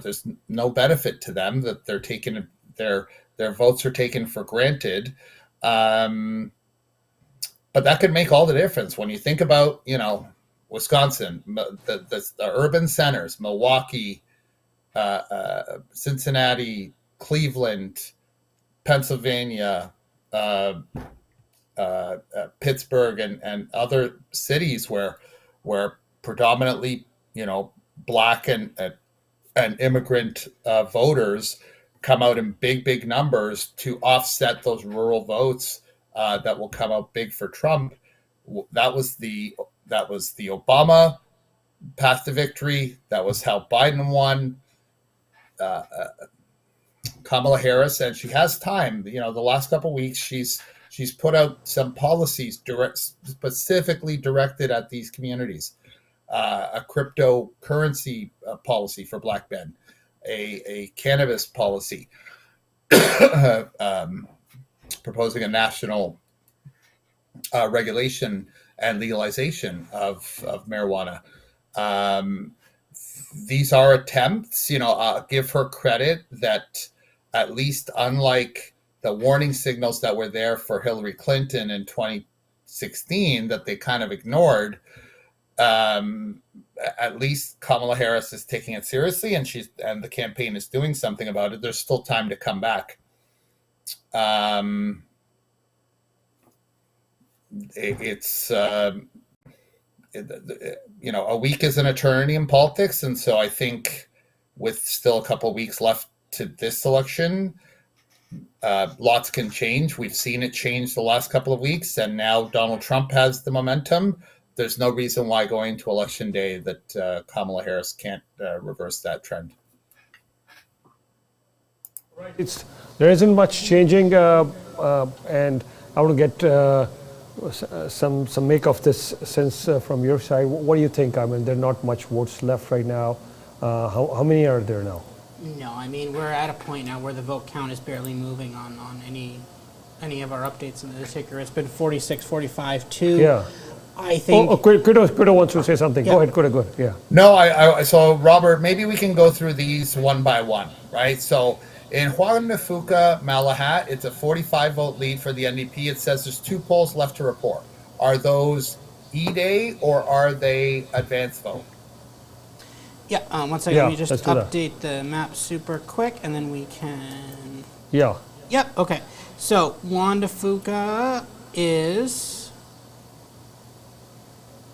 there's no benefit to them, that they're taken, their votes are taken for granted. But that could make all the difference when you think about, Wisconsin, the urban centers, Milwaukee, Cincinnati, Cleveland, Pennsylvania, Pittsburgh, and other cities where predominantly, Black and immigrant voters come out in big numbers to offset those rural votes that will come out big for Trump. That was the Obama path to victory. That was how Biden won. Kamala Harris, and she has time. The last couple of weeks, she's put out some policies specifically directed at these communities. A cryptocurrency policy for Black men, a cannabis policy, proposing a national regulation and legalization of marijuana. These are attempts. Give her credit that, at least unlike the warning signals that were there for Hillary Clinton in 2016 that they kind of ignored, at least Kamala Harris is taking it seriously, and the campaign is doing something about it. There's still time to come back. A week is an eternity in politics, and so I think with still a couple of weeks left to this election, lots can change. We've seen it change the last couple of weeks, and now Donald Trump has the momentum. There's no reason why going to election day that Kamala Harris can't reverse that trend. Right. There isn't much changing, and I want to get some make of this sense from your side. What do you think? I mean, there are not much votes left right now. How many are there now? No, I mean, we're at a point now where the vote count is barely moving on any of our updates in the ticker. It's been 46, 45, 2. Yeah. I think. Kudo wants to say something. Yeah. Go ahead, Kudo. Good. Yeah. No, so Robert, maybe we can go through these one by one, right? So in Juan Fuca Malahat, it's a 45 vote lead for the NDP. It says there's 2 polls left to report. Are those E-Day or are they advance vote? Yeah, one second. Let me just update the map super quick, and then we can. Yeah. Yep. Okay. So Wanda Fuca is.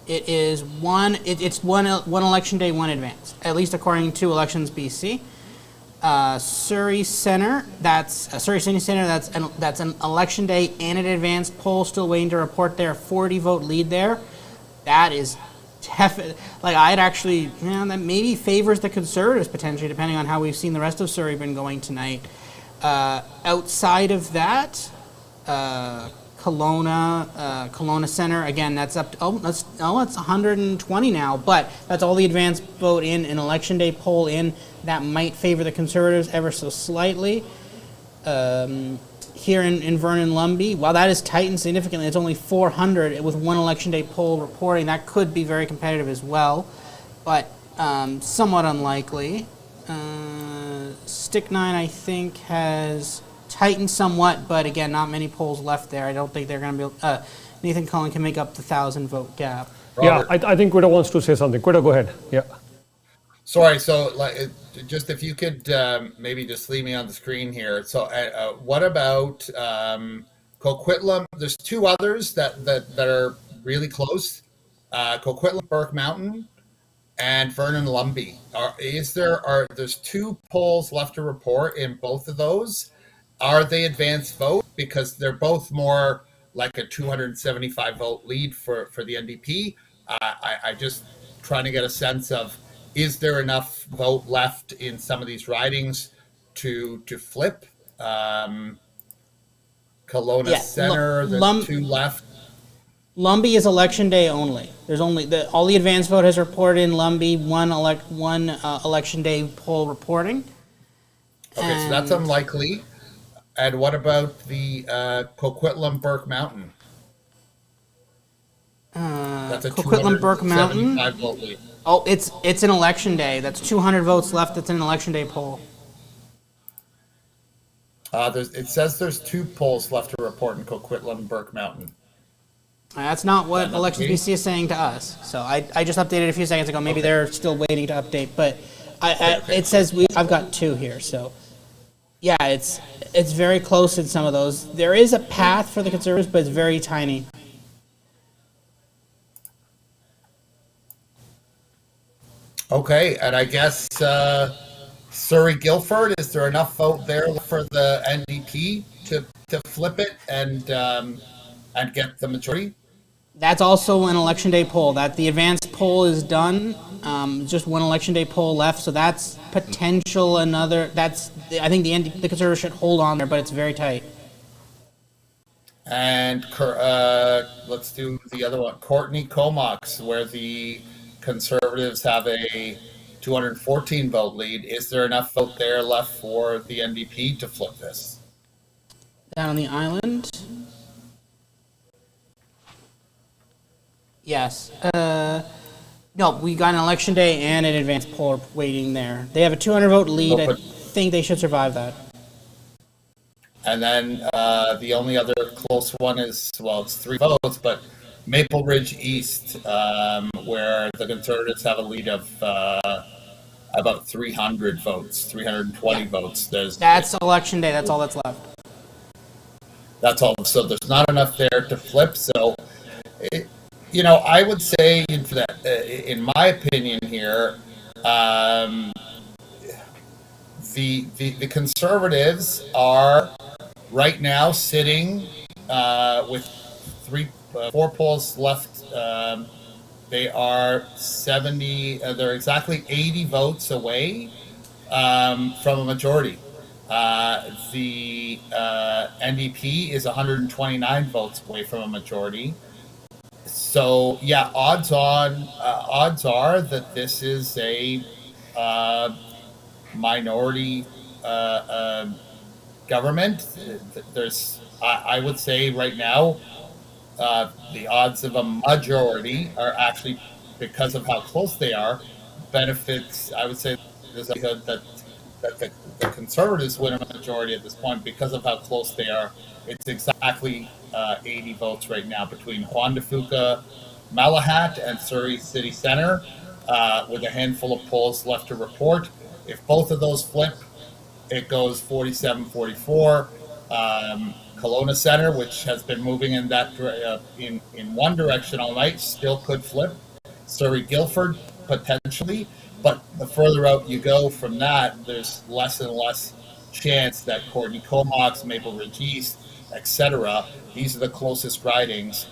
It is one. It's one election day, one advance. At least according to Elections BC. Surrey Center. That's Surrey City Center. That's an election day and an advance poll. Still waiting to report there. 40 vote lead there. That is. I'd actually, that maybe favors the Conservatives potentially, depending on how we've seen the rest of Surrey been going tonight. Outside of that, Kelowna Center, again, that's up to, it's 120 now, but that's all the advance vote in an election day poll in. That might favor the Conservatives ever so slightly. Here in Vernon-Lumby, while that is tightened significantly, it's only 400 with one election day poll reporting. That could be very competitive as well, but somewhat unlikely. Stick 9, I think, has tightened somewhat, but again, not many polls left there. I don't think they're going to be able, Nathan Cullen can make up the 1,000 vote gap. Robert. Yeah, I think Quita wants to say something. Quita, go ahead. Yeah. Sorry, so just if you could maybe just leave me on the screen here. So what about Coquitlam? There's 2 others that are really close. Coquitlam, Burke Mountain, and Vernon-Lumby. There's 2 polls left to report in both of those. Are they advance vote? Because they're both more like a 275 vote lead for the NDP. I just trying to get a sense of, is there enough vote left in some of these ridings to flip? Kelowna Center, there's 2 left. Lumby is election day only. There's only all the advance vote has reported in Lumby, one election day poll reporting. Okay, so that's unlikely. And what about the Coquitlam Burke Mountain? That's a Coquitlam Burke Mountain. Vote lead. Oh, it's an election day. That's 200 votes left. It's an election day poll. It says there's 2 polls left to report in Coquitlam Burke Mountain. That's not what Elections BC is saying to us. So I just updated a few seconds ago. Maybe they're still waiting to update, but it says I've got 2 here. So Yeah, it's very close in some of those. There is a path for the Conservatives, but it's very tiny. Okay, and I guess Surrey Guildford, is there enough vote there for the NDP to flip it and get the majority? That's also an election day poll. That the advanced poll is done. Just one election day poll left, so that's potential another. That's I think the Conservatives should hold on there, but it's very tight. And let's do the other one, Courtney Comox, where the Conservatives have a 214 vote lead. Is there enough vote there left for the NDP to flip this? Down on the island. Yes. No, we got an election day and an advanced poll waiting there. They have a 200 vote lead. I think they should survive that. And then the only other close one is, well, it's 3 votes, but Maple Ridge East, where the Conservatives have a lead of about 300 votes, 320 votes. That's election day. That's all that's left. That's all. So there's not enough there to flip. So, I would say that, in my opinion here, the Conservatives are right now sitting with 4 polls left. They are 70. They're exactly 80 votes away from a majority. The NDP is 129 votes away from a majority. So yeah, odds are that this is a minority government. I would say right now, the odds of a majority are actually, because of how close they are, benefits. I would say there's a likelihood that the Conservatives win a majority at this point because of how close they are. It's exactly 80 votes right now between Juan de Fuca, Malahat, and Surrey City Centre, with a handful of polls left to report. If both of those flip, it goes 47-44. Kelowna Centre, which has been moving in that in one direction all night, still could flip. Surrey Guildford potentially, but the further out you go from that, there's less and less chance that Courtney Comox, Maple Ridge East, etc. These are the closest ridings.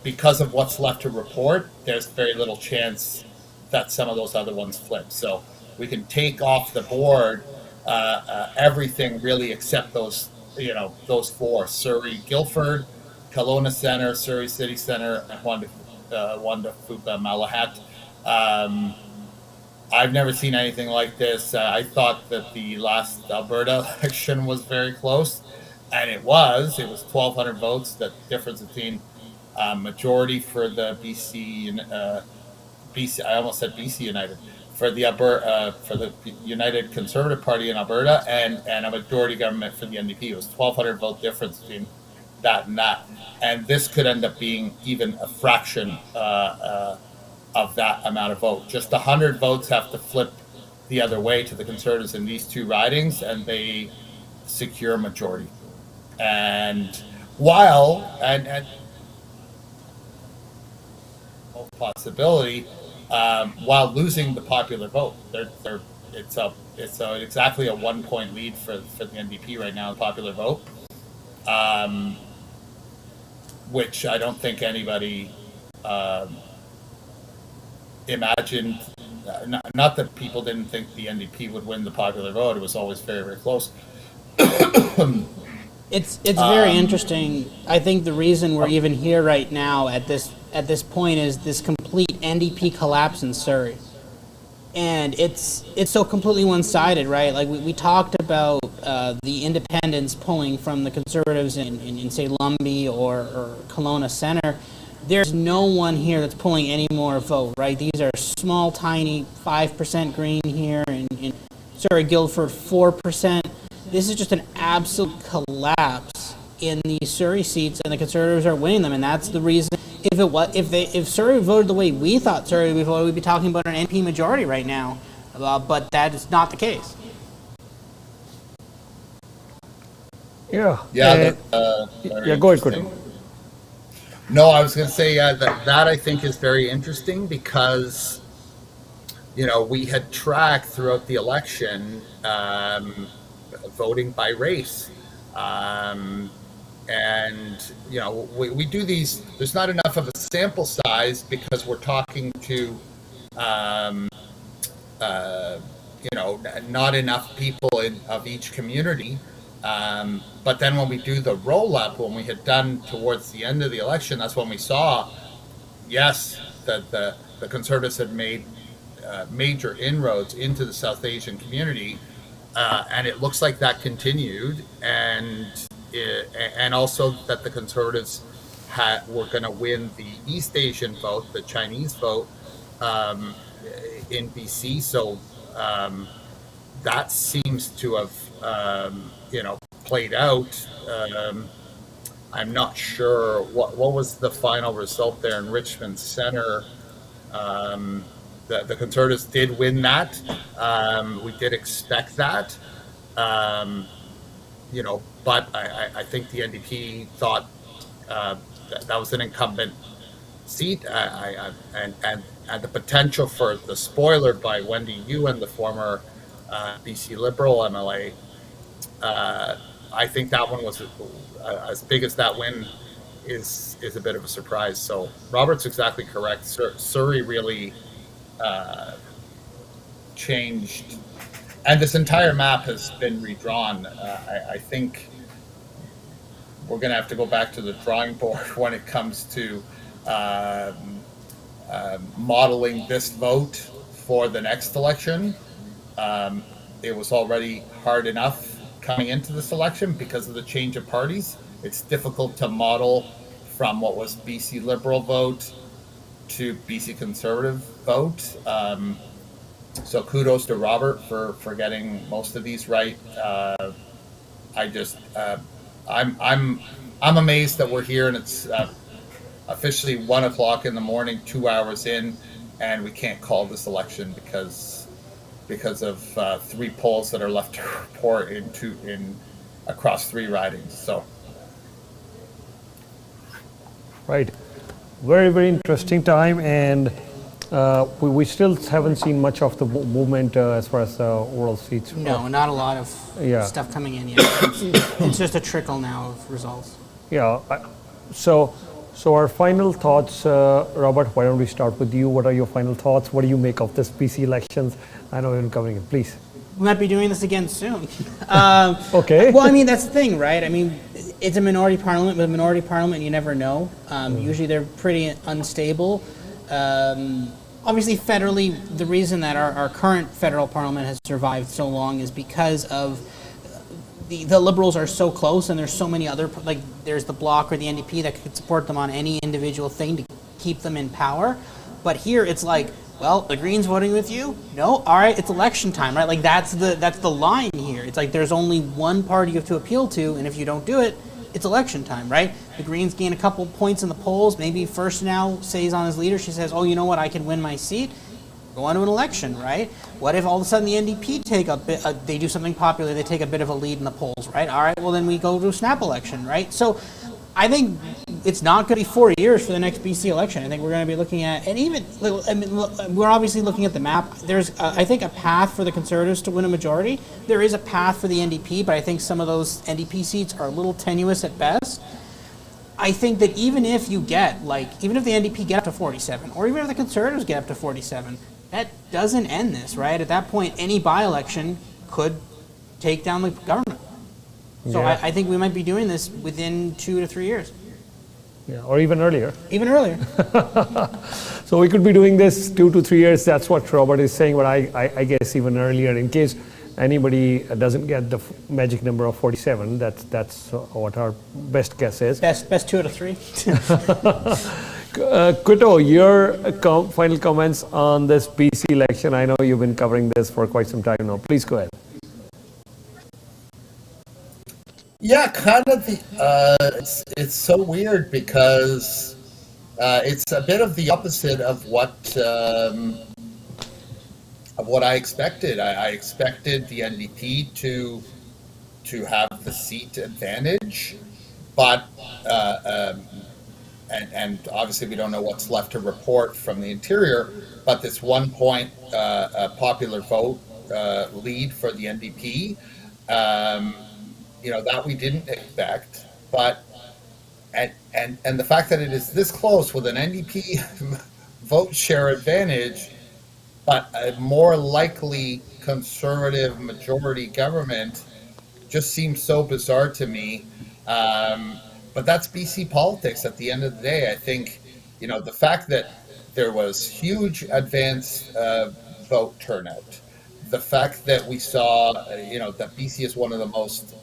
Because of what's left to report, there's very little chance that some of those other ones flip. So we can take off the board everything really except those 4: Surrey Guildford, Kelowna Centre, Surrey City Centre, and Juan de Fuca Malahat. I've never seen anything like this. I thought that the last Alberta election was very close, and it was. It was 1,200 votes. The difference between majority for the BC. I almost said BC United. For the United Conservative Party in Alberta, and a majority government for the NDP. It was 1,200 vote difference between that and that, and this could end up being even a fraction of that amount of vote. Just 100 votes have to flip the other way to the Conservatives in these 2 ridings, and they secure a majority. And while possibility. While losing the popular vote, it's exactly a 1-point lead for the NDP right now, the popular vote, which I don't think anybody imagined. Not that people didn't think the NDP would win the popular vote; it was always very, very close. It's very interesting. I think the reason we're even here right now at this point is this complete NDP collapse in Surrey, and it's so completely one-sided, right? Like we talked about the independents pulling from the Conservatives in say Lumbee or Kelowna Centre. There's no one here that's pulling any more vote, right? These are small, tiny 5% Green here, in Surrey Guildford 4%. This is just an absolute collapse in the Surrey seats, and the Conservatives are winning them, and that's the reason. If Surrey voted the way we thought Surrey would vote, we'd be talking about an NP majority right now. but that is not the case. Yeah. Yeah. Yeah, go ahead, Kuto. No, I was going to say that I think is very interesting because, we had tracked throughout the election voting by race. And, we do these, there's not enough of a sample size because we're talking to, not enough people of each community. But then when we do the roll-up, when we had done towards the end of the election, that's when we saw, yes, that the Conservatives had made major inroads into the South Asian community, and it looks like that continued, and also that the Conservatives were going to win the East Asian vote, the Chinese vote, in BC. So that seems to have played out. I'm not sure what was the final result there in Richmond Center. The Conservatives did win that. We did expect that. But I think the NDP thought that was an incumbent seat, and the potential for the spoiler by Wendy Ewan, the former BC Liberal MLA. I think that one was as big as that win is a bit of a surprise. So Robert's exactly correct. Surrey really changed, and this entire map has been redrawn. I think we're going to have to go back to the drawing board when it comes to modeling this vote for the next election. It was already hard enough coming into this election because of the change of parties. It's difficult to model from what was BC Liberal vote to BC Conservative vote. So kudos to Robert for getting most of these right. I'm amazed that we're here and it's officially 1 o'clock in the morning, 2 hours in, and we can't call this election because of 3 polls that are left to report across 3 ridings. So, right, very, very interesting time, and we still haven't seen much of the movement as far as oral seats. No, not a lot of stuff coming in yet. It's just a trickle now of results. Yeah. So our final thoughts, Robert, why don't we start with you? What are your final thoughts? What do you make of this BC elections? I know you're covering it, please. We might be doing this again soon. Okay. Well, I mean, that's the thing, right? I mean, it's a minority parliament. With a minority parliament, you never know. Usually they're pretty unstable. Obviously, federally, the reason that our current federal parliament has survived so long is because of the Liberals are so close, and there's so many other, like there's the Bloc or the NDP that could support them on any individual thing to keep them in power. But here it's like, well, the Greens voting with you? No? All right, it's election time, right? Like that's the line here. It's like there's only one party you have to appeal to, and if you don't do it, it's election time, right? The Greens gain a couple points in the polls. Maybe First Now says on his leader, she says, oh, you know what, I can win my seat. Go on to an election, right? What if all of a sudden the NDP they do something popular, they take a bit of a lead in the polls, right? All right, well then we go to a snap election, right? So I think it's not going to be 4 years for the next BC election. I think we're going to be looking at, and even, I mean, we're obviously looking at the map. There's, I think, a path for the Conservatives to win a majority. There is a path for the NDP, but I think some of those NDP seats are a little tenuous at best. I think that even if the NDP get up to 47, or even if the Conservatives get up to 47, that doesn't end this, right? At that point, any by-election could take down the government. So Yeah. I think we might be doing this within 2 to 3 years. Yeah, or even earlier. Even earlier. So we could be doing this 2 to 3 years. That's what Robert is saying, but I guess even earlier, in case anybody doesn't get the magic number of 47. That's what our best guess is. Best 2 out of 3. Kuto, your final comments on this BC election. I know you've been covering this for quite some time now. Please go ahead. Yeah, kind of. It's so weird because it's a bit of the opposite of what what I expected. I expected the NDP to have the seat advantage, but and obviously we don't know what's left to report from the interior, but this 1 point popular vote lead for the NDP, that we didn't expect, but and the fact that it is this close with an NDP vote share advantage, but a more likely conservative majority government just seems so bizarre to me. But that's BC politics at the end of the day. I think, the fact that there was huge advance vote turnout, the fact that we saw, that BC is one of the most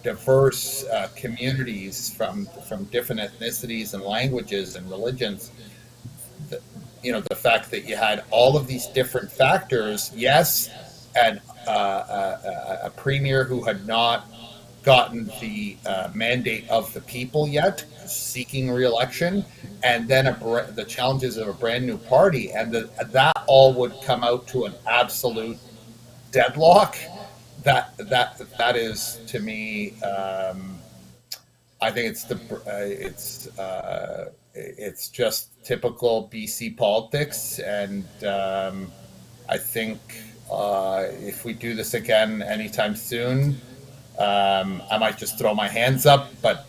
diverse communities from different ethnicities and languages and religions. The fact that you had all of these different factors, yes, and a premier who had not gotten the mandate of the people yet, seeking re-election, and then the challenges of a brand new party, and that all would come out to an absolute deadlock. That is, to me, I think it's just typical BC politics, and I think if we do this again anytime soon, I might just throw my hands up. But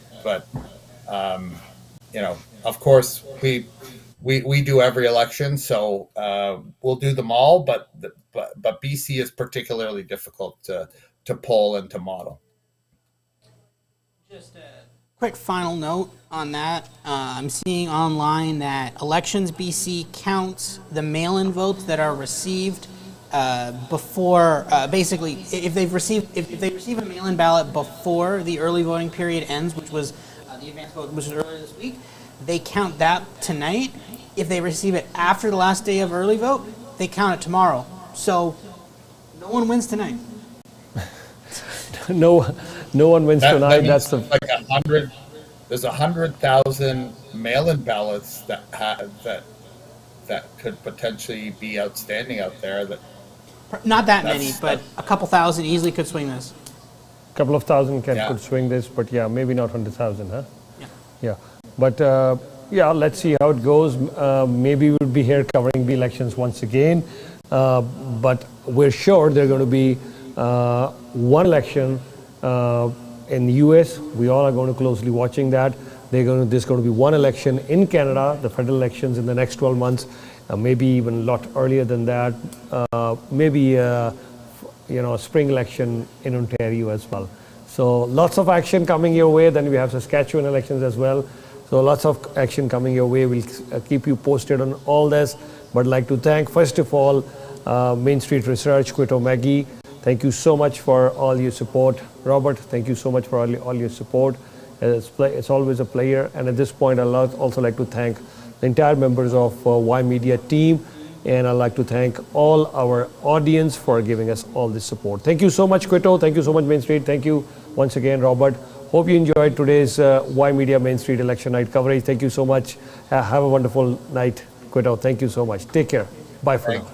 of course we do every election, so we'll do them all. But BC is particularly difficult to poll and to model. Just a quick final note on that. I'm seeing online that Elections BC counts the mail-in votes that are received before, basically, if they receive a mail-in ballot before the early voting period ends, which was the advance vote, which was earlier this week, they count that tonight. If they receive it after the last day of early vote, they count it tomorrow. So no one wins tonight. No one wins tonight. That's like 100. There's 100,000 mail-in ballots that could potentially be outstanding out there. Not that many, but a couple thousand easily could swing this. A couple of thousand could swing this, but yeah, maybe not 100,000, huh? Yeah. But let's see how it goes. Maybe we'll be here covering the elections once again. But we're sure there's going to be one election in the US. We all are going to closely watching that. There's going to be one election in Canada, the federal elections in the next 12 months, maybe even a lot earlier than that. Maybe a spring election in Ontario as well. So lots of action coming your way. Then we have Saskatchewan elections as well. So lots of action coming your way. We'll keep you posted on all this. But I'd like to thank, first of all, Main Street Research, Quito Maggie. Thank you so much for all your support. Robert, thank you so much for all your support. It's always a pleasure. And at this point, I'd also like to thank the entire members of Ymedia team. And I'd like to thank all our audience for giving us all this support. Thank you so much, Quito. Thank you so much, Main Street. Thank you once again, Robert. Hope you enjoyed today's Ymedia Main Street election night coverage. Thank you so much. Have a wonderful night, Quito. Thank you so much. Take care. Bye for now.